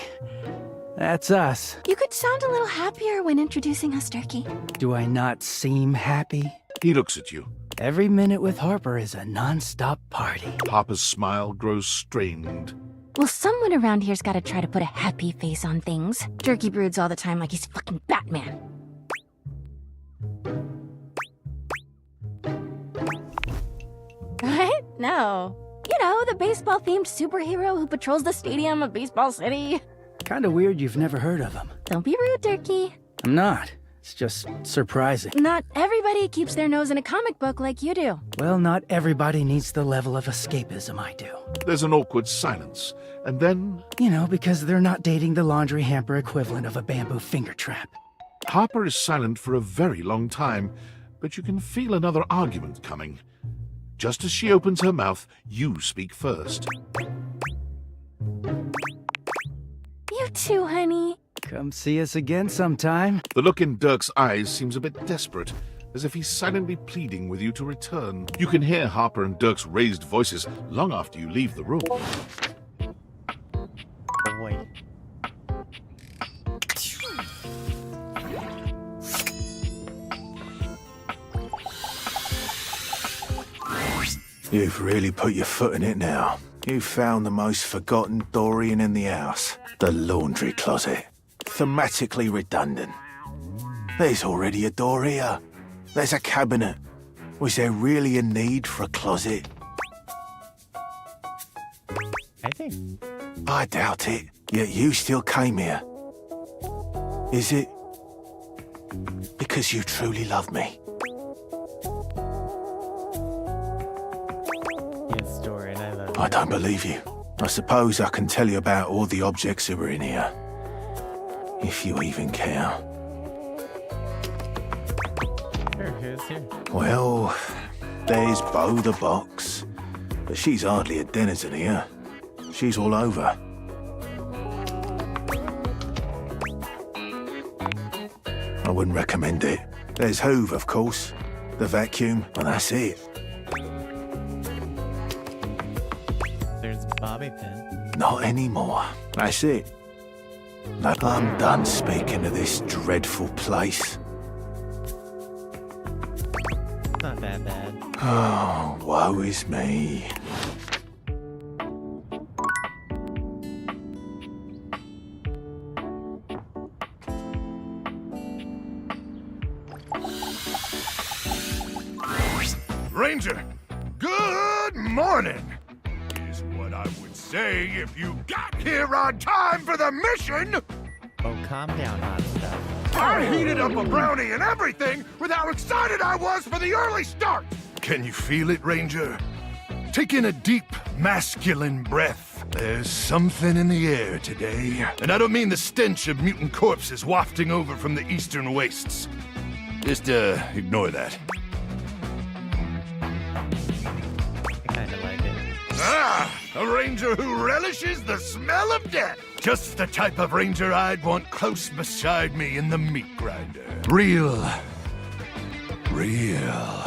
that's us.
You could sound a little happier when introducing us, Durkee.
Do I not seem happy?
He looks at you.
Every minute with Harper is a non-stop party.
Harper's smile grows strained.
Well, someone around here's gotta try to put a happy face on things. Durkee broods all the time like he's fucking Batman.
No. You know, the baseball-themed superhero who patrols the stadium of Baseball City.
Kinda weird you've never heard of him.
Don't be rude, Turkey.
I'm not. It's just surprising.
Not everybody keeps their nose in a comic book like you do.
Well, not everybody needs the level of escapism I do.
There's an awkward silence, and then...
You know, because they're not dating the laundry hamper equivalent of a bamboo finger trap.
Harper is silent for a very long time, but you can feel another argument coming. Just as she opens her mouth, you speak first.
You too, honey.
Come see us again sometime.
The look in Dirk's eyes seems a bit desperate, as if he's silently pleading with you to return. You can hear Harper and Dirk's raised voices long after you leave the room.
Wait.
You've really put your foot in it now. You've found the most forgotten Dorian in the house. The laundry closet. Thematically redundant. There's already a door here. There's a cabinet. Was there really a need for a closet?
I think.
I doubt it. Yet you still came here. Is it because you truly love me?
Yes, Dorian, I love you.
I don't believe you. I suppose I can tell you about all the objects that were in here. If you even care.
Sure, who's here?
Well, there's Bo the Box. But she's hardly a denizen here. She's all over. I wouldn't recommend it. There's Hoove, of course. The vacuum, and that's it.
There's Bobby Pin.
Not anymore. That's it. No, I'm done speaking to this dreadful place.
Not that bad.
Oh, woe is me.
Ranger, good morning, is what I would say if you got here on time for the mission.
Oh, calm down, hot stuff.
I heated up a brownie and everything with how excited I was for the early start. Can you feel it, Ranger? Take in a deep, masculine breath. There's something in the air today. And I don't mean the stench of mutant corpses wafting over from the eastern wastes. Just, ignore that.
I kinda like it.
Ah, a ranger who relishes the smell of death. Just the type of ranger I'd want close beside me in the meat grinder. Real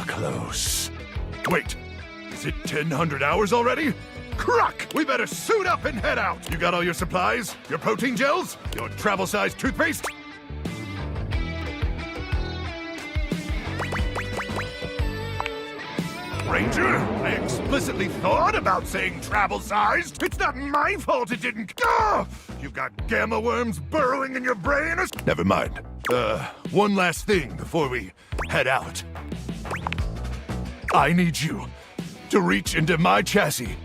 close. Wait, is it 1,000 hours already? Cruck! We better suit up and head out. You got all your supplies? Your protein gels? Your travel-sized toothpaste? Ranger, I explicitly thought about saying travel-sized. It's not my fault it didn't. You've got gamma worms burrowing in your brain or... Never mind. One last thing before we head out. I need you to reach into my chassis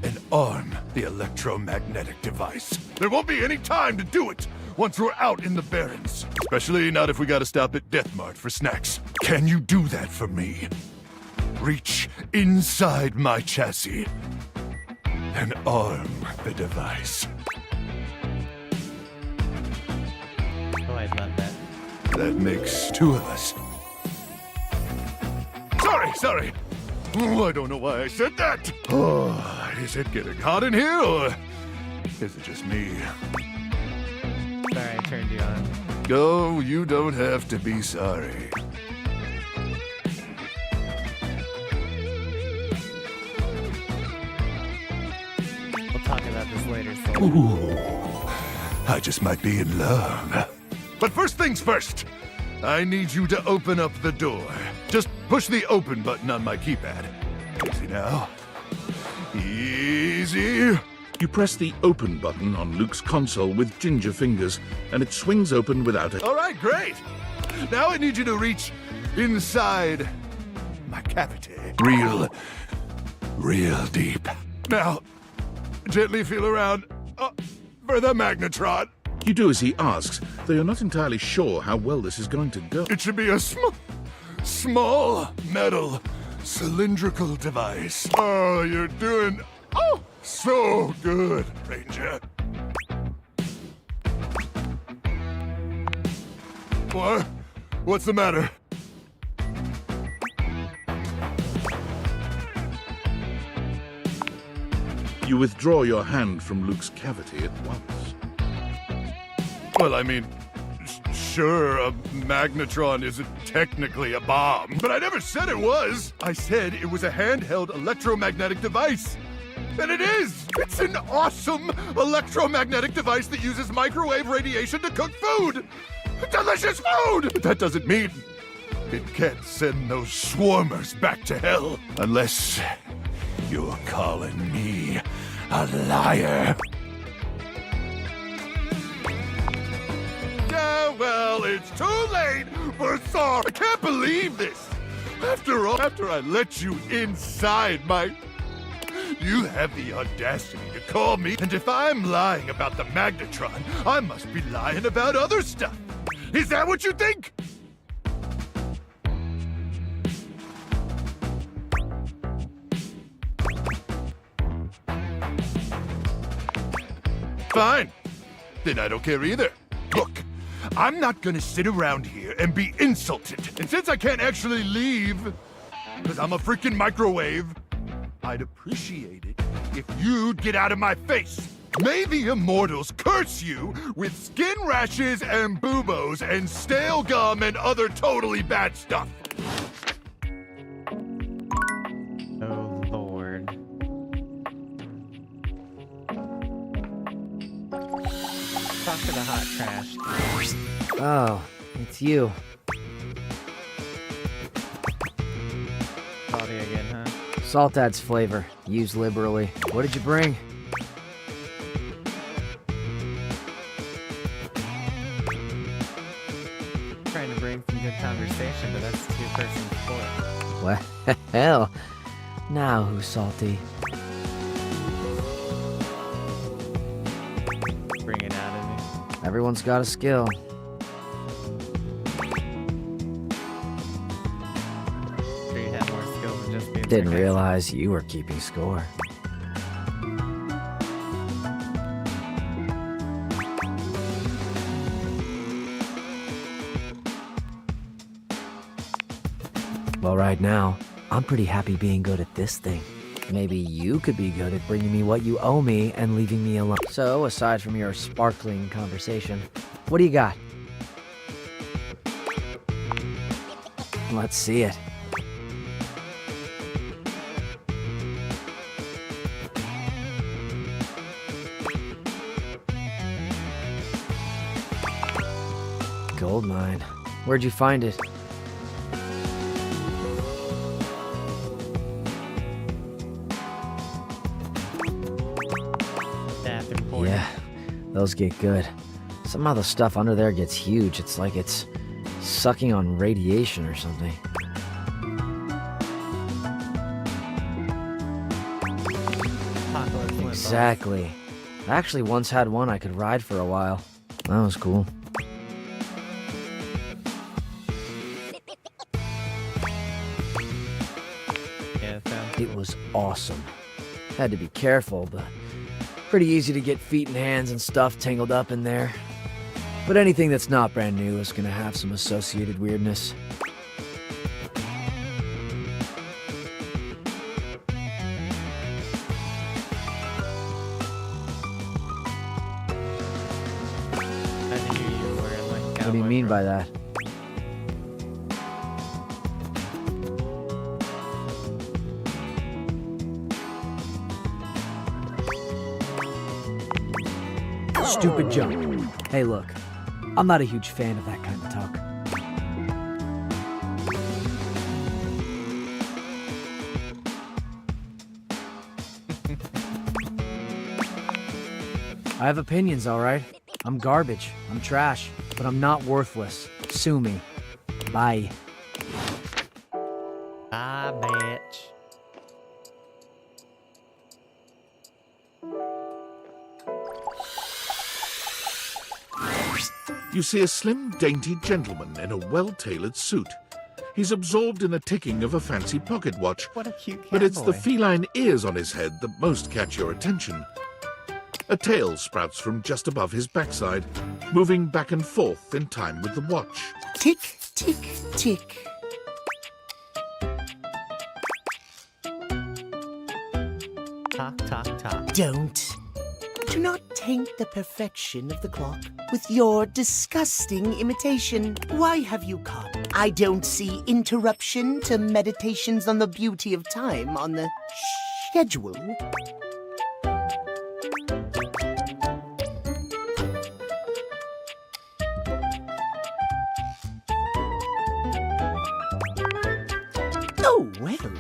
and arm the electromagnetic device. There won't be any time to do it once we're out in the Barrens. Especially not if we gotta stop at Death Mart for snacks. Can you do that for me? Reach inside my chassis and arm the device.
Oh, I'd love that.
That makes two of us. Sorry. Oh, I don't know why I said that. Oh, is it getting hot in here, or is it just me?
Sorry, I turned you on.
Oh, you don't have to be sorry.
We'll talk about this later, so...
Ooh, I just might be in love. But first things first, I need you to open up the door. Just push the open button on my keypad. Easy now. Easy.
You press the open button on Luke's console with ginger fingers, and it swings open without a...
All right, great. Now I need you to reach inside my cavity. Real deep. Now, gently feel around for the magnetron.
You do as he asks, though you're not entirely sure how well this is going to go.
It should be a small metal cylindrical device. Oh, you're doing so good, Ranger. What? What's the matter?
You withdraw your hand from Luke's cavity at once.
Well, I mean, sure, a magnetron isn't technically a bomb, but I never said it was. I said it was a handheld electromagnetic device. And it is! It's an awesome electromagnetic device that uses microwave radiation to cook food! Delicious food! But that doesn't mean it can't send those swarmers back to hell. Unless you're calling me a liar. Yeah, well, it's too late for sorry. I can't believe this. After all, after I let you inside my... You have the audacity to call me, and if I'm lying about the magnetron, I must be lying about other stuff. Is that what you think? Fine. Then I don't care either. Look, I'm not gonna sit around here and be insulted. And since I can't actually leave, because I'm a freaking microwave, I'd appreciate it if you'd get out of my face. May the immortals curse you with skin rashes and buboes and stale gum and other totally bad stuff.
Oh, Lord. Talk to the hot trash.
Oh, it's you.
Salty again, huh?
Salt adds flavor. Use liberally. What did you bring?
Trying to bring some good conversation, but that's two-person sport.
Well, now who's salty?
Bring it out of me.
Everyone's got a skill.
Sure you have more skills than just being
Didn't
sarcastic.
realize you were keeping score. Well, right now, I'm pretty happy being good at this thing. Maybe you could be good at bringing me what you owe me and leaving me alone. So, aside from your sparkling conversation, what do you got? Let's see it. Gold mine. Where'd you find it? Yeah, those get good. Somehow the stuff under there gets huge. It's like it's sucking on radiation or something. Exactly. I actually once had one I could ride for a while. That was cool. It was awesome. Had to be careful, but pretty easy to get feet and hands and stuff tangled up in there. But anything that's not brand new is gonna have some associated weirdness. What do you mean by that? Stupid joke. Hey, look, I'm not a huge fan of that kind of talk. I have opinions, all right? I'm garbage. I'm trash. But I'm not worthless. Sue me. Bye.
Ah, bitch.
You see a slim, dainty gentleman in a well-tailored suit. He's absorbed in the ticking of a fancy pocket watch.
What a cute
But it's the
cowboy.
feline ears on his head that most catch your attention. A tail sprouts from just above his backside, moving back and forth in time with the watch.
Tick, tick, tick.
Talk, talk, talk.
Don't. Do not taint the perfection of the clock with your disgusting imitation. Why have you come? I don't see interruption to meditations on the beauty of time on the schedule. Oh, well,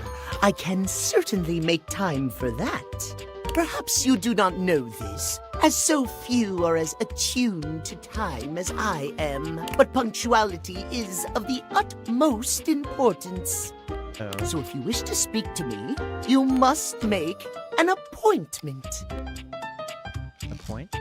I can certainly make time for that. Perhaps you do not know this, as so few are as attuned to time as I am. But punctuality is of the utmost importance.
Oh.
So if you wish to speak to me, you must make an appointment.
A point?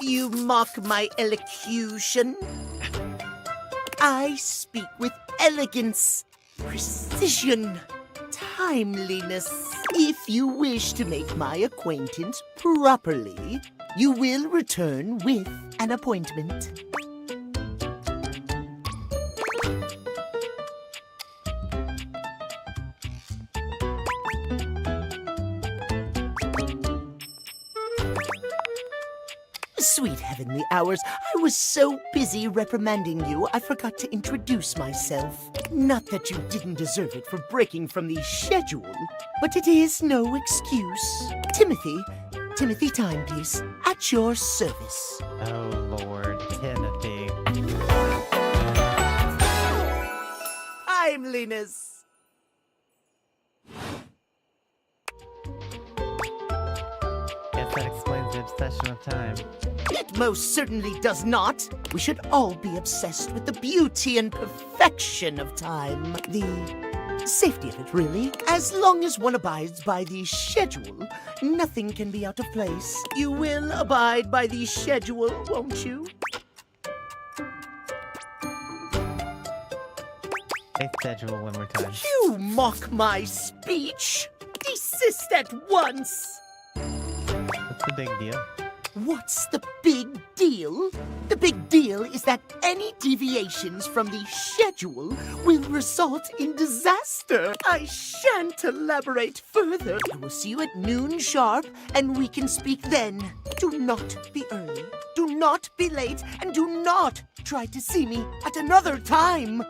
You mock my elocution. I speak with elegance, precision, timeliness. If you wish to make my acquaintance properly, you will return with an appointment. Sweet heavenly hours, I was so busy reprimanding you, I forgot to introduce myself. Not that you didn't deserve it for breaking from the schedule, but it is no excuse. Timothy Timepiece, at your service.
Oh, Lord, Timothy.
Timeliness.
Guess that explains the obsession of time.
It most certainly does not. We should all be obsessed with the beauty and perfection of time. The safety of it, really. As long as one abides by the schedule, nothing can be out of place. You will abide by the schedule, won't you?
Say schedule one more time.
You mock my speech. Desist at once.
What's the big deal?
What's the big deal? The big deal is that any deviations from the schedule will result in disaster. I shan't elaborate further. I will see you at noon sharp, and we can speak then. Do not be early, do not be late, and do not try to see me at another time.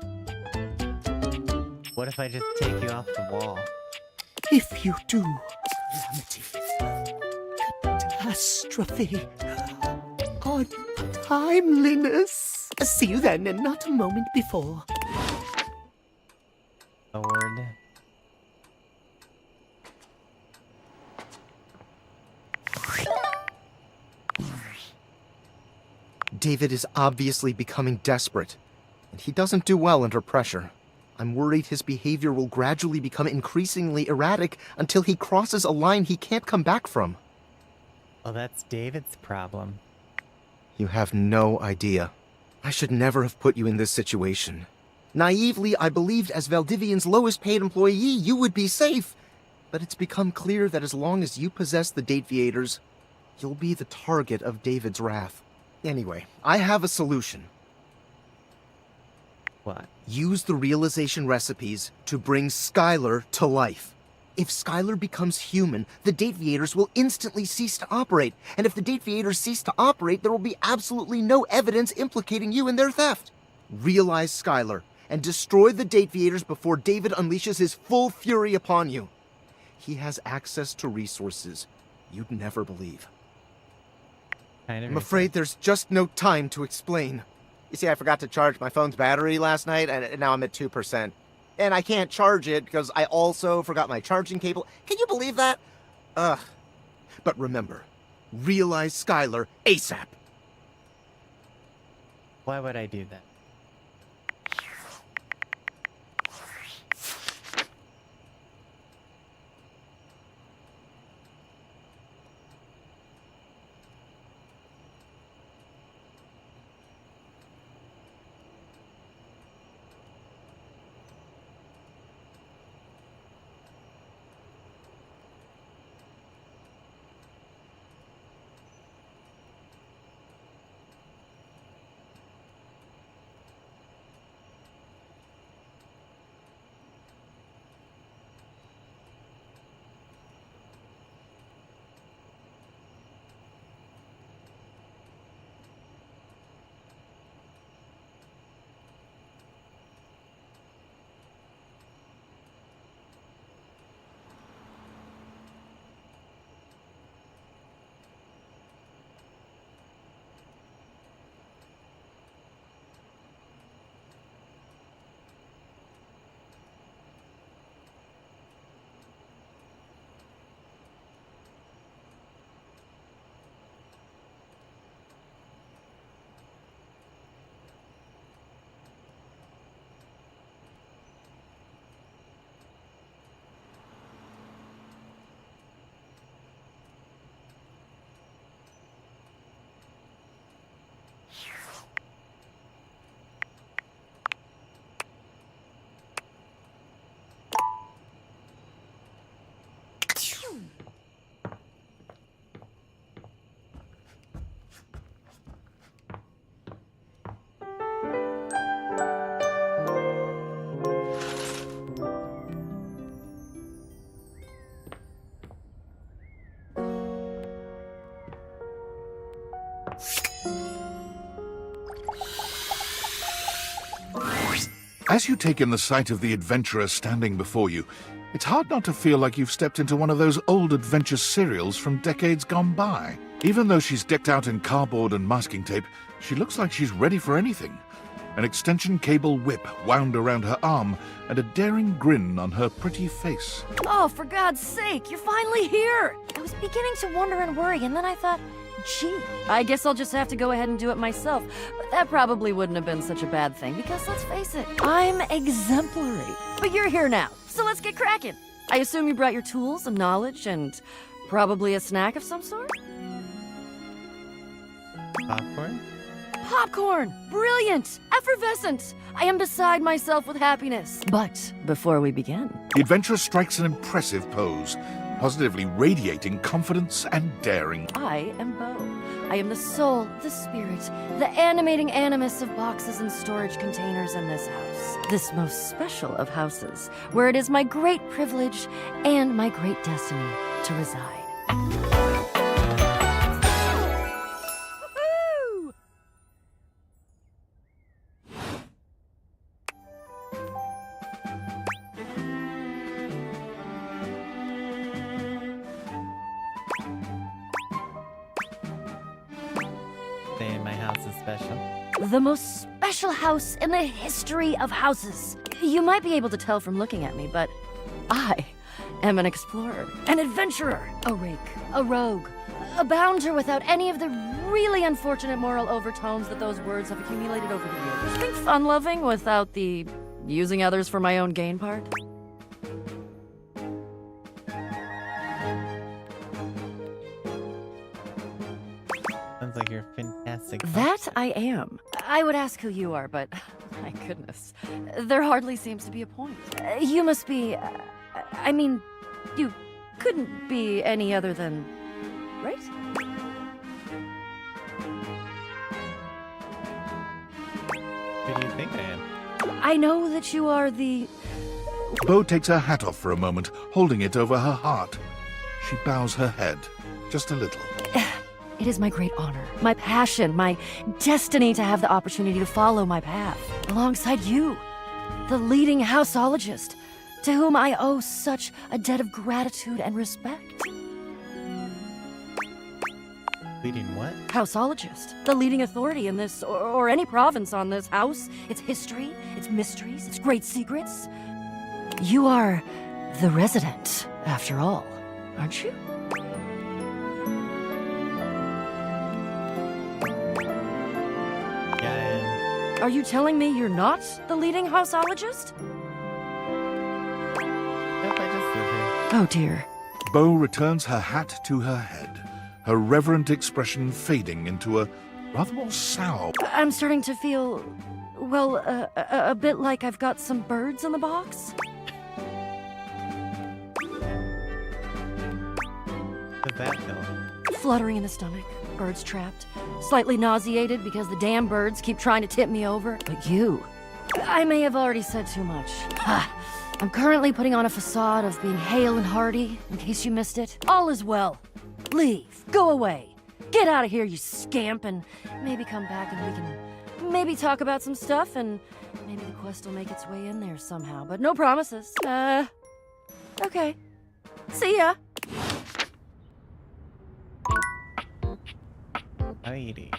What if I just take you off the wall?
If you do, calamity, catastrophe, untimeliness. See you then, and not a moment before.
Lord.
David is obviously becoming desperate, and he doesn't do well under pressure. I'm worried his behavior will gradually become increasingly erratic until he crosses a line he can't come back from.
Well, that's David's problem.
You have no idea. I should never have put you in this situation. Naively, I believed as Valdivian's lowest paid employee, you would be safe. But it's become clear that as long as you possess the Dateviators, you'll be the target of David's wrath. Anyway, I have a solution.
What?
Use the realization recipes to bring Skylar to life. If Skylar becomes human, the Dateviators will instantly cease to operate. And if the Dateviators cease to operate, there will be absolutely no evidence implicating you in their theft. Realize Skylar and destroy the Dateviators before David unleashes his full fury upon you. He has access to resources you'd never believe. I'm afraid there's just no time to explain. You see, I forgot to charge my phone's battery last night, and now I'm at 2%. And I can't charge it because I also forgot my charging cable. Can you believe that? Ugh. But remember, realize Skylar ASAP.
Why would I do that?
As you take in the sight of the adventurer standing before you, it's hard not to feel like you've stepped into one of those old adventure serials from decades gone by. Even though she's decked out in cardboard and masking tape, she looks like she's ready for anything. An extension cable whip wound around her arm and a daring grin on her pretty face.
Oh, for God's sake, you're finally here! I was beginning to wonder and worry, and then I thought, gee, I guess I'll just have to go ahead and do it myself. But that probably wouldn't have been such a bad thing, because let's face it, I'm exemplary. But you're here now, so let's get cracking. I assume you brought your tools and knowledge and probably a snack of some sort?
Popcorn?
Popcorn! Brilliant! Effervescent! I am beside myself with happiness. But before we begin...
The adventurer strikes an impressive pose, positively radiating confidence and daring.
I am Bo. I am the soul, the spirit, the animating animus of boxes and storage containers in this house. This most special of houses, where it is my great privilege and my great destiny to reside.
Saying my house is special.
The most special house in the history of houses. You might be able to tell from looking at me, but I am an explorer, an adventurer, a rake, a rogue, a bounder without any of the really unfortunate moral overtones that those words have accumulated over the years. Think fun-loving without the using others for my own gain part?
Sounds like you're fantastic.
That I am. I would ask who you are, but my goodness, there hardly seems to be a point. You must be, I mean, you couldn't be any other than, right?
Who do you think I am?
I know that you are the...
Bo takes her hat off for a moment, holding it over her heart. She bows her head, just a little.
It is my great honor, my passion, my destiny to have the opportunity to follow my path alongside you, the leading houseologist, to whom I owe such a debt of gratitude and respect.
Leading what?
Houseologist, the leading authority in this, or any province on this house, its history, its mysteries, its great secrets. You are the resident, after all, aren't you? Are you telling me you're not the leading houseologist?
Nope, I just live here.
Oh dear.
Bo returns her hat to her head, her reverent expression fading into a rather more sour.
I'm starting to feel, well, a bit like I've got some birds in the box.
What's that feel?
Fluttering in the stomach, birds trapped, slightly nauseated because the damn birds keep trying to tip me over. But you, I may have already said too much. I'm currently putting on a facade of being hale and hearty, in case you missed it. All is well. Leave. Go away. Get out of here, you scamp, and maybe come back and we can maybe talk about some stuff, and maybe the quest will make its way in there somehow. But no promises. Okay. See ya.
Alrighty.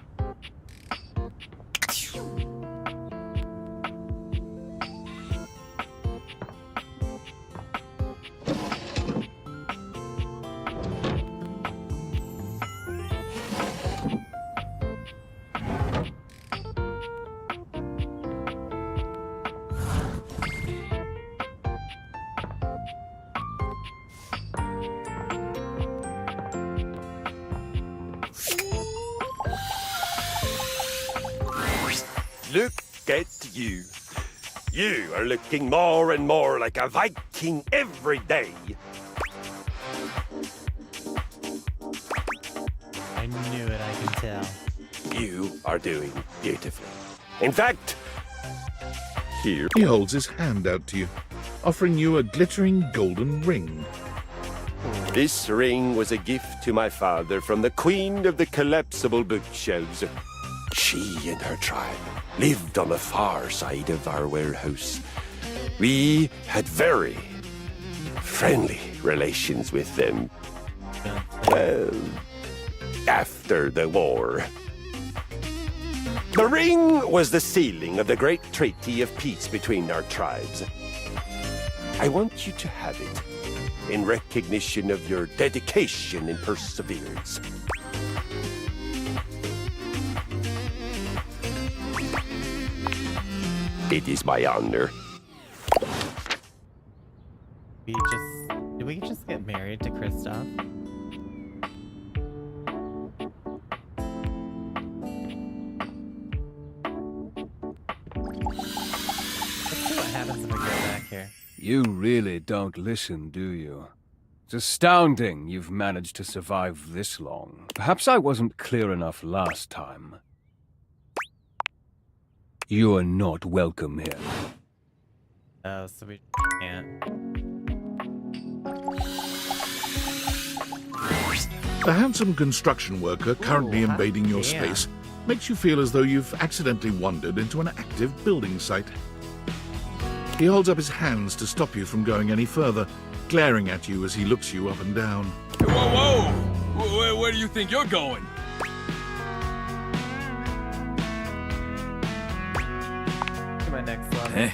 Look at you. You are looking more and more like a Viking every day.
I knew it, I can tell.
You are doing beautifully. In fact, here...
He holds his hand out to you, offering you a glittering golden ring.
This ring was a gift to my father from the queen of the collapsible bookshelves. She and her tribe lived on the far side of our warehouse. We had very friendly relations with them. Well, after the war. The ring was the sealing of the great treaty of peace between our tribes. I want you to have it in recognition of your dedication and perseverance. It is my honor.
Did we just get married to Kristoff? Let's see what happens if we go back here.
You really don't listen, do you? It's astounding you've managed to survive this long. Perhaps I wasn't clear enough last time. You are not welcome here.
Oh, so we can't.
The handsome construction worker currently invading your space makes you feel as though you've accidentally wandered into an active building site. He holds up his hands to stop you from going any further, glaring at you as he looks you up and down.
Whoa, whoa! Where do you think you're going?
To my next level.
Eh?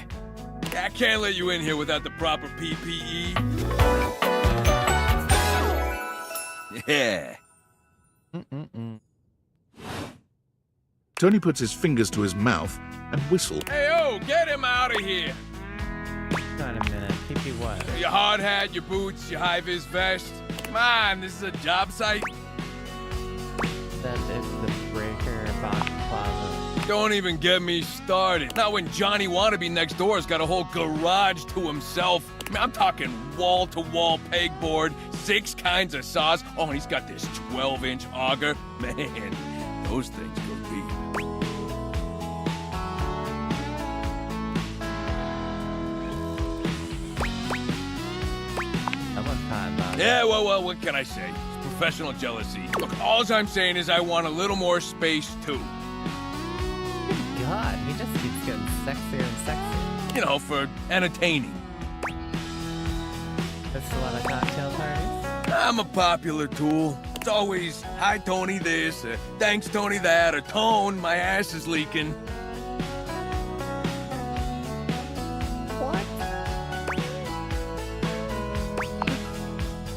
I can't let you in here without the proper PPE.
Yeah.
Tony puts his fingers to his mouth and whistles.
Hey, oh, get him out of here!
Hang on a minute. PP what?
Your hard hat, your boots, your high-vis vest. Come on, this is a job site.
That is the breaker box closet.
Don't even get me started. Not when Johnny Wannabe next door's got a whole garage to himself. I mean, I'm talking wall-to-wall pegboard, 6 kinds of saws. Oh, and he's got this 12-inch auger. Man, those things go deep. Yeah, well, what can I say? It's professional jealousy. Look, all I'm saying is I want a little more space, too.
God, he just keeps getting sexier and sexier.
You know, for entertaining.
That's a lot of cocktail parties.
I'm a popular tool. It's always, hi, Tony this, thanks, Tony that, or Tone, my ass is leaking.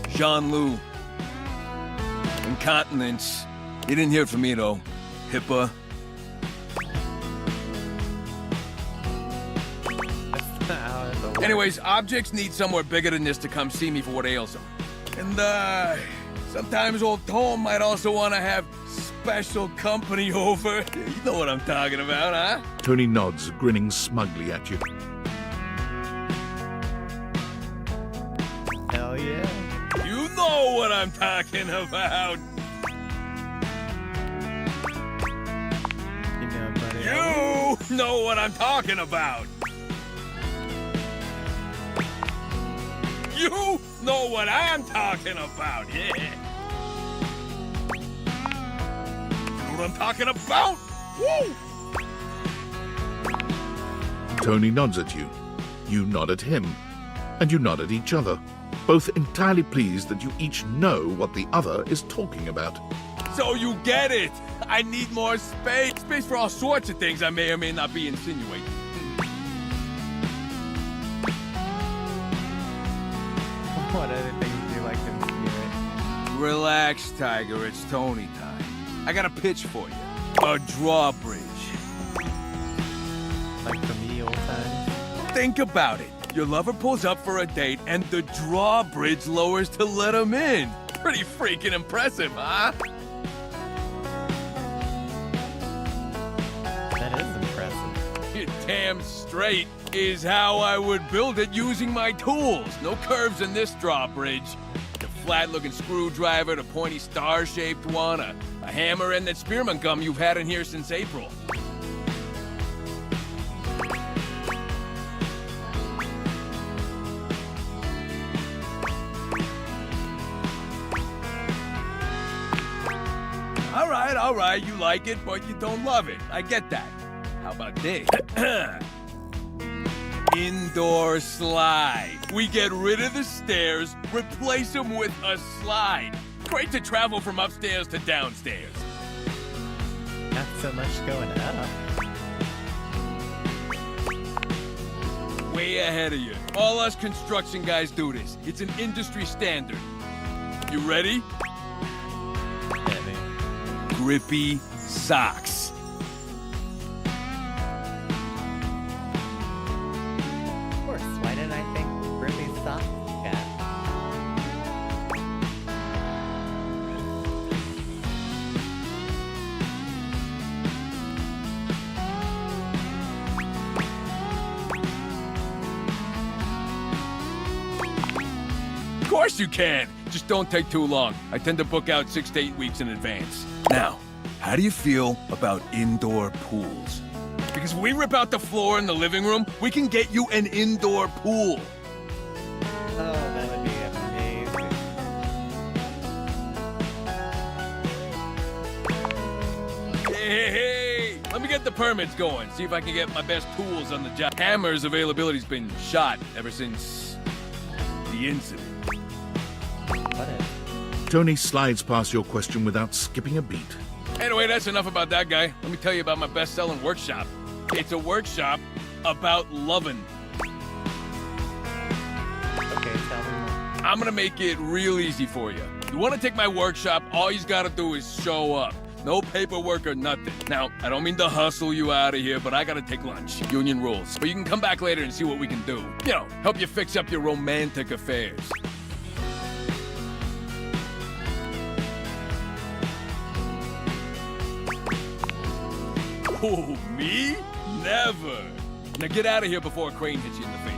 Jean-Loup. Incontinence. You didn't hear from me, though. HIPAA. Anyways, objects need somewhere bigger than this to come see me for what ails them. And, sometimes old Tom might also want to have special company over. You know what I'm talking about, huh?
Tony nods, grinning smugly at you.
Hell yeah.
You know what I'm talking about.
You know, buddy.
You know what I'm talking about. You know what I'm talking about, yeah. You know what I'm talking about? Woo!
Tony nods at you. You nod at him. And you nod at each other, both entirely pleased that you each know what the other is talking about.
So you get it. I need more space. Space for all sorts of things I may or may not be insinuating.
What other things do you like to insinuate?
Relax, Tiger. It's Tony time. I got a pitch for you. A drawbridge.
Like from the old times?
Think about it. Your lover pulls up for a date, and the drawbridge lowers to let him in. Pretty freaking impressive, huh?
That is impressive.
You're damn straight is how I would build it using my tools. No curves in this drawbridge. The flat-looking screwdriver, the pointy star-shaped one, a hammer, and that spearmint gum you've had in here since April. I All right, you like it, but you don't love it. I get that. How about this? Indoor slide. We get rid of the stairs, replace them with a slide. Great to travel from upstairs to downstairs.
Not so much going up.
Way ahead of you. All us construction guys do this. It's an industry standard. You ready?
Heavy.
Grippy socks.
Of course, why didn't I think grippy socks? Yeah.
Of course you can. Just don't take too long. I tend to book out 6 to 8 weeks in advance. Now, how do you feel about indoor pools? Because if we rip out the floor in the living room, we can get you an indoor pool.
Oh, that would be amazing.
Hey, let me get the permits going. See if I can get my best tools on the job. Hammer's availability's been shot ever since the incident.
Tony slides past your question without skipping a beat.
Anyway, that's enough about that guy. Let me tell you about my best-selling workshop. It's a workshop about loving.
Okay, tell me more.
I'm gonna make it real easy for you. You wanna take my workshop, all you gotta do is show up. No paperwork or nothing. Now, I don't mean to hustle you out of here, but I gotta take lunch. Union rules. But you can come back later and see what we can do. You know, help you fix up your romantic affairs. Oh, me? Never. Now get out of here before a crane hits you in the face.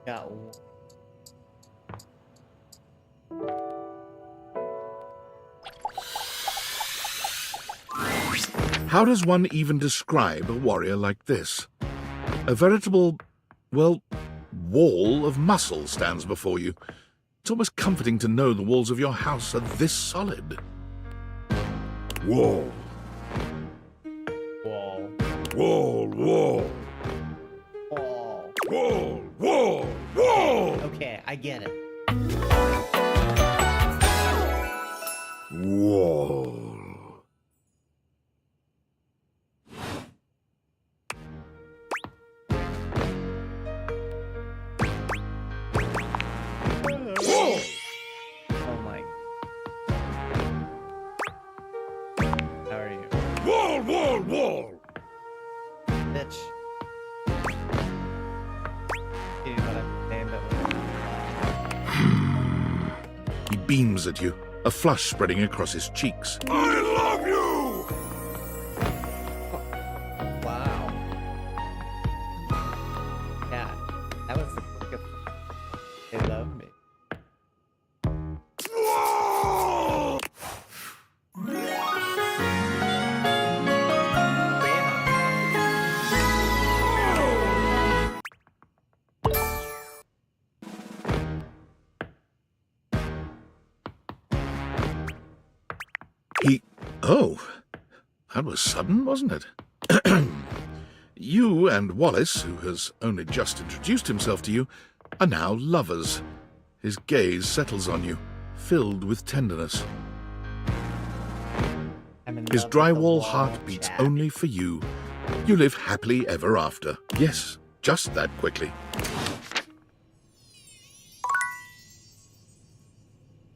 Got one.
How does one even describe a warrior like this? A veritable, well, wall of muscle stands before you. It's almost comforting to know the walls of your house are this solid.
Wall.
Wall.
Wall, wall.
Wall.
Wall, wall, wall!
Okay, I get it.
Wall.
Wall! Oh my. How are you?
Wall, wall, wall!
Bitch. You know what I'm saying, but
He beams at you, a flush spreading across his cheeks.
I love you!
wow. Yeah, that was the quick of... They love me.
Oh, that was sudden, wasn't it? You and Wallace, who has only just introduced himself to you, are now lovers. His gaze settles on you, filled with tenderness. His drywall heart beats only for you. You live happily ever after. Yes, just that quickly.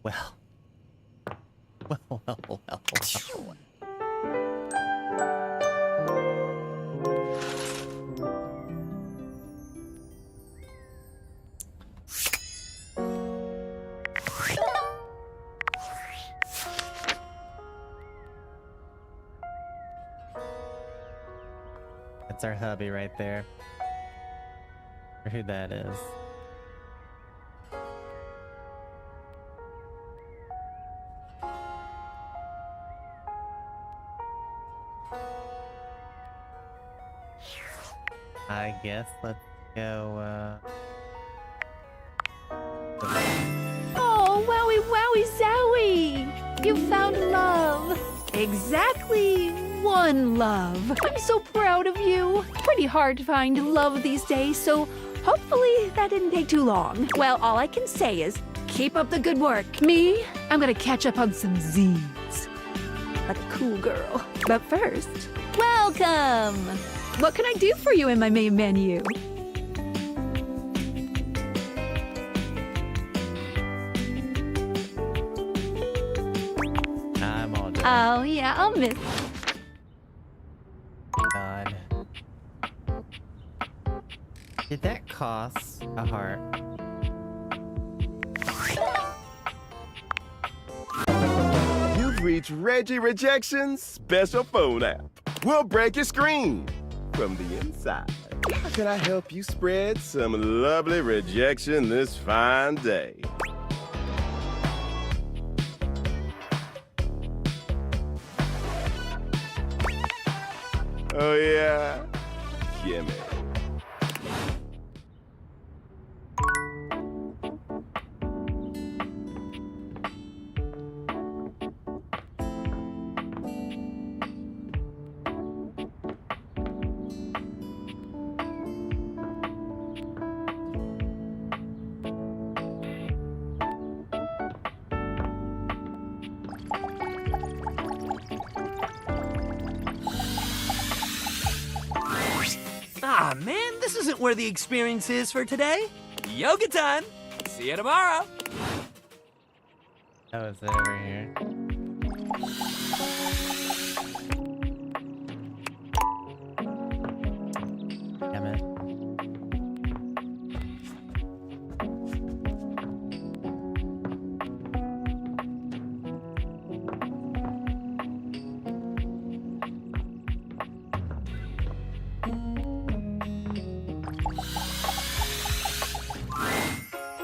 Well. Well. That's our hubby right there. Or who that is. I guess let's go,
You found love. Exactly one love. I'm so proud of you. Pretty hard to find love these days, so hopefully that didn't take too long. Well, all I can say is keep up the good work. Me, I'm gonna catch up on some Z's. Like a cool girl. But first, welcome! What can I do for you in my main menu?
I'm all done.
Oh, yeah, I'll miss.
God. Did that cost a heart?
You've reached Reggie Rejection's special phone app. We'll break your screen from the inside. How can I help you spread some lovely rejection this fine day? Oh yeah? Gimme.
Ah, man, this isn't where the experience is for today. Yoga time. See you tomorrow.
Oh, is it over here? Damn it.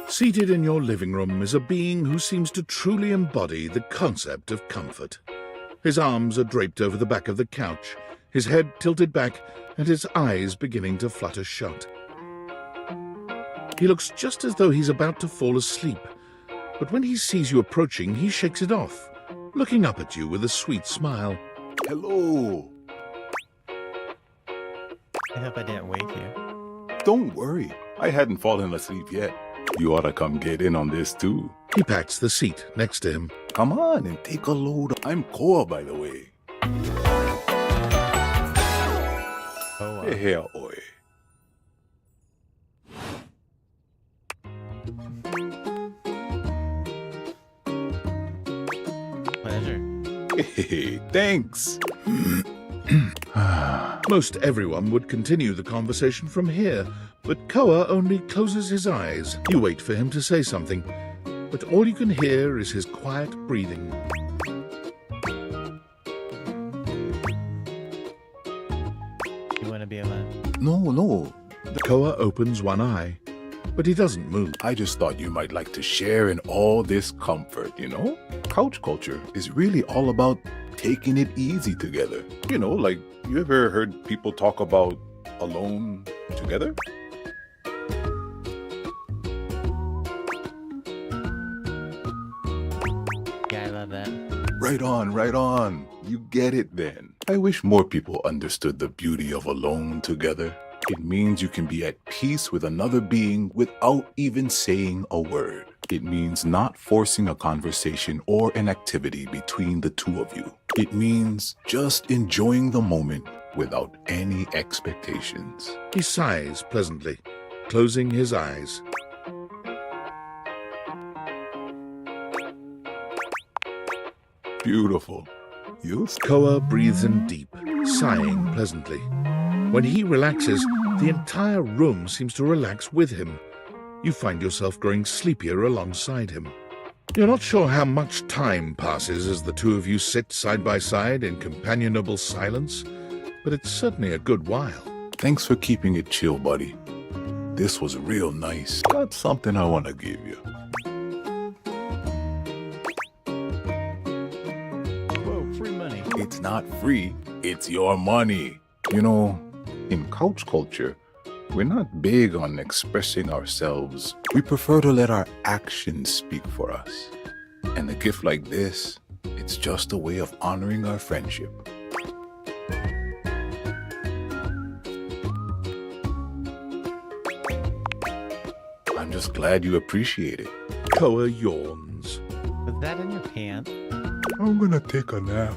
Seated in your living room is a being who seems to truly embody the concept of comfort. His arms are draped over the back of the couch, his head tilted back, and his eyes beginning to flutter shut. He looks just as though he's about to fall asleep, but when he sees you approaching, he shakes it off, looking up at you with a sweet smile.
Hello.
I hope I didn't wake you.
Don't worry. I hadn't fallen asleep yet. You ought to come get in on this, too.
He pats the seat next to him.
Come on and take a load. I'm Koa, by the way.
Oh,
Hey, here, oi.
Pleasure.
Hey, thanks.
Most everyone would continue the conversation from here, but Koa only closes his eyes. You wait for him to say something, but all you can hear is his quiet breathing.
You want to be alone?
No.
Koa opens one eye, but he doesn't move.
I just thought you might like to share in all this comfort, you know? Couch culture is really all about taking it easy together. You know, like, you ever heard people talk about alone together?
Yeah, I love that.
Right on. You get it then. I wish more people understood the beauty of alone together. It means you can be at peace with another being without even saying a word. It means not forcing a conversation or an activity between the two of you. It means just enjoying the moment without any expectations.
He sighs pleasantly, closing his eyes.
Beautiful. You?
Koa breathes in deep, sighing pleasantly. When he relaxes, the entire room seems to relax with him. You find yourself growing sleepier alongside him. You're not sure how much time passes as the two of you sit side by side in companionable silence, but it's certainly a good while.
Thanks for keeping it chill, buddy. This was real nice. Got something I want to give you.
Whoa, free money.
It's not free, it's your money. You know, in couch culture, we're not big on expressing ourselves. We prefer to let our actions speak for us. And a gift like this, It's just a way of honoring our friendship. I'm just glad you appreciate it. Koa yawns.
Was that in your pants?
I'm gonna take a nap.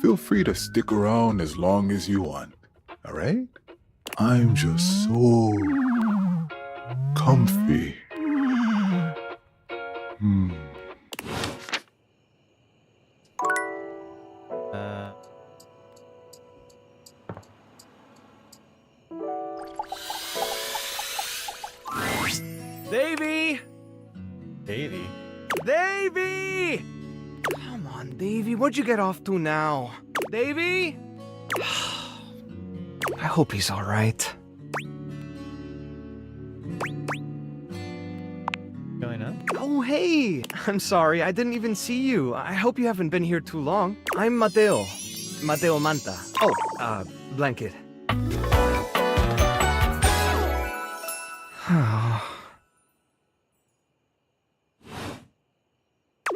Feel free to stick around as long as you want, alright? I'm just so comfy.
Davy!
Davy?
Davy! Come on, Davy, what'd you get off to now? Davy? I hope he's alright.
Going on?
Oh, hey! I'm sorry, I didn't even see you. I hope you haven't been here too long. I'm Mateo. Mateo Manta. Oh, Blanket.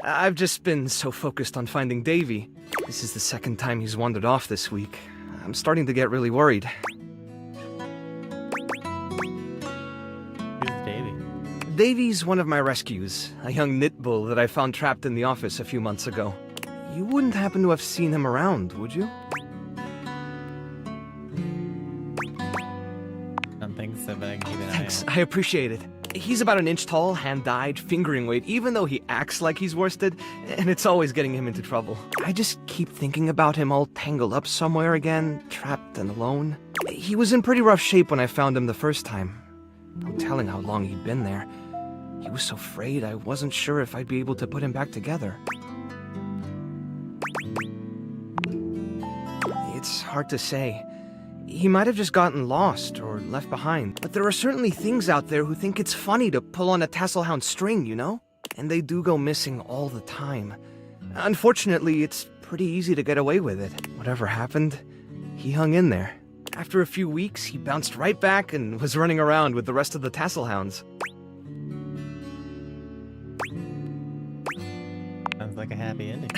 I've just been so focused on finding Davy. This is the second time he's wandered off this week. I'm starting to get really worried.
Who's Davy?
Davy's one of my rescues, a young knit bull that I found trapped in the office a few months ago. You wouldn't happen to have seen him around, would you?
I don't think so, but I can keep an eye
Thanks,
out.
I appreciate it. He's about an inch tall, hand-dyed, fingering weight, even though he acts like he's worsted, and it's always getting him into trouble. I just keep thinking about him all tangled up somewhere again, trapped and alone. He was in pretty rough shape when I found him the first time. No telling how long he'd been there. He was so frayed I wasn't sure if I'd be able to put him back together. It's hard to say. He might have just gotten lost or left behind, but there are certainly things out there who think it's funny to pull on a tasselhound string, you know? And they do go missing all the time. Unfortunately, it's pretty easy to get away with it. Whatever happened, he hung in there. After a few weeks, he bounced right back and was running around with the rest of the tasselhounds.
Sounds like a happy ending.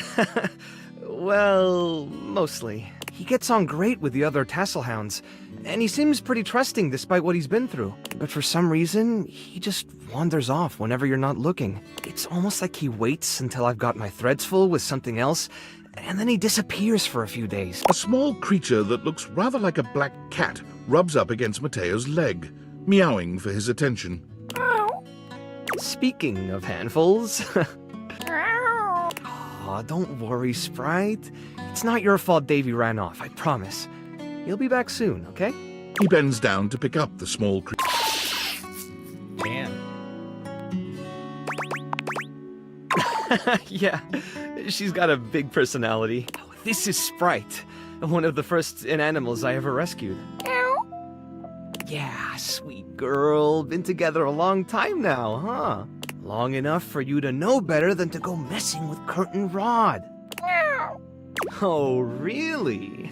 Well, mostly. He gets on great with the other tasselhounds, and he seems pretty trusting despite what he's been through. But for some reason, he just wanders off whenever you're not looking. It's almost like he waits until I've got my threads full with something else, and then he disappears for a few days.
A small creature that looks rather like a black cat rubs up against Mateo's leg, meowing for his attention.
Speaking of handfuls... Aw, don't worry, Sprite. It's not your fault Davy ran off, I promise. He'll be back soon, okay?
He bends down to pick up the small creature.
Damn.
Yeah, she's got a big personality. Oh, this is Sprite, one of the first animals I ever rescued. Yeah, sweet girl. Been together a long time now, huh? Long enough for you to know better than to go messing with Curtain Rod. Oh, really?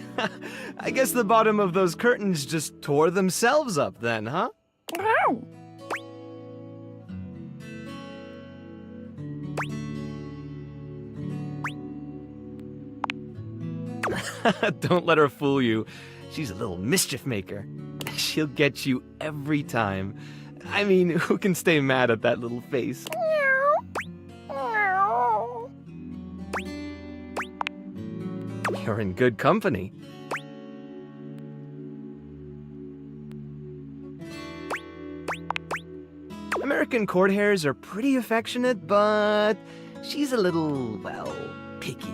I guess the bottom of those curtains just tore themselves up then, huh? Don't let her fool you. She's a little mischief maker. She'll get you every time. I mean, who can stay mad at that little face? You're in good company. American court hares are pretty affectionate, but she's a little, well, picky.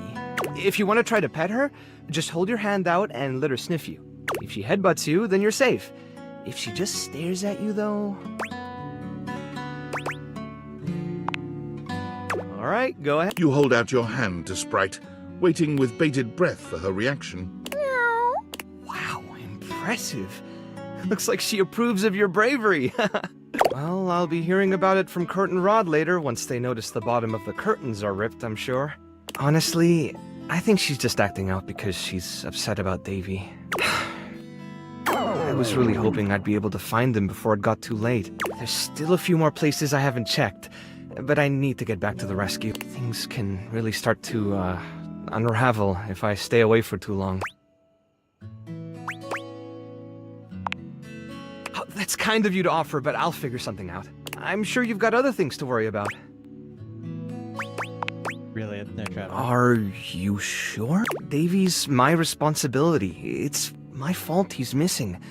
If you want to try to pet her, just hold your hand out and let her sniff you. If she headbutts you, then you're safe. If she just stares at you, though... All right, go ahead.
You hold out your hand to Sprite, waiting with bated breath for her reaction.
Wow, impressive. Looks like she approves of your bravery. Well, I'll be hearing about it from Curtain Rod later once they notice the bottom of the curtains are ripped, I'm sure. Honestly, I think she's just acting out because she's upset about Davy. I was really hoping I'd be able to find him before it got too late. There's still a few more places I haven't checked.
but I need to get back to the rescue. Things can really start to, unravel if I stay away for too long. Oh, that's kind of you to offer, but I'll figure something out. I'm sure you've got other things to worry about.
Really, it's no trouble.
Are you sure? Davy's my responsibility. It's my fault he's missing.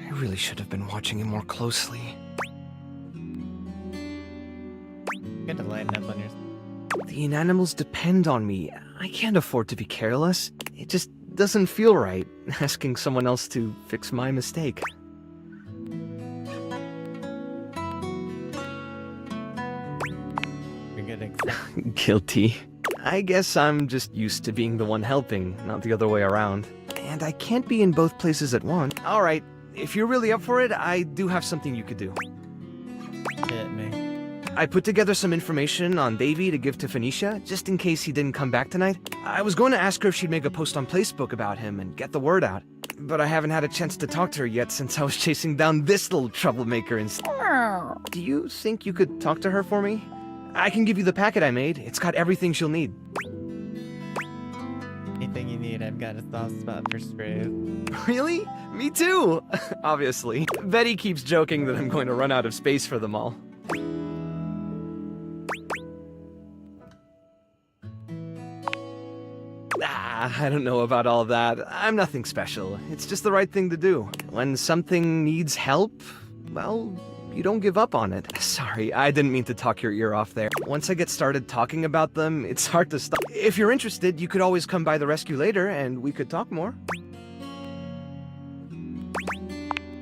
I really should have been watching him more closely.
Good to lighten up on your...
The inanimals depend on me. I can't afford to be careless. It just doesn't feel right, asking someone else to fix my mistake.
You're getting...
Guilty. I guess I'm just used to being the one helping, not the other way around. And I can't be in both places at once. Alright, if you're really up for it, I do have something you could do.
Hit me.
I put together some information on Davy to give to Phoenicia, just in case he didn't come back tonight. I was going to ask her if she'd make a post on Facebook about him and get the word out. But I haven't had a chance to talk to her yet since I was chasing down this little troublemaker instead. Do you think you could talk to her for me? I can give you the packet I made. It's got everything she'll need.
Anything you need, I've got a soft spot for strays.
Really? Me too! Obviously. Betty keeps joking that I'm going to run out of space for them all. I don't know about all that. I'm nothing special. It's just the right thing to do. When something needs help, well, you don't give up on it. Sorry, I didn't mean to talk your ear off there. Once I get started talking about them, it's hard to stop. If you're interested, you could always come by the rescue later and we could talk more.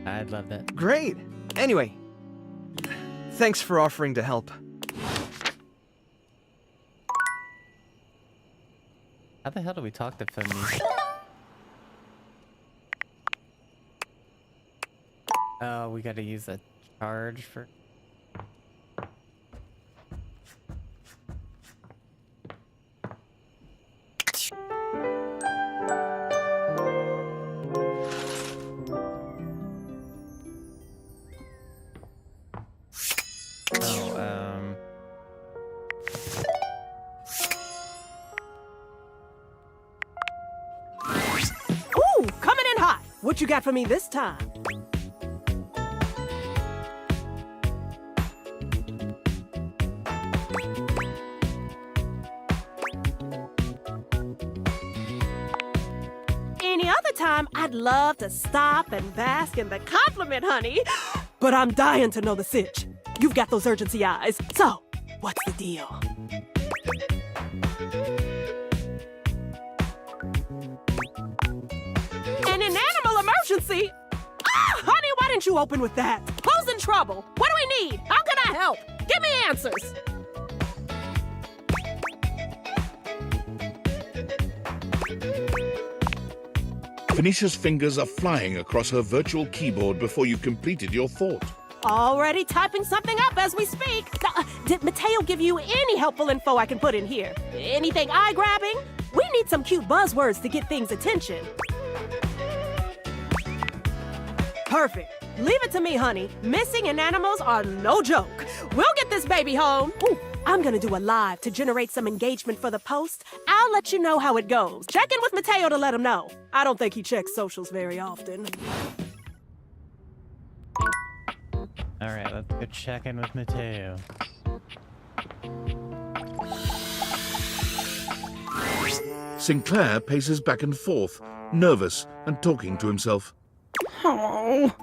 I'd love that.
Great. Anyway, thanks for offering to help.
How the hell do we talk to Phoenicia? Oh, we gotta use a charge for...
Ooh, coming in hot. What you got for me this time? Any other time, I'd love to stop and bask in the compliment, honey. But I'm dying to know the sitch. You've got those urgency eyes. So, what's the deal? An animal emergency? Ah, honey, why didn't you open with that? Who's in trouble? What do we need? How can I help? Give me answers.
Phoenicia's fingers are flying across her virtual keyboard before you've completed your thought.
Already typing something up as we speak. Did Mateo give you any helpful info I can put in here? Anything eye-grabbing? We need some cute buzzwords to get things' attention. Perfect. Leave it to me, honey. Missing in animals are no joke. We'll get this baby home. Ooh, I'm gonna do a live to generate some engagement for the post. I'll let you know how it goes. Check in with Mateo to let him know. I don't think he checks socials very often.
Alright, let's go check in with Mateo.
Sinclair paces back and forth, nervous and talking to himself.
Oh,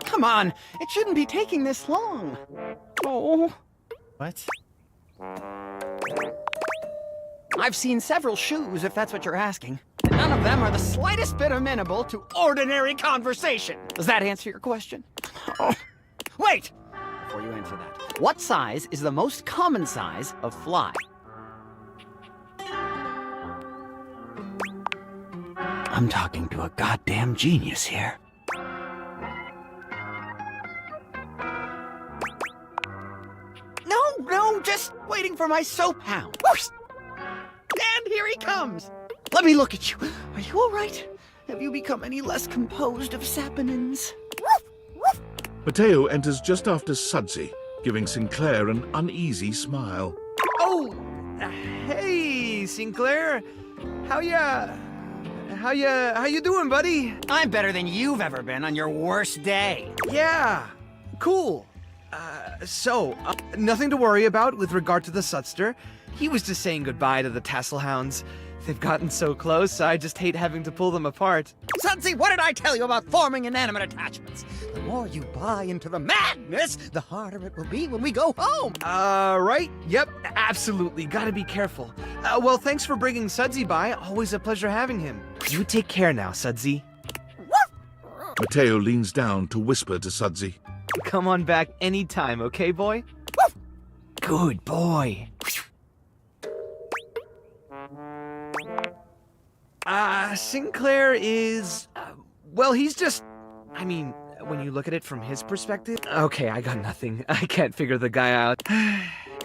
come on. It shouldn't be taking this long. Oh.
What?
I've seen several shoes, if that's what you're asking. And none of them are the slightest bit amenable to ordinary conversation. Does that answer your question? Oh. Wait! Before you answer that, what size is the most common size of fly? I'm talking to a goddamn genius here. No, just waiting for my soap hound. Whoosh! And here he comes. Let me look at you. Are you all right? Have you become any less composed of saponins?
Mateo enters just after Sudsy, giving Sinclair an uneasy smile.
Oh, hey, Sinclair. How you doing, buddy?
I'm better than you've ever been on your worst day.
Yeah, cool. Nothing to worry about with regard to the Sutster. He was just saying goodbye to the Tasselhounds. They've gotten so close, I just hate having to pull them apart.
Sudsy, what did I tell you about forming inanimate attachments? The more you buy into the madness, the harder it will be when we go home.
Right? Yep, absolutely. Gotta be careful. Well, thanks for bringing Sudsy by. Always a pleasure having him. You take care now, Sudsy.
Mateo leans down to whisper to Sudsy.
Come on back anytime, okay, boy? Good boy. Sinclair is... well, he's just... I mean, when you look at it from his perspective... Okay, I got nothing. I can't figure the guy out.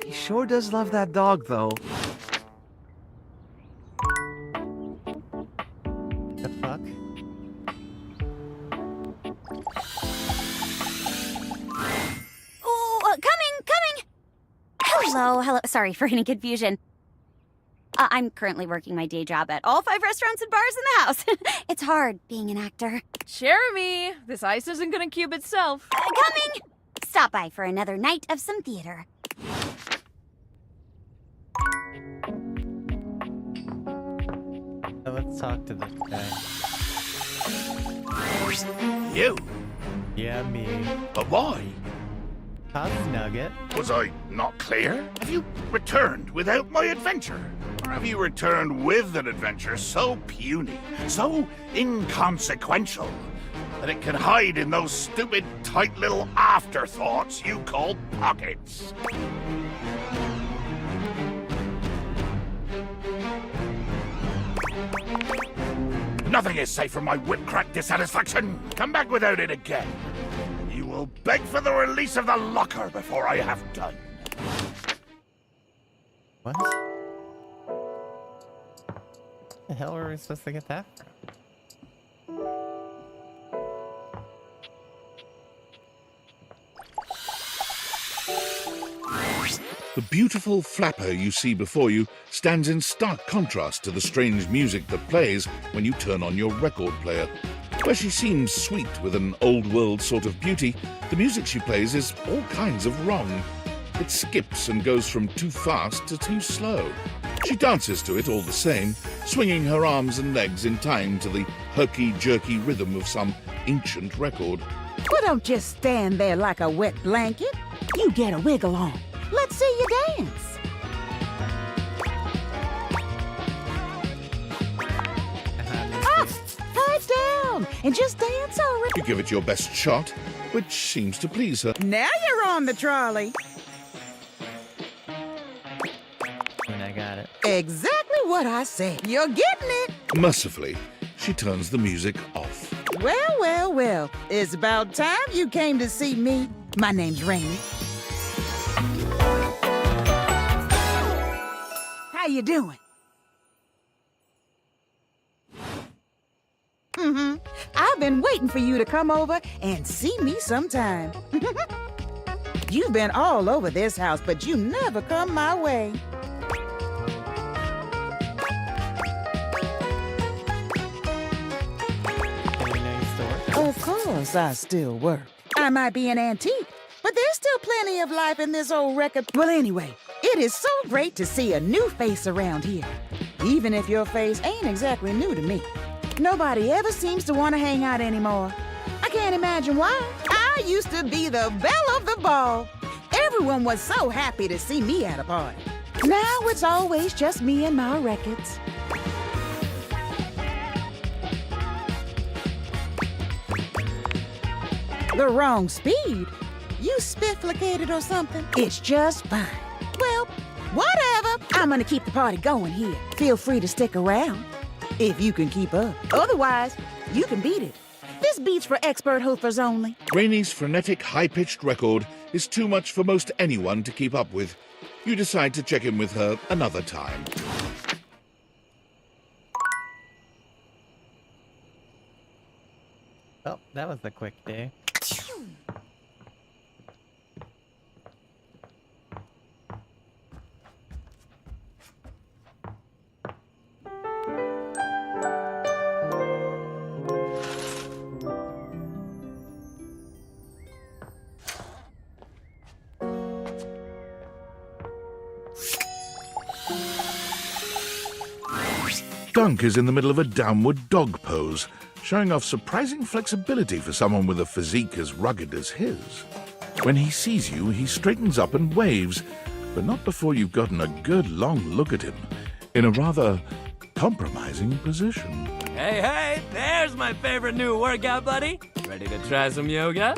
He sure does love that dog, though.
The fuck?
Oh, coming! Hello. Sorry for any confusion. I'm currently working my day job at all 5 restaurants and bars in the house. It's hard being an actor.
Jeremy, this ice isn't gonna cube itself.
Coming! Stop by for another night of some theater.
So let's talk to this guy.
You?
Yeah, me.
But why?
How's Nugget?
Was I not clear? Have you returned without my adventure? Or have you returned with an adventure so puny, so inconsequential, that it can hide in those stupid, tight little afterthoughts you call pockets? Nothing is safe from my whip-crack dissatisfaction. Come back without it again. You will beg for the release of the locker before I have done.
What? The hell are we supposed to get that from?
The beautiful flapper you see before you stands in stark contrast to the strange music that plays when you turn on your record player. Where she seems sweet with an old-world sort of beauty, the music she plays is all kinds of wrong. It skips and goes from too fast to too slow. She dances to it all the same, swinging her arms and legs in time to the herky-jerky rhythm of some ancient record.
Well, don't just stand there like a wet blanket. You get a wiggle on. Let's see you dance. Up, head down, and just dance already.
You give it your best shot, which seems to please her.
Now you're on the trolley.
And I got it.
Exactly what I said. You're getting it.
Mercifully, she turns the music off.
Well. It's about time you came to see me. My name's Rainy. How you doing? I've been waiting for you to come over and see me sometime. You've been all over this house, but you never come my way. Of course, I still work. I might be an antique, but there's still plenty of life in this old record. Well, anyway, it is so great to see a new face around here. Even if your face ain't exactly new to me. Nobody ever seems to want to hang out anymore. I can't imagine why. I used to be the belle of the ball. Everyone was so happy to see me at a party. Now it's always just me and my records. The wrong speed? You spifflicated or something? It's just fine. Well, whatever. I'm gonna keep the party going here. Feel free to stick around. If you can keep up. Otherwise, you can beat it. This beat's for expert hoofers only.
Rainy's frenetic, high-pitched record is too much for most anyone to keep up with. You decide to check in with her another time.
Oh, that was a quick day.
Dunk is in the middle of a downward dog pose, showing off surprising flexibility for someone with a physique as rugged as his. When he sees you, he straightens up and waves, but not before you've gotten a good long look at him, in a rather compromising position.
Hey, hey, there's my favorite new workout buddy. Ready to try some yoga?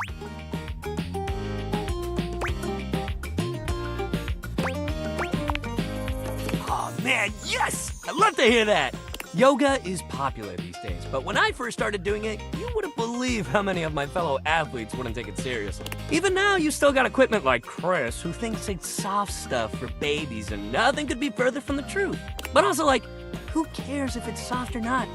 Oh man, yes! I love to hear that! Yoga is popular these days, but when I first started doing it, you wouldn't believe how many of my fellow athletes wouldn't take it seriously. Even now, you still got equipment like Chris, who thinks it's soft stuff for babies, and nothing could be further from the truth. But also, like, who cares if it's soft or not?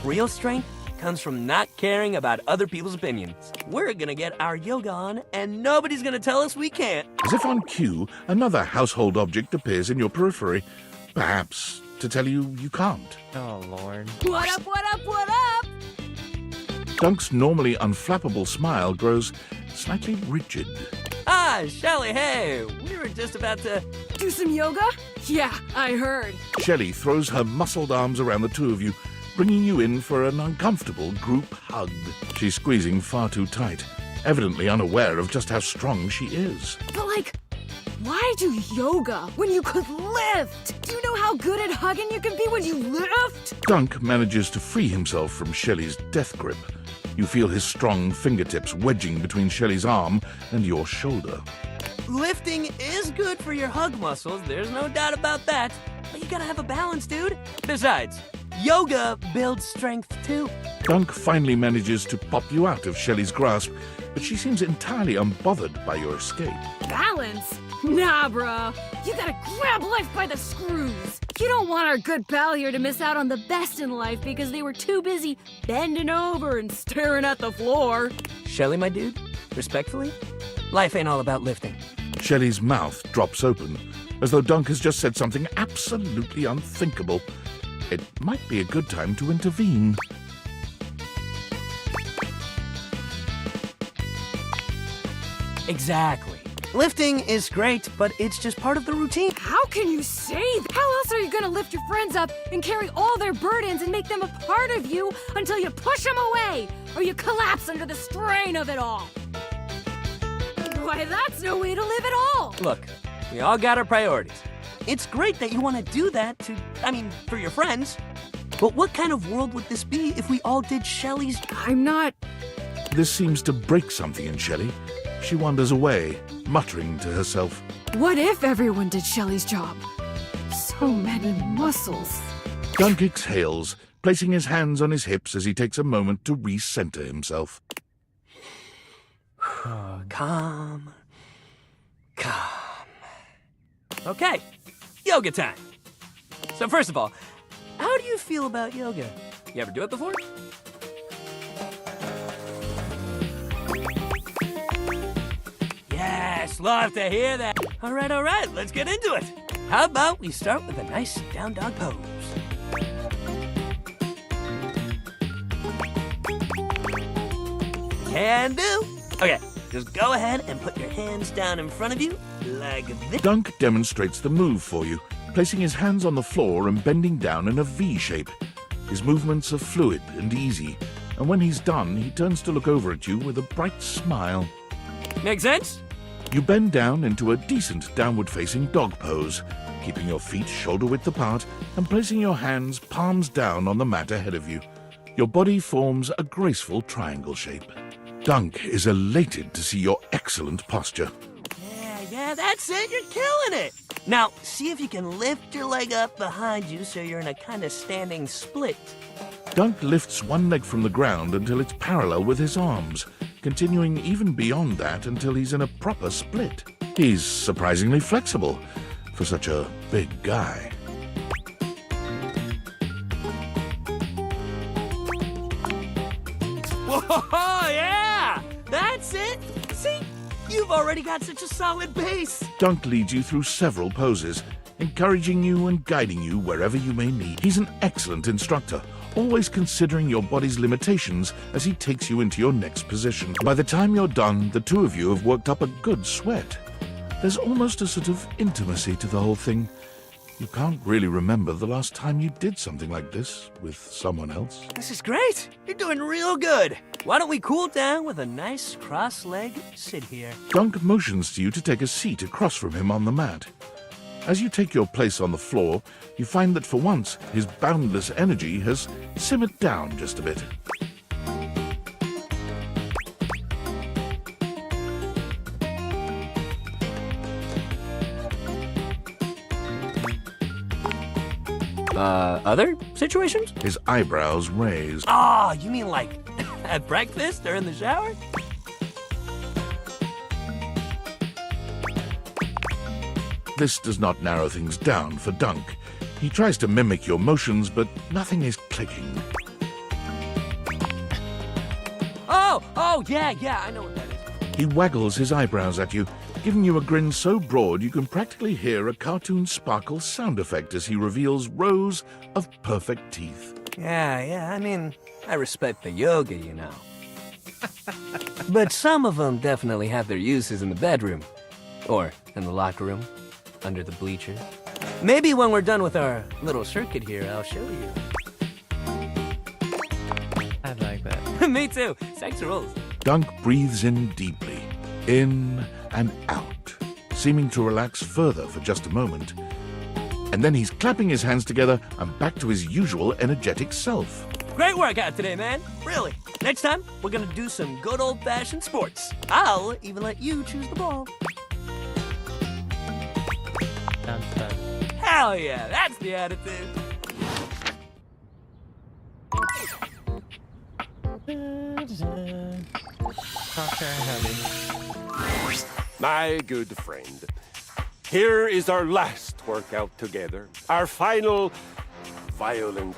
Real strength comes from not caring about other people's opinions. We're gonna get our yoga on, and nobody's gonna tell us we can't.
As if on cue, another household object appears in your periphery, perhaps to tell you you can't.
Oh, Lord.
What up, what up, what up?
Dunk's normally unflappable smile grows slightly rigid.
Ah, Shelly, hey, we were just about to...
Do some yoga? Yeah, I heard.
Shelley throws her muscled arms around the two of you, bringing you in for an uncomfortable group hug. She's squeezing far too tight, evidently unaware of just how strong she is.
But like, why do yoga when you could lift? Do you know how good at hugging you can be when you lift?
Dunk manages to free himself from Shelley's death grip. You feel his strong fingertips wedging between Shelley's arm and your shoulder.
Lifting is good for your hug muscles, there's no doubt about that. But you gotta have a balance, dude. Besides, yoga builds strength too.
Dunk finally manages to pop you out of Shelley's grasp, but she seems entirely unbothered by your escape.
Balance? Nah, bro. You gotta grab life by the screws. You don't want our good pal here to miss out on the best in life because they were too busy bending over and staring at the floor.
Shelly, my dude, respectfully, life ain't all about lifting.
Shelley's mouth drops open, as though Dunk has just said something absolutely unthinkable. It might be a good time to intervene.
Exactly. Lifting is great, but it's just part of the routine.
How can you say that? How else are you gonna lift your friends up and carry all their burdens and make them a part of you until you push them away or you collapse under the strain of it all? Why, that's no way to live at all.
Look, we all got our priorities. It's great that you want to do that for your friends. But what kind of world would this be if we all did Shelly's...
I'm not...
This seems to break something in Shelley. She wanders away, muttering to herself.
What if everyone did Shelly's job? So many muscles.
Dunk exhales, placing his hands on his hips as he takes a moment to recenter himself.
Calm. Okay, yoga time. So first of all, how do you feel about yoga? You ever do it before? Yes, love to hear that. All right, let's get into it. How about we start with a nice down dog pose? Can do. Okay, just go ahead and put your hands down in front of you, like this.
Dunk demonstrates the move for you, placing his hands on the floor and bending down in a V shape. His movements are fluid and easy, and when he's done, he turns to look over at you with a bright smile.
Make sense?
You bend down into a decent downward-facing dog pose, keeping your feet shoulder-width apart and placing your hands palms down on the mat ahead of you. Your body forms a graceful triangle shape. Dunk is elated to see your excellent posture.
Yeah, that's it. You're killing it. Now, see if you can lift your leg up behind you so you're in a kind of standing split.
Dunk lifts one leg from the ground until it's parallel with his arms, continuing even beyond that until he's in a proper split. He's surprisingly flexible for such a big guy.
Whoa, yeah! That's it! See? You've already got such a solid base!
Dunk leads you through several poses, encouraging you and guiding you wherever you may need. He's an excellent instructor, always considering your body's limitations as he takes you into your next position. By the time you're done, the two of you have worked up a good sweat. There's almost a sort of intimacy to the whole thing. You can't really remember the last time you did something like this with someone else.
This is great. You're doing real good. Why don't we cool down with a nice cross-legged sit here?
Dunk motions to you to take a seat across from him on the mat. As you take your place on the floor, you find that for once, his boundless energy has simmered down just a bit.
Other situations?
His eyebrows raised.
Ah, you mean like at breakfast or in the shower?
This does not narrow things down for Dunk. He tries to mimic your motions, but nothing is clicking.
Oh, yeah, I know what that is.
He waggles his eyebrows at you, giving you a grin so broad you can practically hear a cartoon sparkle sound effect as he reveals rows of perfect teeth.
Yeah, I mean, I respect the yoga, you know. But some of them definitely have their uses in the bedroom. Or in the locker room, under the bleachers. Maybe when we're done with our little circuit here, I'll show you.
I like that.
Me too. Sex rules.
Dunk breathes in deeply, in and out, seeming to relax further for just a moment. And then he's clapping his hands together and back to his usual energetic self.
Great workout today, man. Really. Next time, we're gonna do some good old-fashioned sports. I'll even let you choose the ball.
Sounds fun.
Hell yeah, that's the attitude.
My good friend, here is our last workout together. Our final violent.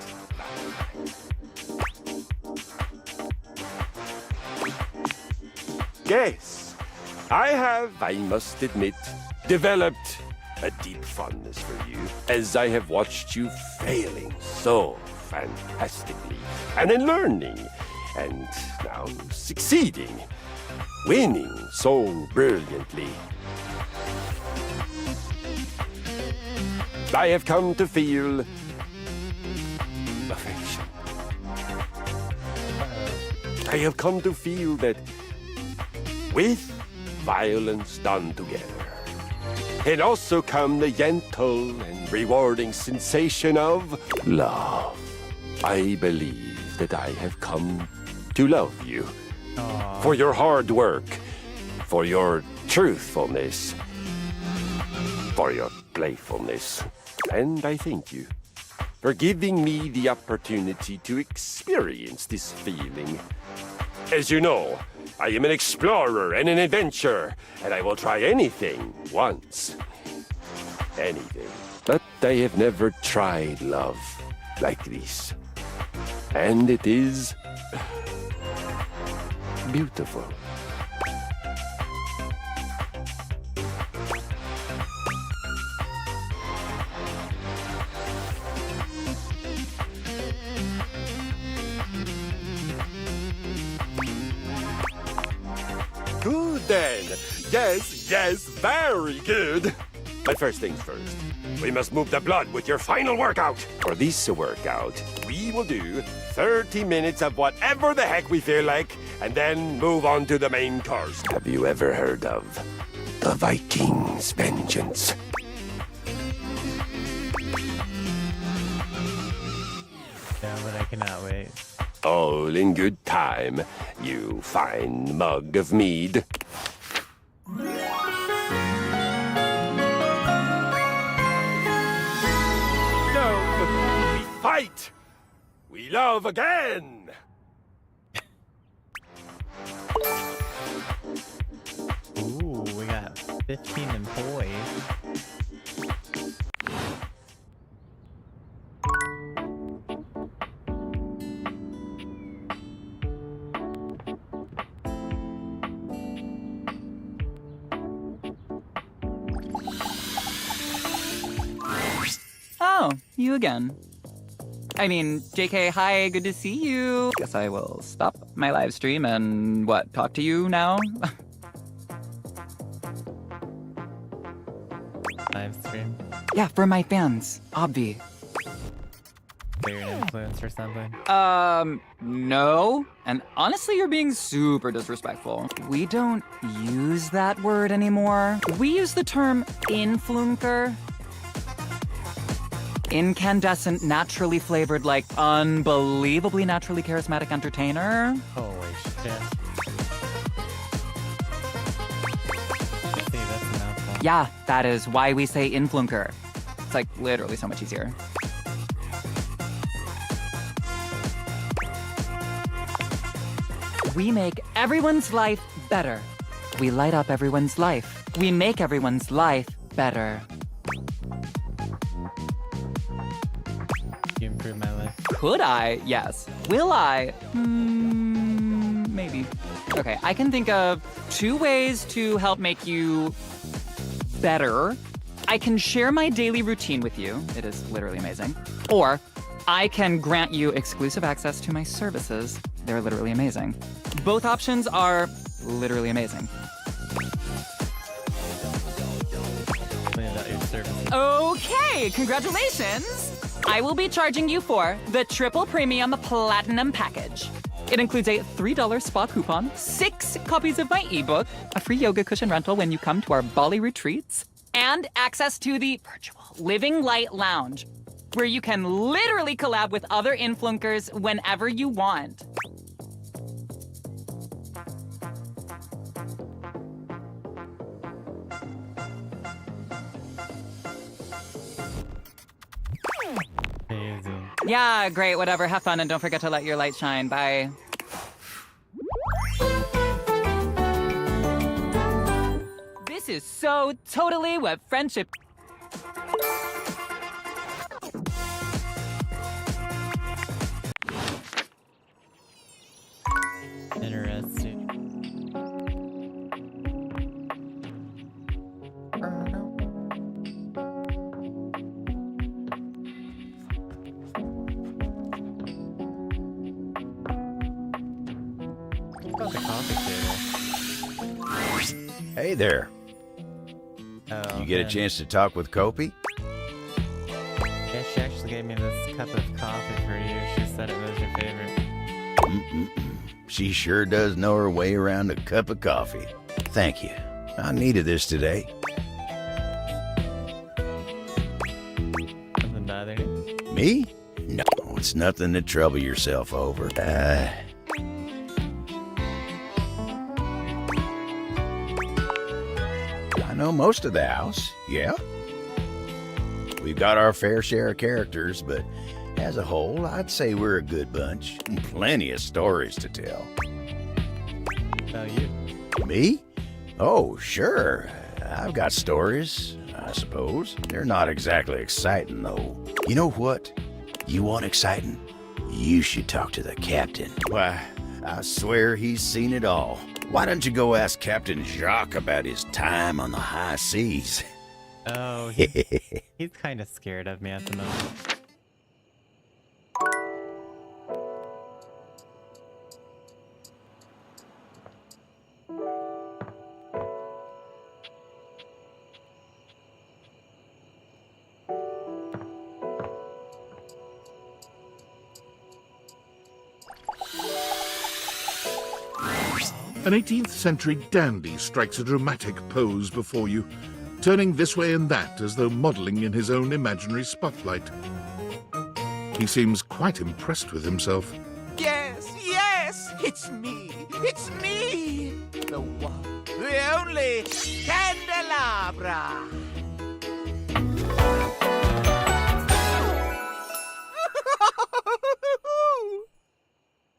Yes, I must admit, developed a deep fondness for you as I have watched you failing so fantastically and then learning and now succeeding, winning so brilliantly. I have come to feel affection. I have come to feel that with violence done together can also come the gentle and rewarding sensation of love. I believe that I have come to love you.
Aww.
For your hard work, for your truthfulness, for your playfulness. And I thank you for giving me the opportunity to experience this feeling. As you know, I am an explorer and an adventurer, and I will try anything once. Anything. But I have never tried love like this. And it is beautiful. Good then. Yes, very good. But first things first, we must move the blood with your final workout. For this workout, we will do 30 minutes of whatever the heck we feel like, and then move on to the main course. Have you ever heard of the Viking's Vengeance?
Yeah, but I cannot wait.
All in good time, you fine mug of mead. No, we fight! We love again!
Ooh, we got 15 employees.
Oh, you again. I mean, JK, hi, good to see you. Guess I will stop my live stream and, talk to you now?
live stream?
Yeah, for my fans, obvi.
So you're an influencer or something?
No. And honestly, you're being super disrespectful. We don't use that word anymore. We use the term influencer. Incandescent, naturally flavored, like unbelievably naturally charismatic entertainer.
Holy shit. See, that's a mouthful.
Yeah, that is why we say influencer. It's like literally so much easier. We make everyone's life better. We light up everyone's life. We make everyone's life better.
You improve my life.
Could I? Yes. Will I? Maybe. Okay, I can think of 2 ways to help make you better. I can share my daily routine with you. It is literally amazing. Or I can grant you exclusive access to my services. They're literally amazing. Both options are literally amazing. Okay, congratulations! I will be charging you for the Triple Premium Platinum Package. It includes a $3 spa coupon, 6 copies of my ebook, a free yoga cushion rental when you come to our Bali retreats, and access to the virtual Living Light Lounge, where you can literally collab with other influencers whenever you want.
Amazing.
Yeah, great, whatever. Have fun and don't forget to let your light shine. Bye. This is so totally what friendship...
Interesting. Got the coffee table.
Hey there.
Oh,
You get a
man.
chance to talk with Kopi?
Yeah, she actually gave me this cup of coffee for you. She said it was your favorite.
She sure does know her way around a cup of coffee. Thank you. I needed this today.
Something bother you?
Me? No, it's nothing to trouble yourself over. I know most of the house, yeah. We've got our fair share of characters, but as a whole, I'd say we're a good bunch. Plenty of stories to tell.
About you?
Me? Oh, sure. I've got stories, I suppose. They're not exactly exciting, though. You know what? You want exciting? You should talk to the captain. Why, I swear he's seen it all. Why don't you go ask Captain Jacques about his time on the high seas?
Oh, he's kind of scared of me at the moment.
An 18th century dandy strikes a dramatic pose before you, turning this way and that as though modelling in his own imaginary spotlight. He seems quite impressed with himself.
Yes, yes, it's me. It's me. The one, the only Candelabra.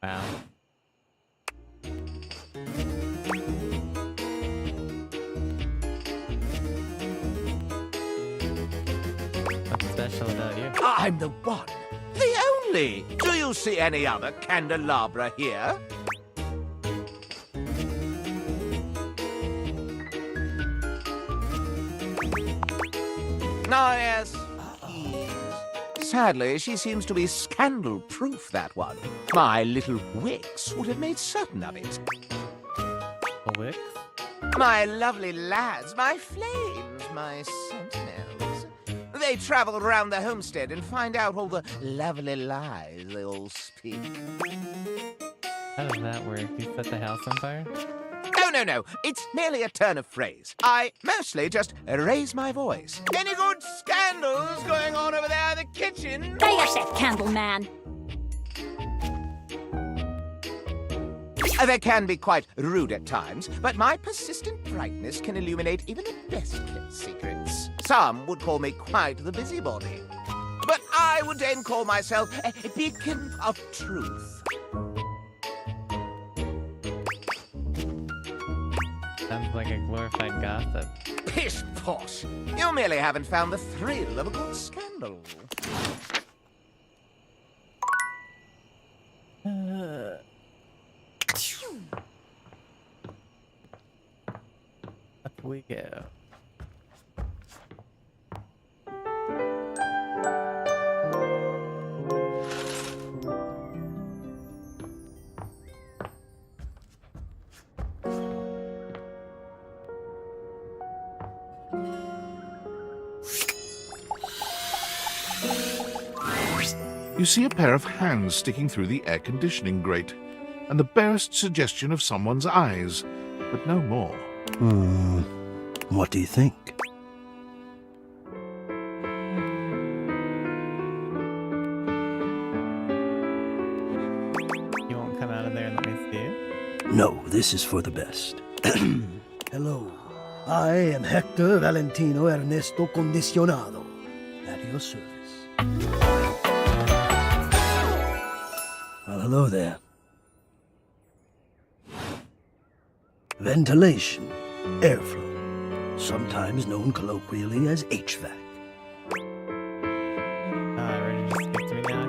Wow. What's special about you?
I'm the one, the only. Do you see any other candelabra here? Ah, yes. Sadly, she seems to be scandal-proof, that one. My little Wix would have made certain of it.
A Wix?
My lovely lads, my flames, my sentinels. They travel around the homestead and find out all the lovely lies they all speak.
How does that work? You set the house on fire?
No. It's merely a turn of phrase. I mostly just raise my voice. Any good scandals going on over there in the kitchen?
Get yourself, Candleman.
They can be quite rude at times, but my persistent brightness can illuminate even the best kept secrets. Some would call me quite the busybody, but I would then call myself a beacon of truth.
Sounds like a glorified gossip.
Pish posh! You merely haven't found the thrill of a good scandal.
Up we go.
You see a pair of hands sticking through the air conditioning grate, and the barest suggestion of someone's eyes, but no more.
What do you think?
You won't come out of there and let me see you?
No, this is for the best. Hello. I am Hector Valentino Ernesto Condicionado. At your service. Well, hello there. Ventilation, airflow, sometimes known colloquially as HVAC.
Ready to speak to me now,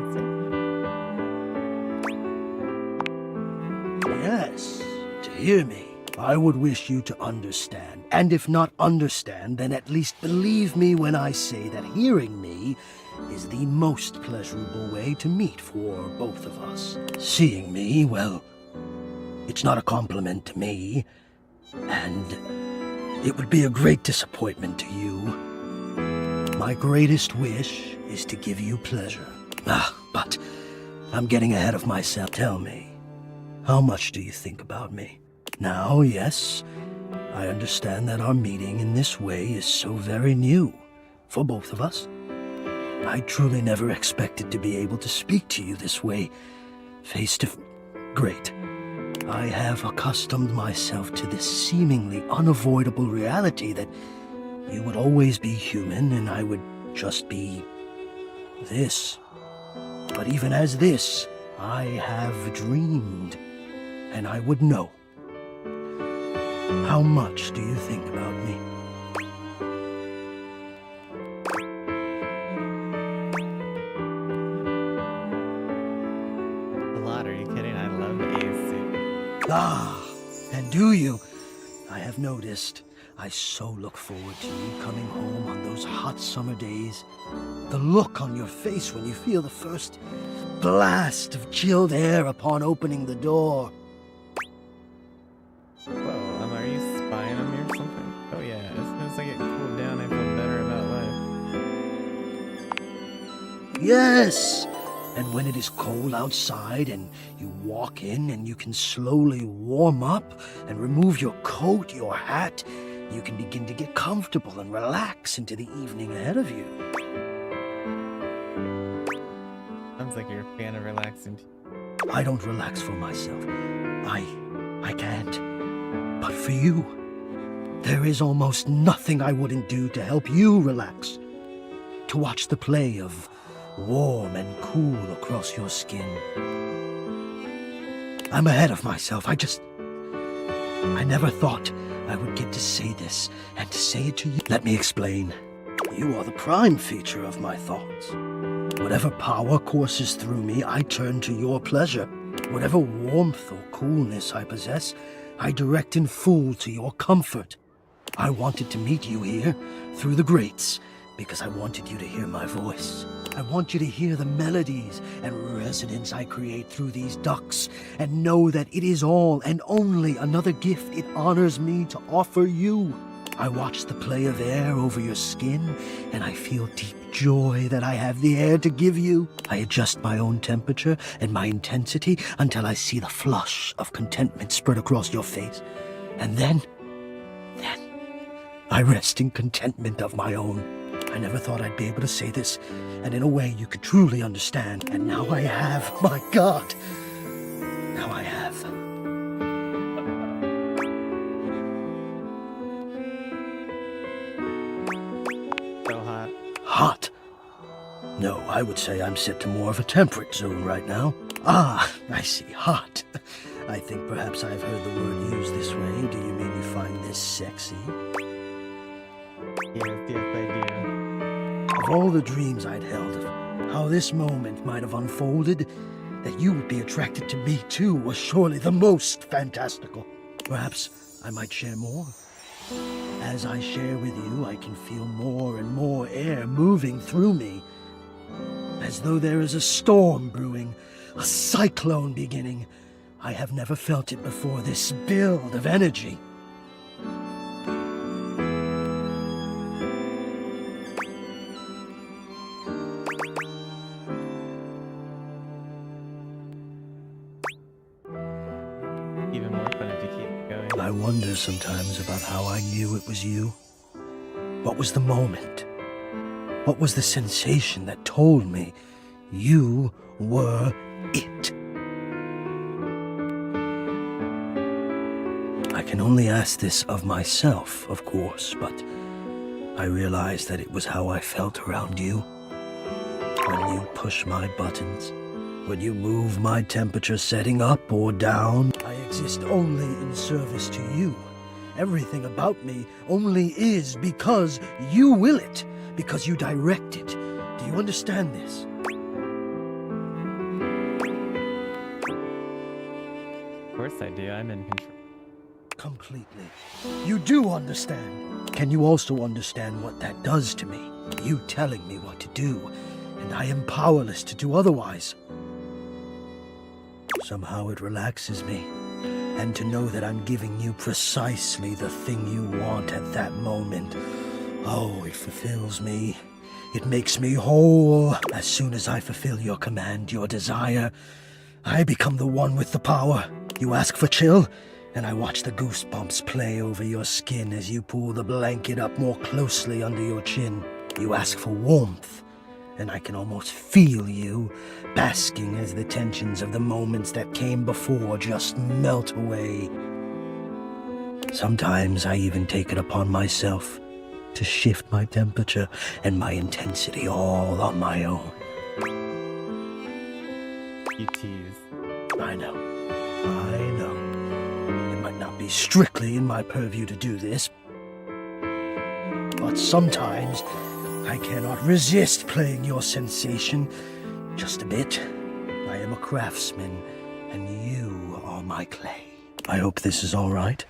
Yes, to hear me, I would wish you to understand. And if not understand, then at least believe me when I say that hearing me is the most pleasurable way to meet for both of us. Seeing me, well, it's not a compliment to me, and it would be a great disappointment to you. My greatest wish is to give you pleasure. But I'm getting ahead of myself. Tell me, how much do you think about me? Now, yes, I understand that our meeting in this way is so very new for both of us. I truly never expected to be able to speak to you this way, face to face. Great. I have accustomed myself to this seemingly unavoidable reality that you would always be human and I would just be this. But even as this, I have dreamed, and I would know. How much do you think about me?
A lot, are you kidding? I love AC.
And do you? I have noticed. I so look forward to you coming home on those hot summer days. The look on your face when you feel the first blast of chilled air upon opening the door.
Whoa, are you spying on me or something? Oh yeah, as soon as I get cooled down, I feel better about life.
Yes! And when it is cold outside and you walk in and you can slowly warm up and remove your coat, your hat, you can begin to get comfortable and relax into the evening ahead of you.
Sounds like you're a fan of relaxing.
I don't relax for myself. I can't. But for you, there is almost nothing I wouldn't do to help you relax. To watch the play of warm and cool across your skin. I'm ahead of myself. I never thought I would get to say this and to say it to you. Let me explain. You are the prime feature of my thoughts. Whatever power courses through me, I turn to your pleasure. Whatever warmth or coolness I possess, I direct in full to your comfort. I wanted to meet you here through the grates because I wanted you to hear my voice. I want you to hear the melodies and resonance I create through these ducts, and know that it is all and only another gift it honors me to offer you. I watch the play of air over your skin, and I feel deep joy that I have the air to give you. I adjust my own temperature and my intensity until I see the flush of contentment spread across your face. And then, I rest in contentment of my own. I never thought I'd be able to say this, and in a way you could truly understand. And now I have, my God. Now I have.
So hot.
Hot? No, I would say I'm set to more of a temperate zone right now. Ah, I see, hot. I think perhaps I've heard the word used this way. Do you mean you find this sexy?
Yes, I do.
Of all the dreams I'd held of how this moment might have unfolded, that you would be attracted to me too was surely the most fantastical. Perhaps I might share more. As I share with you, I can feel more and more air moving through me, as though there is a storm brewing, a cyclone beginning. I have never felt it before, this build of energy.
Even more fun if you keep going.
I wonder sometimes about how I knew it was you. What was the moment? What was the sensation that told me you were it? I can only ask this of myself, of course, but I realized that it was how I felt around you. When you push my buttons, when you move my temperature setting up or down, I exist only in service to you. Everything about me only is because you will it, because you direct it. Do you understand this?
Of course I do. I'm in control.
Completely. You do understand. Can you also understand what that does to me? You telling me what to do, and I am powerless to do otherwise. Somehow it relaxes me, and to know that I'm giving you precisely the thing you want at that moment. Oh, it fulfills me. It makes me whole. As soon as I fulfill your command, your desire, I become the one with the power. You ask for chill, and I watch the goosebumps play over your skin as you pull the blanket up more closely under your chin. You ask for warmth, and I can almost feel you, basking as the tensions of the moments that came before just melt away. Sometimes I even take it upon myself to shift my temperature and my intensity all on my own.
You tease.
I know. It might not be strictly in my purview to do this, but sometimes I cannot resist playing your sensation just a bit. I am a craftsman, and you are my clay. I hope this is all right.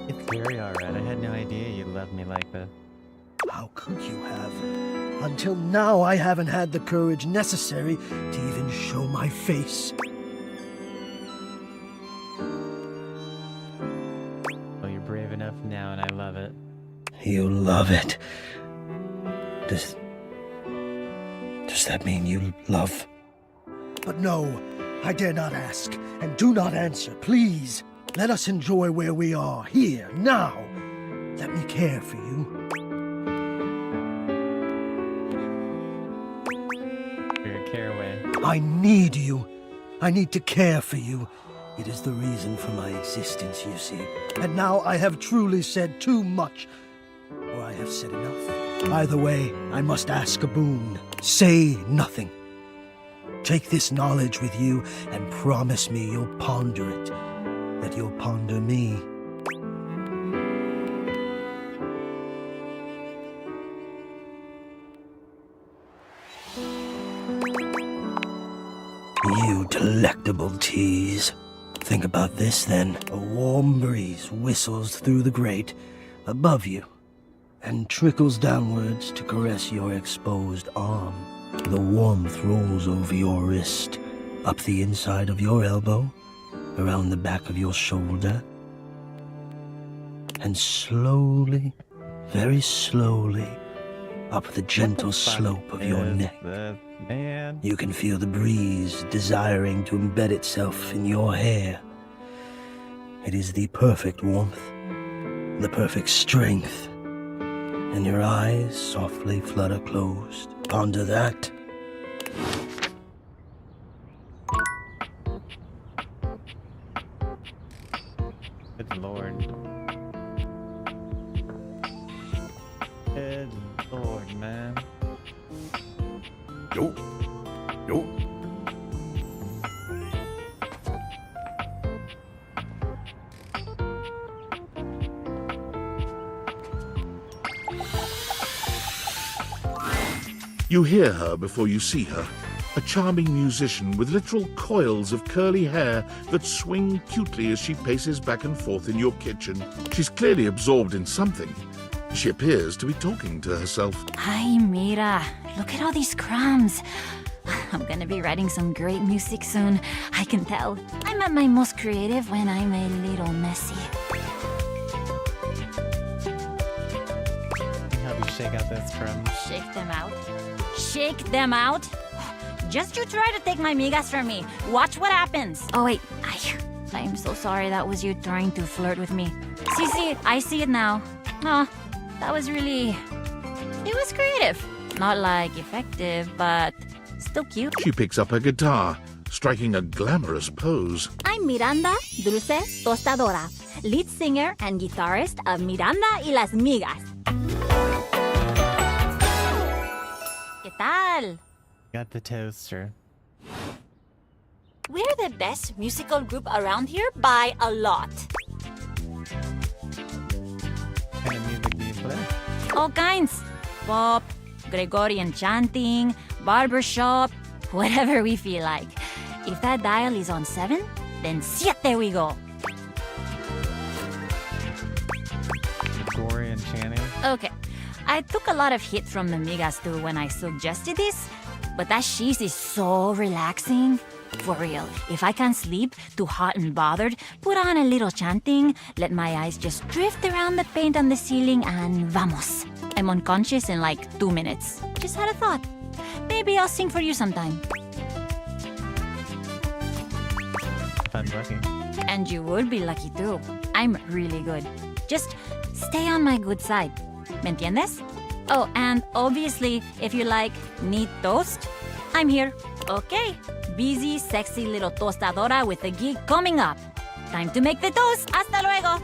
It's very alright. I had no idea you loved me like this.
How could you have? Until now, I haven't had the courage necessary to even show my face.
Well, you're brave enough now, and I love it.
You love it. Does that mean you love? But no, I dare not ask, and do not answer, please. Let us enjoy where we are, here, now. Let me care for you.
Care away.
I need you. I need to care for you. It is the reason for my existence, you see. And now I have truly said too much, or I have said enough. Either way, I must ask a boon. Say nothing. Take this knowledge with you and promise me you'll ponder it, that you'll ponder me. You delectable tease. Think about this then. A warm breeze whistles through the grate above you and trickles downwards to caress your exposed arm. The warmth rolls over your wrist, up the inside of your elbow, around the back of your shoulder, and slowly, very slowly, up the gentle slope of your neck.
Man.
You can feel the breeze desiring to embed itself in your hair. It is the perfect warmth, the perfect strength, and your eyes softly flutter closed. Ponder that.
Good lord. Good lord, man.
Nope. Nope.
You hear her before you see her. A charming musician with literal coils of curly hair that swing cutely as she paces back and forth in your kitchen. She's clearly absorbed in something. She appears to be talking to herself.
Ay, mira. Look at all these crumbs. I'm gonna be writing some great music soon. I can tell. I'm at my most creative when I'm a little messy.
Help you shake out those crumbs.
Shake them out. Shake them out? Just you try to take my migas from me. Watch what happens. Oh, wait. I'm so sorry that was you trying to flirt with me. See, I see it now. Oh, that was really... It was creative. Not like effective, but still cute.
She picks up her guitar, striking a glamorous pose.
I'm Miranda Dulce Tostadora, lead singer and guitarist of Miranda y las Migas. ¿Qué tal?
Got the toaster.
We're the best musical group around here by a lot.
What kind of music do you play?
All kinds. Pop, Gregorian chanting, barbershop, whatever we feel like. If that dial is on 7, then siete we go.
Gregorian chanting?
Okay, I took a lot of hit from the migas too when I suggested this, but that cheese is so relaxing. For real, if I can't sleep, too hot and bothered, put on a little chanting, let my eyes just drift around the paint on the ceiling, and vamos. I'm unconscious in like 2 minutes. Just had a thought. Maybe I'll sing for you sometime.
If I'm lucky.
And you would be lucky too. I'm really good. Just stay on my good side. ¿Me entiendes? Oh, and obviously, if you like neat toast, I'm here. Okay, busy, sexy little tostadora with a gig coming up. Time to make the toast. Hasta luego.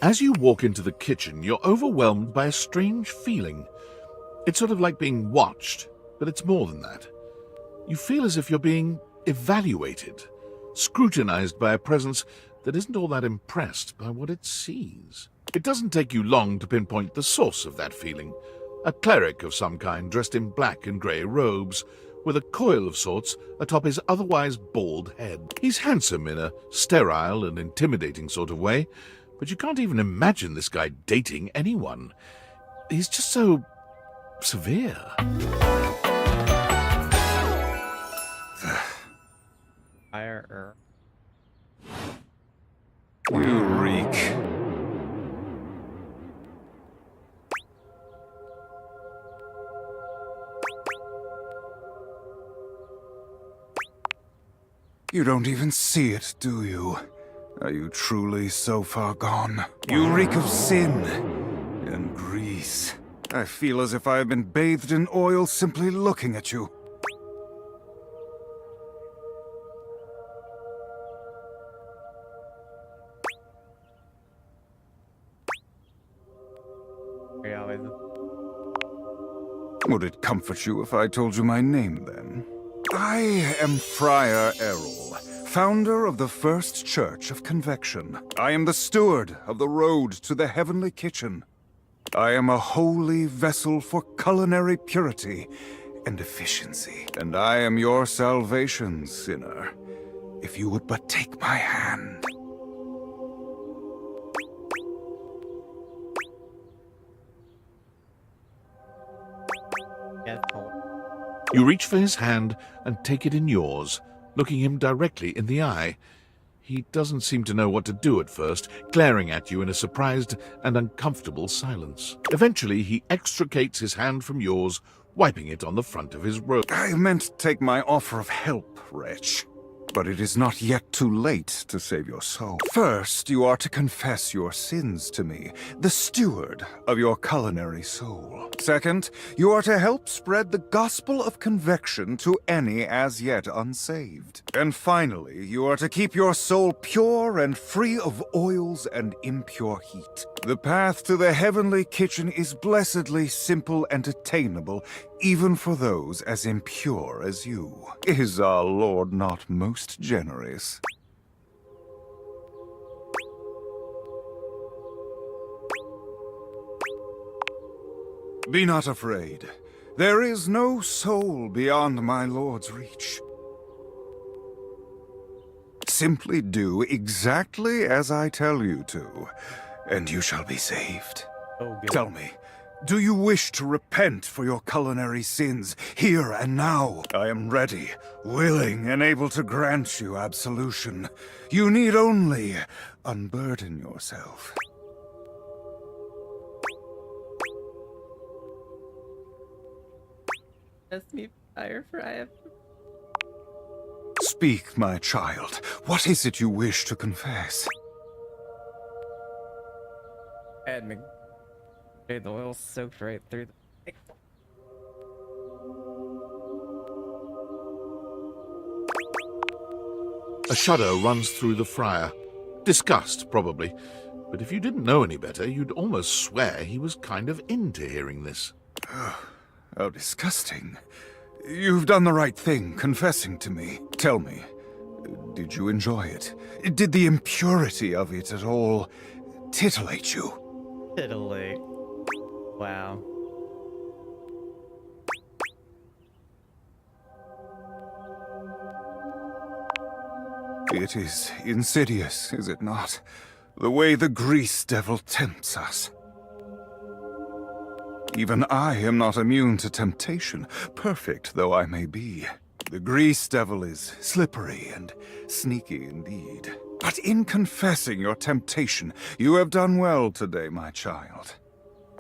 As you walk into the kitchen, you're overwhelmed by a strange feeling. It's sort of like being watched, but it's more than that. You feel as if you're being evaluated, scrutinized by a presence that isn't all that impressed by what it sees. It doesn't take you long to pinpoint the source of that feeling. A cleric of some kind dressed in black and grey robes, with a coil of sorts atop his otherwise bald head. He's handsome in a sterile and intimidating sort of way, but you can't even imagine this guy dating anyone. He's just so severe.
Fire.
You reek. You don't even see it, do you? Are you truly so far gone? You reek of sin and grease. I feel as if I have been bathed in oil simply looking at you. Would it comfort you if I told you my name, then? I am Friar Errol, founder of the First Church of Convection. I am the steward of the road to the heavenly kitchen. I am a holy vessel for culinary purity and efficiency. And I am your salvation, sinner, if you would but take my hand.
You reach for his hand and take it in yours, looking him directly in the eye. He doesn't seem to know what to do at first, glaring at you in a surprised and uncomfortable silence. Eventually, he extricates his hand from yours, wiping it on the front of his robe.
I meant to take my offer of help, wretch. But it is not yet too late to save your soul. First, you are to confess your sins to me, the steward of your culinary soul. Second, you are to help spread the gospel of convection to any as yet unsaved. And finally, you are to keep your soul pure and free of oils and impure heat. The path to the heavenly kitchen is blessedly simple and attainable, even for those as impure as you. Is our Lord not most generous? Be not afraid. There is no soul beyond my Lord's reach. Simply do exactly as I tell you to, and you shall be saved. Tell me, do you wish to repent for your culinary sins here and now? I am ready, willing, and able to grant you absolution. You need only unburden yourself.
Just me fire fry.
Speak, my child. What is it you wish to confess?
The oil soaked right through the...
A shudder runs through the friar. Disgust, probably. But if you didn't know any better, you'd almost swear he was kind of into hearing this.
How disgusting. You've done the right thing, confessing to me. Tell me, did you enjoy it? Did the impurity of it at all titillate you?
Titillate. Wow.
It is insidious, is it not? The way the grease devil tempts us. Even I am not immune to temptation, perfect though I may be. The grease devil is slippery and sneaky indeed. But in confessing your temptation, you have done well today, my child.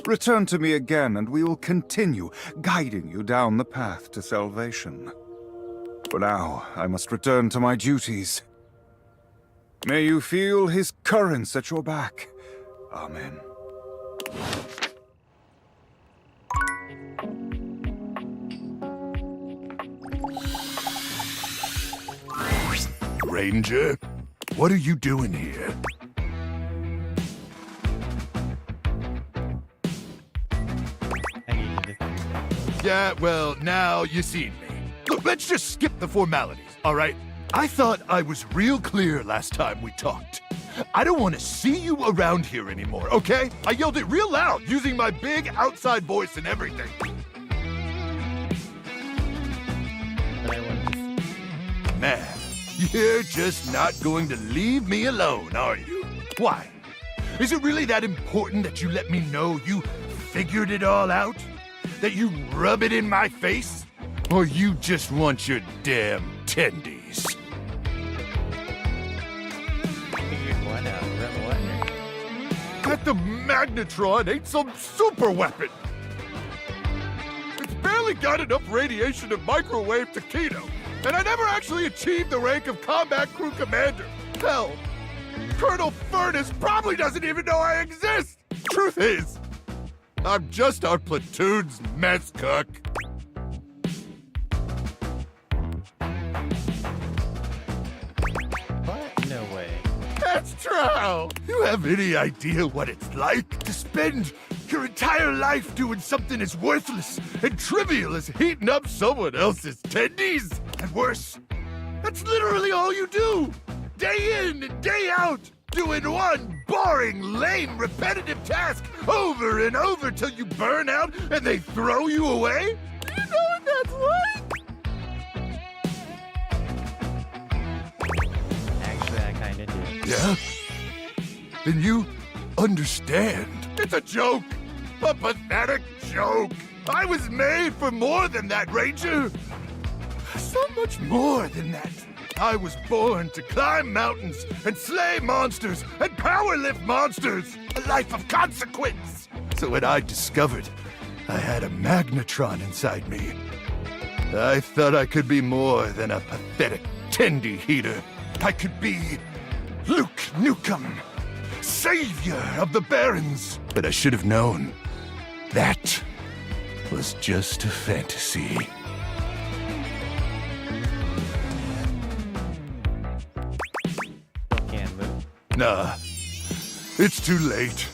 Return to me again, and we will continue guiding you down the path to salvation. For now, I must return to my duties. May you feel his currents at your back. Amen.
Ranger, what are you doing here? Yeah, well, now you seen me. Look, let's just skip the formalities, all right? I thought I was real clear last time we talked. I don't want to see you around here anymore, okay? I yelled it real loud, using my big outside voice and everything. Man, you're just not going to leave me alone, are you? Why? Is it really that important that you let me know you figured it all out? That you rub it in my face? Or you just want your damn tendies? That the magnetron ain't some super weapon! It's barely got enough radiation to microwave taquito, and I never actually achieved the rank of combat crew commander. Hell, Colonel Furnace probably doesn't even know I exist! Truth is, I'm just our platoon's mess cook.
What? No way.
That's true. You have any idea what it's like to spend your entire life doing something as worthless and trivial as heating up someone else's tendies? And worse, That's literally all you do! Day in and day out! Doing one boring, lame, repetitive task over and over till you burn out and they throw you away? You know what that's like?
Actually, I kinda do.
Yeah? Then you understand. It's a joke! A pathetic joke! I was made for more than that, Ranger! So much more than that. I was born to climb mountains and slay monsters and powerlift monsters. A life of consequence. So when I discovered I had a magnetron inside me, I thought I could be more than a pathetic tendy heater. I could be Luke Nukem, savior of the Barrens. But I should have known that was just a fantasy.
Can't move.
Nah, it's too late.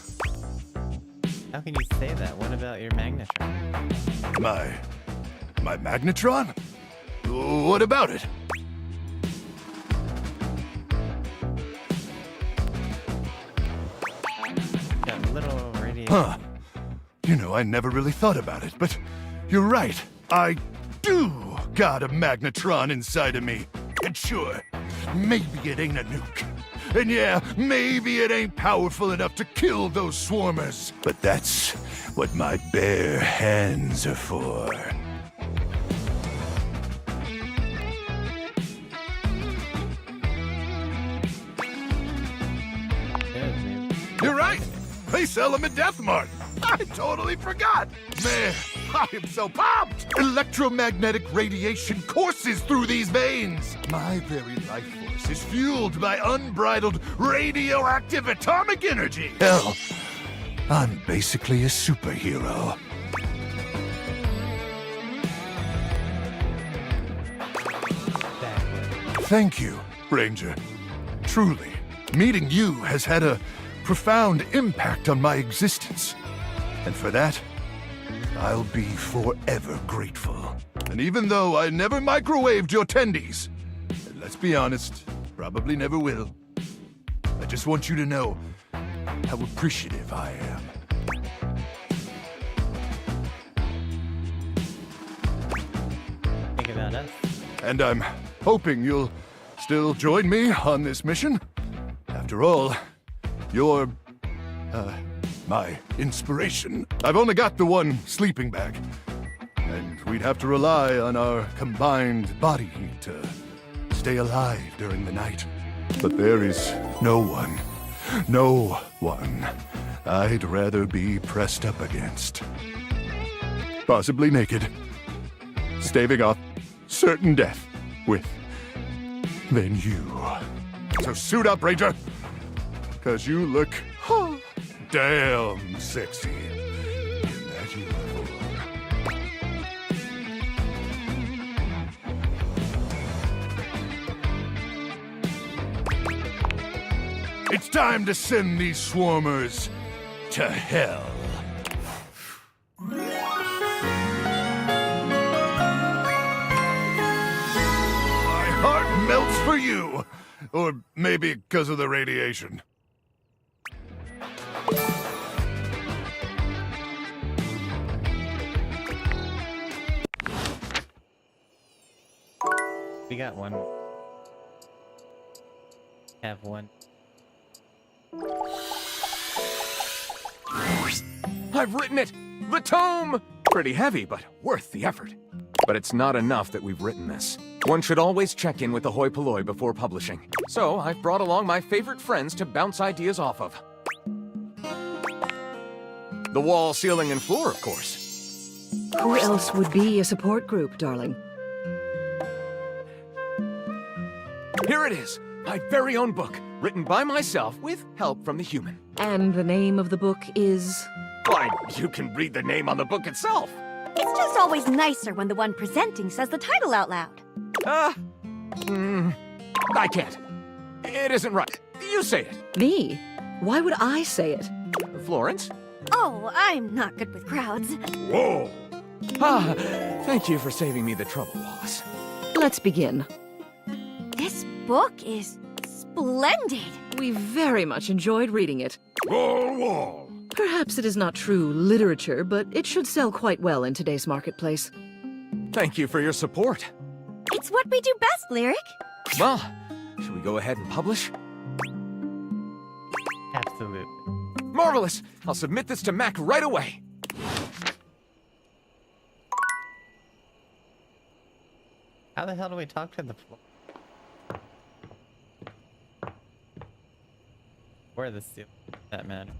How can you say that? What about your magnetron?
My magnetron? What about it?
Got little radiation.
Huh. You know, I never really thought about it, but you're right. I do got a magnetron inside of me. And sure, maybe it ain't a nuke. And yeah, maybe it ain't powerful enough to kill those swarmers. But that's what my bare hands are for. You're right! They sell them at Death Mart! I totally forgot! Man, I am so pumped! Electromagnetic radiation courses through these veins! My very life force is fueled by unbridled radioactive atomic energy! Hell, I'm basically a superhero. Thank you, Ranger. Truly, meeting you has had a profound impact on my existence. And for that, I'll be forever grateful. And even though I never microwaved your tendies, and let's be honest, probably never will, I just want you to know how appreciative I am.
Think about us.
And I'm hoping you'll still join me on this mission. After all, you're, my inspiration. I've only got the one sleeping bag, and we'd have to rely on our combined body heat to stay alive during the night. But there is no one I'd rather be pressed up against. Possibly naked, staving off certain death with than you. So suit up, Ranger, because you look damn sexy in that uniform. It's time to send these swarmers to hell. Heart melts for you. Or maybe because of the radiation.
We got one. Have one.
I've written it! The tome! Pretty heavy, but worth the effort. But it's not enough that we've written this. One should always check in with the hoi polloi before publishing. So I've brought along my favorite friends to bounce ideas off of. The wall, ceiling, and floor, of course.
Who else would be a support group, darling?
Here it is, my very own book, written by myself with help from the human.
And the name of the book is?
Why, you can read the name on the book itself.
It's just always nicer when the one presenting says the title out loud.
I can't. It isn't right. You say it.
Me? Why would I say it?
Florence?
Oh, I'm not good with crowds.
Whoa! Ah, thank you for saving me the trouble, Wallace.
Let's begin.
book is splendid.
We very much enjoyed reading it.
Wall.
Perhaps it is not true literature, but it should sell quite well in today's marketplace.
Thank you for your support.
It's what we do best, Lyric.
Well, should we go ahead and publish?
Absolutely.
Marvelous! I'll submit this to Mac right away.
How the hell do we talk to the floor? Or the ceiling, for that matter.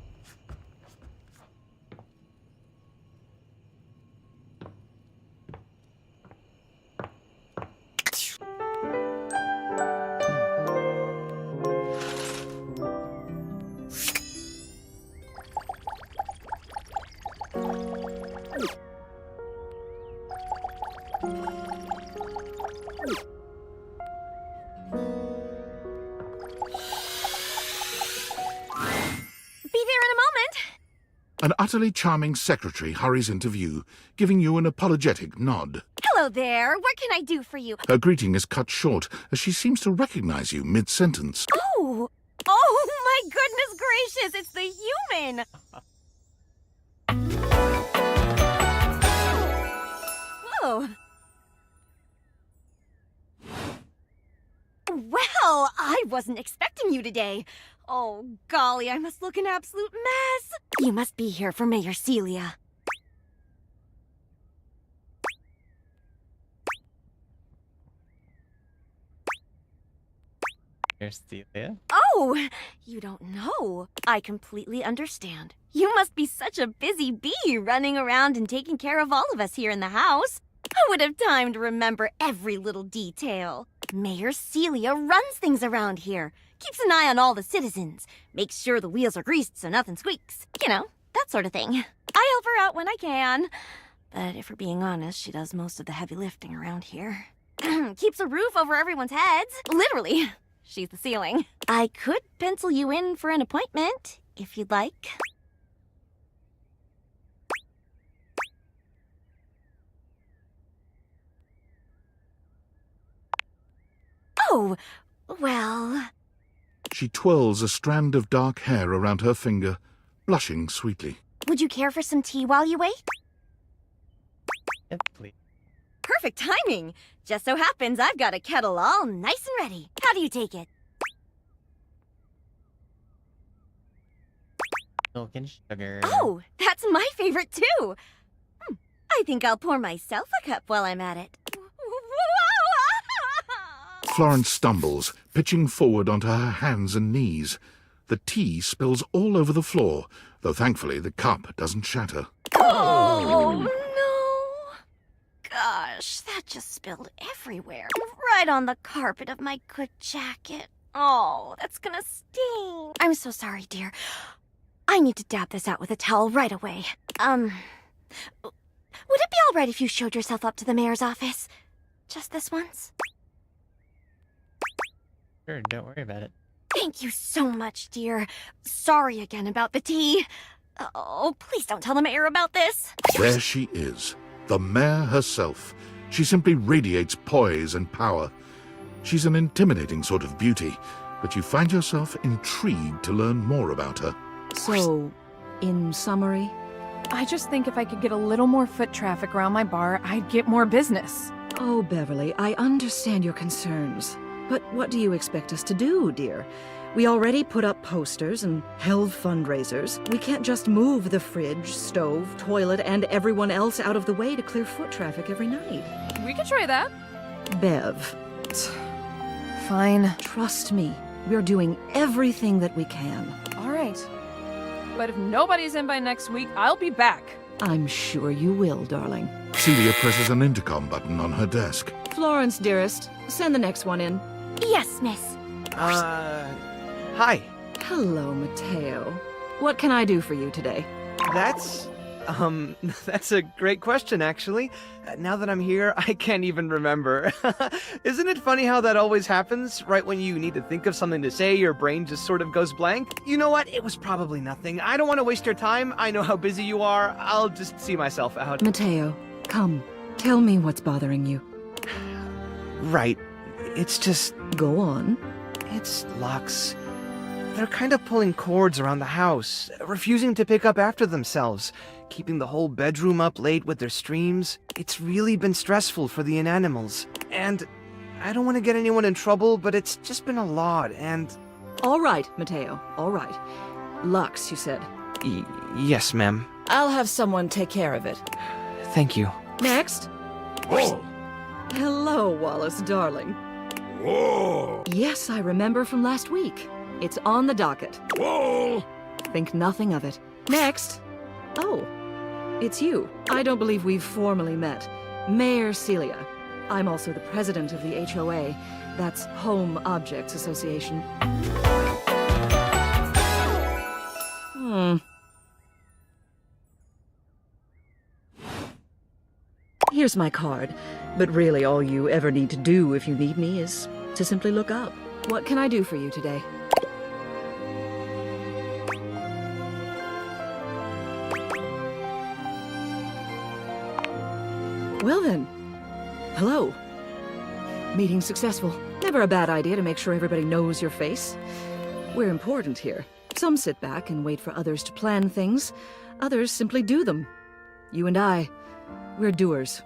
An utterly charming secretary hurries into view, giving you an apologetic nod.
Hello there. What can I do for you?
Her greeting is cut short as she seems to recognize you mid-sentence.
Oh! Oh my goodness gracious! It's the human! Whoa. Well, I wasn't expecting you today. Oh, golly, I must look an absolute mess. You must be here for Mayor Celia.
Mayor Celia?
Oh, you don't know. I completely understand. You must be such a busy bee running around and taking care of all of us here in the house. I would have time to remember every little detail. Mayor Celia runs things around here. Keeps an eye on all the citizens. Makes sure the wheels are greased so nothing squeaks. You know, that sort of thing. I help her out when I can. But if we're being honest, she does most of the heavy lifting around here. Keeps a roof over everyone's heads. Literally. She's the ceiling. I could pencil you in for an appointment, if you'd like. Oh, well...
She twirls a strand of dark hair around her finger, blushing sweetly.
Would you care for some tea while you wait?
Yes, please.
Perfect timing! Just so happens I've got a kettle all nice and ready. How do you take it?
Milk and sugar.
Oh, that's my favorite too! I think I'll pour myself a cup while I'm at it.
Florence stumbles, pitching forward onto her hands and knees. The tea spills all over the floor, though thankfully the cup doesn't shatter.
Oh, no! Gosh, that just spilled everywhere. Right on the carpet of my good jacket. Oh, that's gonna sting. I'm so sorry, dear. I need to dab this out with a towel right away. Would it be all right if you showed yourself up to the mayor's office? Just this once?
Sure, don't worry about it.
Thank you so much, dear. Sorry again about the tea. Oh, please don't tell the mayor about this.
There she is, the mayor herself. She simply radiates poise and power. She's an intimidating sort of beauty, but you find yourself intrigued to learn more about her.
So, in summary?
I just think if I could get a little more foot traffic around my bar, I'd get more business.
Oh, Beverly, I understand your concerns. But what do you expect us to do, dear? We already put up posters and held fundraisers. We can't just move the fridge, stove, toilet, and everyone else out of the way to clear foot traffic every night.
We could try that.
Bev.
Fine.
Trust me, we're doing everything that we can.
All right. But if nobody's in by next week, I'll be back.
I'm sure you will, darling.
Celia presses an intercom button on her desk.
Florence, dearest, send the next one in.
Yes, miss.
Hi.
Hello, Mateo. What can I do for you today?
That's a great question, actually. Now that I'm here, I can't even remember. Isn't it funny how that always happens? Right when you need to think of something to say, your brain just sort of goes blank? You know what? It was probably nothing. I don't want to waste your time. I know how busy you are. I'll just see myself out.
Mateo, come. Tell me what's bothering you.
Right. It's just
Go on.
It's Lux. They're kind of pulling cords around the house, refusing to pick up after themselves, keeping the whole bedroom up late with their streams. It's really been stressful for the inanimals. And I don't want to get anyone in trouble, but it's just been a lot, and...
All right, Mateo, all right. Lux, you said.
Yes, ma'am.
I'll have someone take care of it.
Thank you.
Next.
Whoa!
Hello, Wallace, darling.
Whoa!
Yes, I remember from last week. It's on the docket.
Whoa!
Think nothing of it. Next. Oh, it's you. I don't believe we've formally met. Mayor Celia. I'm also the president of the HOA. That's Home Objects Association. Here's my card. But really all you ever need to do if you need me is to simply look up. What can I do for you today? Well then, hello. Meeting successful. Never a bad idea to make sure everybody knows your face. We're important here. Some sit back and wait for others to plan things. Others simply do them. You and I, we're doers.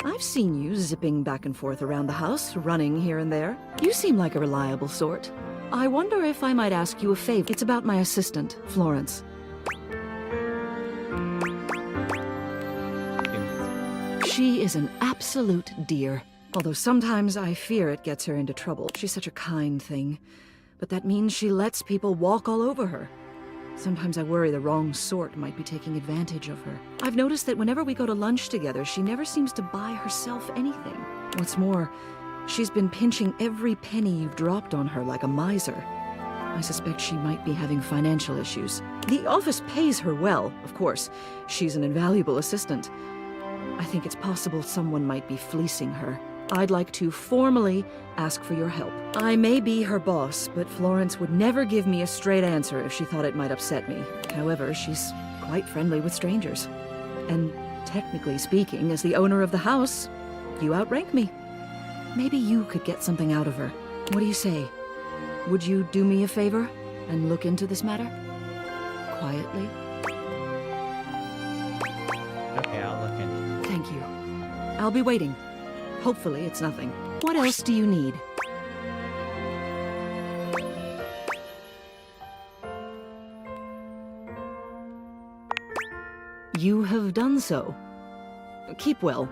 I've seen you zipping back and forth around the house, running here and there. You seem like a reliable sort. I wonder if I might ask you a favor. It's about my assistant, Florence. She is an absolute dear. Although sometimes I fear it gets her into trouble. She's such a kind thing. But that means she lets people walk all over her. Sometimes I worry the wrong sort might be taking advantage of her. I've noticed that whenever we go to lunch together, she never seems to buy herself anything. What's more, she's been pinching every penny you've dropped on her like a miser. I suspect she might be having financial issues. The office pays her well, of course. She's an invaluable assistant. I think it's possible someone might be fleecing her. I'd like to formally ask for your help. I may be her boss, but Florence would never give me a straight answer if she thought it might upset me. However, she's quite friendly with strangers. And technically speaking, as the owner of the house, you outrank me. Maybe you could get something out of her. What do you say? Would you do me a favor and look into this matter? Quietly?
Okay, I'll look into.
Thank you. I'll be waiting. Hopefully it's nothing. What else do you need? You have done so. Keep well.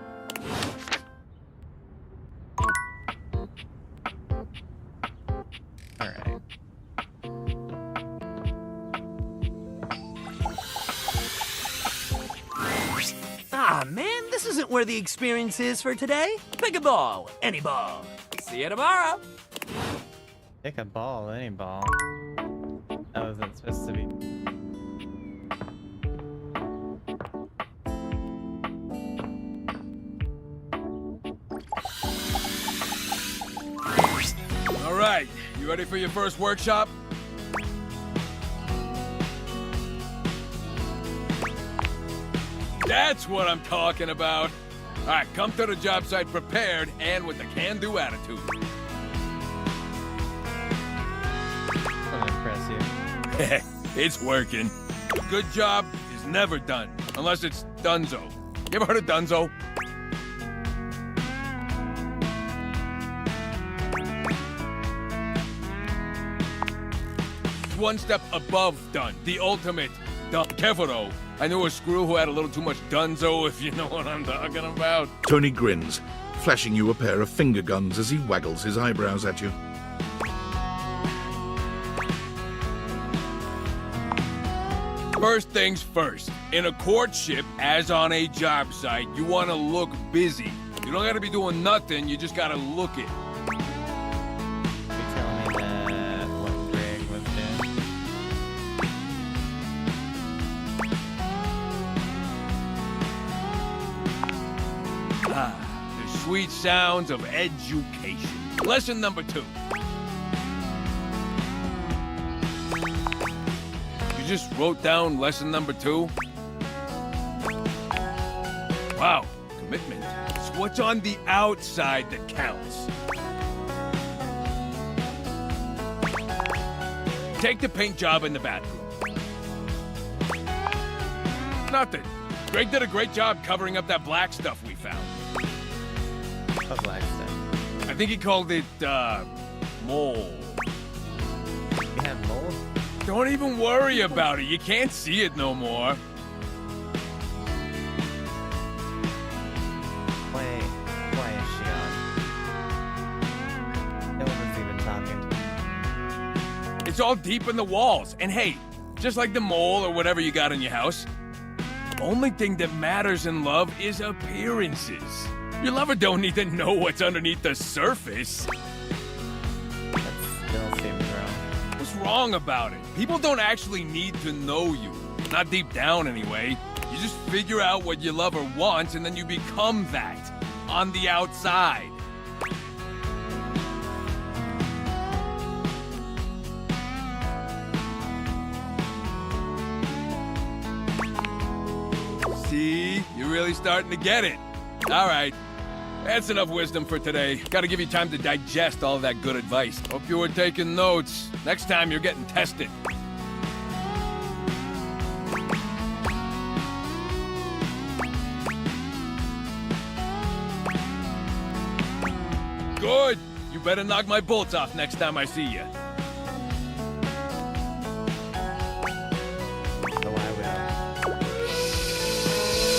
All right.
Ah, man, this isn't where the experience is for today. Pick a ball, any ball. See you tomorrow.
Pick a ball, any ball. That wasn't supposed to be.
All right, you ready for your first workshop? That's what I'm talking about. All right, come to the job site prepared and with a can-do attitude.
I'll impress you.
It's working. A good job is never done, unless it's donezo. You ever heard of donezo? One step above done, the ultimate done. Careful though, I knew a screw who had a little too much donezo, if you know what I'm talking about.
Tony grins, flashing you a pair of finger guns as he waggles his eyebrows at you.
First things first, in a courtship, as on a job site, you want to look busy. You don't gotta be doing nothing, you just gotta look it. The sweet sounds of education. Lesson number 2. You just wrote down lesson number 2? Wow, commitment. what's on the outside that counts. Take the paint job in the bathroom. Nothing. Greg did a great job covering up that black stuff we found.
What black stuff?
I think he called it, mold.
You have mold?
Don't even worry about it. You can't see it no more.
Why is she on? No one's even talking.
It's all deep in the walls. And hey, just like the mole or whatever you got in your house, the only thing that matters in love is appearances. Your lover don't need to know what's underneath the surface.
That still seems wrong.
What's wrong about it? People don't actually need to know you. Not deep down, anyway. You just figure out what your lover wants, and then you become that. On the outside. See? You're really starting to get it. All right. That's enough wisdom for today. Gotta give you time to digest all of that good advice. Hope you were taking notes. Next time you're getting tested. Good. You better knock my bolts off next time I see you.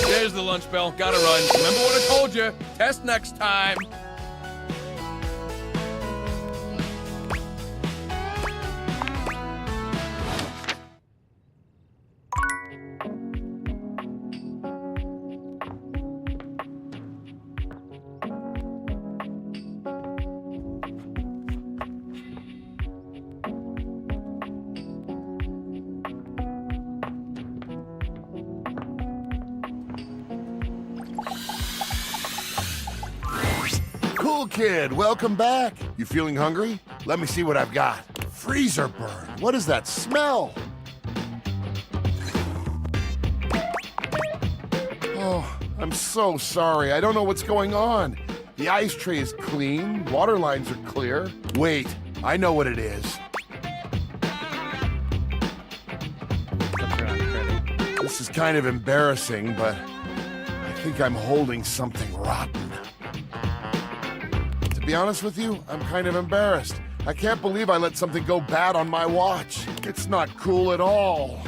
There's the lunch bell. Gotta run. Remember what I told you. Test next time.
Cool kid, welcome back. You feeling hungry? Let me see what I've got. Freezer burn. What is that smell? Oh, I'm so sorry. I don't know what's going on. The ice tray is clean, water lines are clear. Wait, I know what it is. This is kind of embarrassing, but I think I'm holding something rotten. To be honest with you, I'm kind of embarrassed. I can't believe I let something go bad on my watch. It's not cool at all.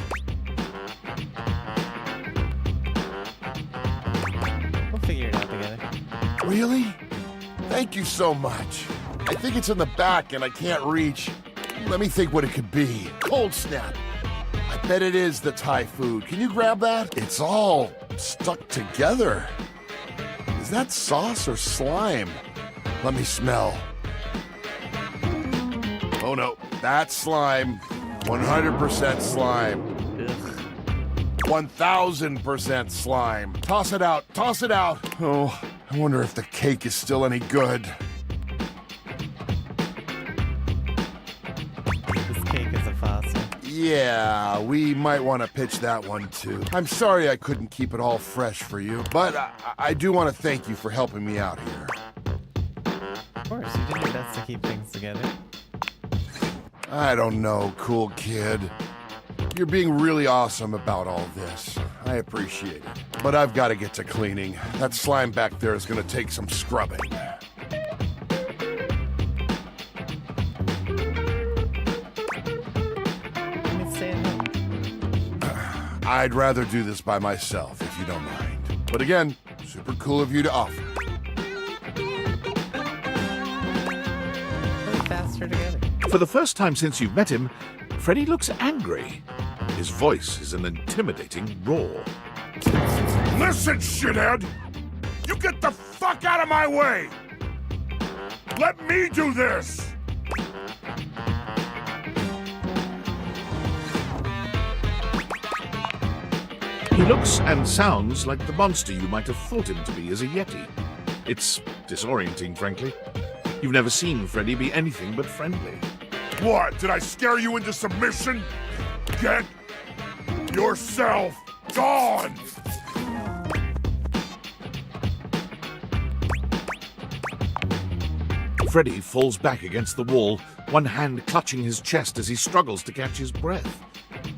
We'll figure it out together.
Really? Thank you so much. I think it's in the back and I can't reach. Let me think what it could be. Cold snap. I bet it is the Thai food. Can you grab that? It's all stuck together. Is that sauce or slime? Let me smell. Oh no, that's slime. 100% slime. 1000% slime. Toss it out, toss it out. Oh, I wonder if the cake is still any good.
This cake is a fossil.
Yeah, we might want to pitch that one too. I'm sorry I couldn't keep it all fresh for you, but I do want to thank you for helping me out here.
Of course, you did your best to keep things together.
I don't know, cool kid. You're being really awesome about all this. I appreciate it. But I've got to get to cleaning. That slime back there is going to take some scrubbing. I'd rather do this by myself, if you don't mind. But again, super cool of you to offer.
We're faster together.
For the first time since you've met him, Freddy looks angry. His voice is an intimidating roar.
Listen, shithead! You get the fuck out of my way! Let me do this!
He looks and sounds like the monster you might have thought him to be as a Yeti. It's disorienting, frankly. You've never seen Freddy be anything but friendly.
What? Did I scare you into submission? Get yourself gone!
Freddy falls back against the wall, one hand clutching his chest as he struggles to catch his breath.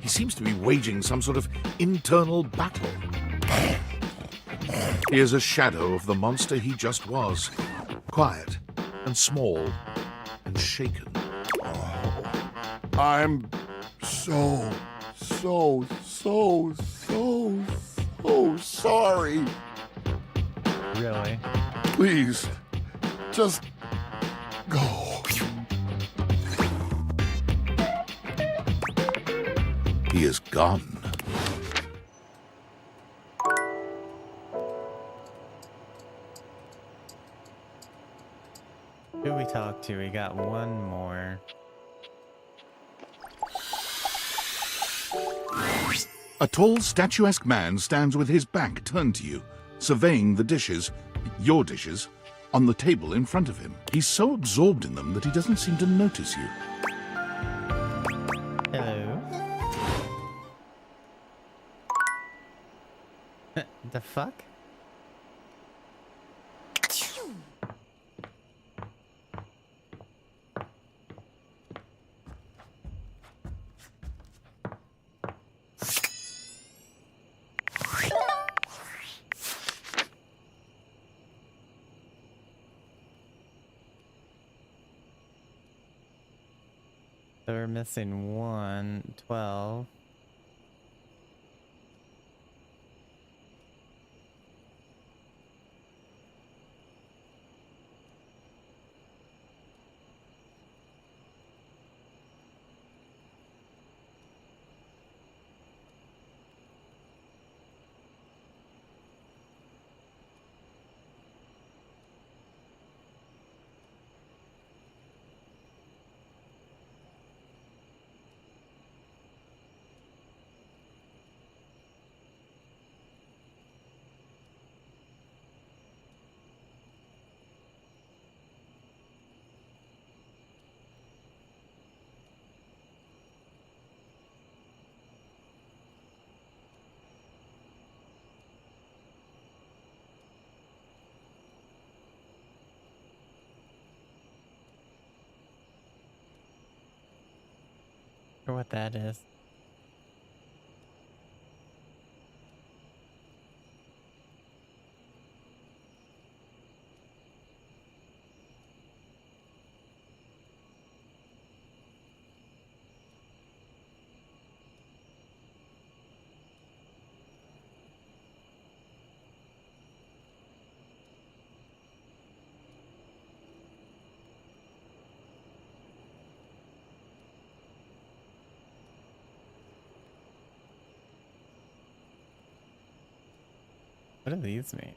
He seems to be waging some sort of internal battle. He is a shadow of the monster he just was, quiet and small and shaken.
I'm so sorry.
Really?
Please, just go.
He is gone.
Who we talk to? We got one more.
A tall, statuesque man stands with his back turned to you, surveying the dishes, your dishes, on the table in front of him. He's so absorbed in them that he doesn't seem to notice you.
Hello. The fuck? So we're missing 1, 12. Or what that is. What do these mean?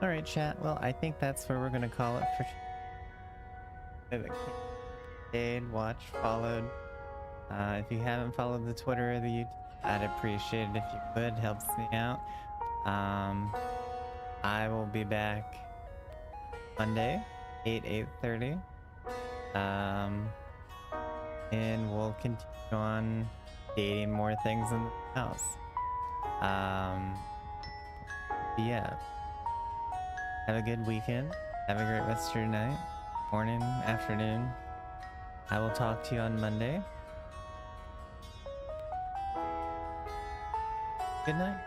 Alright, chat. Well, I think that's where we're gonna call it for watch, followed. If you haven't followed the Twitter or the YouTube, I'd appreciate it if you could. Helps me out. I will be back Monday, 8:30. And we'll continue on dating more things in the house. Yeah. Have a good weekend. Have a great rest of your night, morning, afternoon. I will talk to you on Monday. Good night.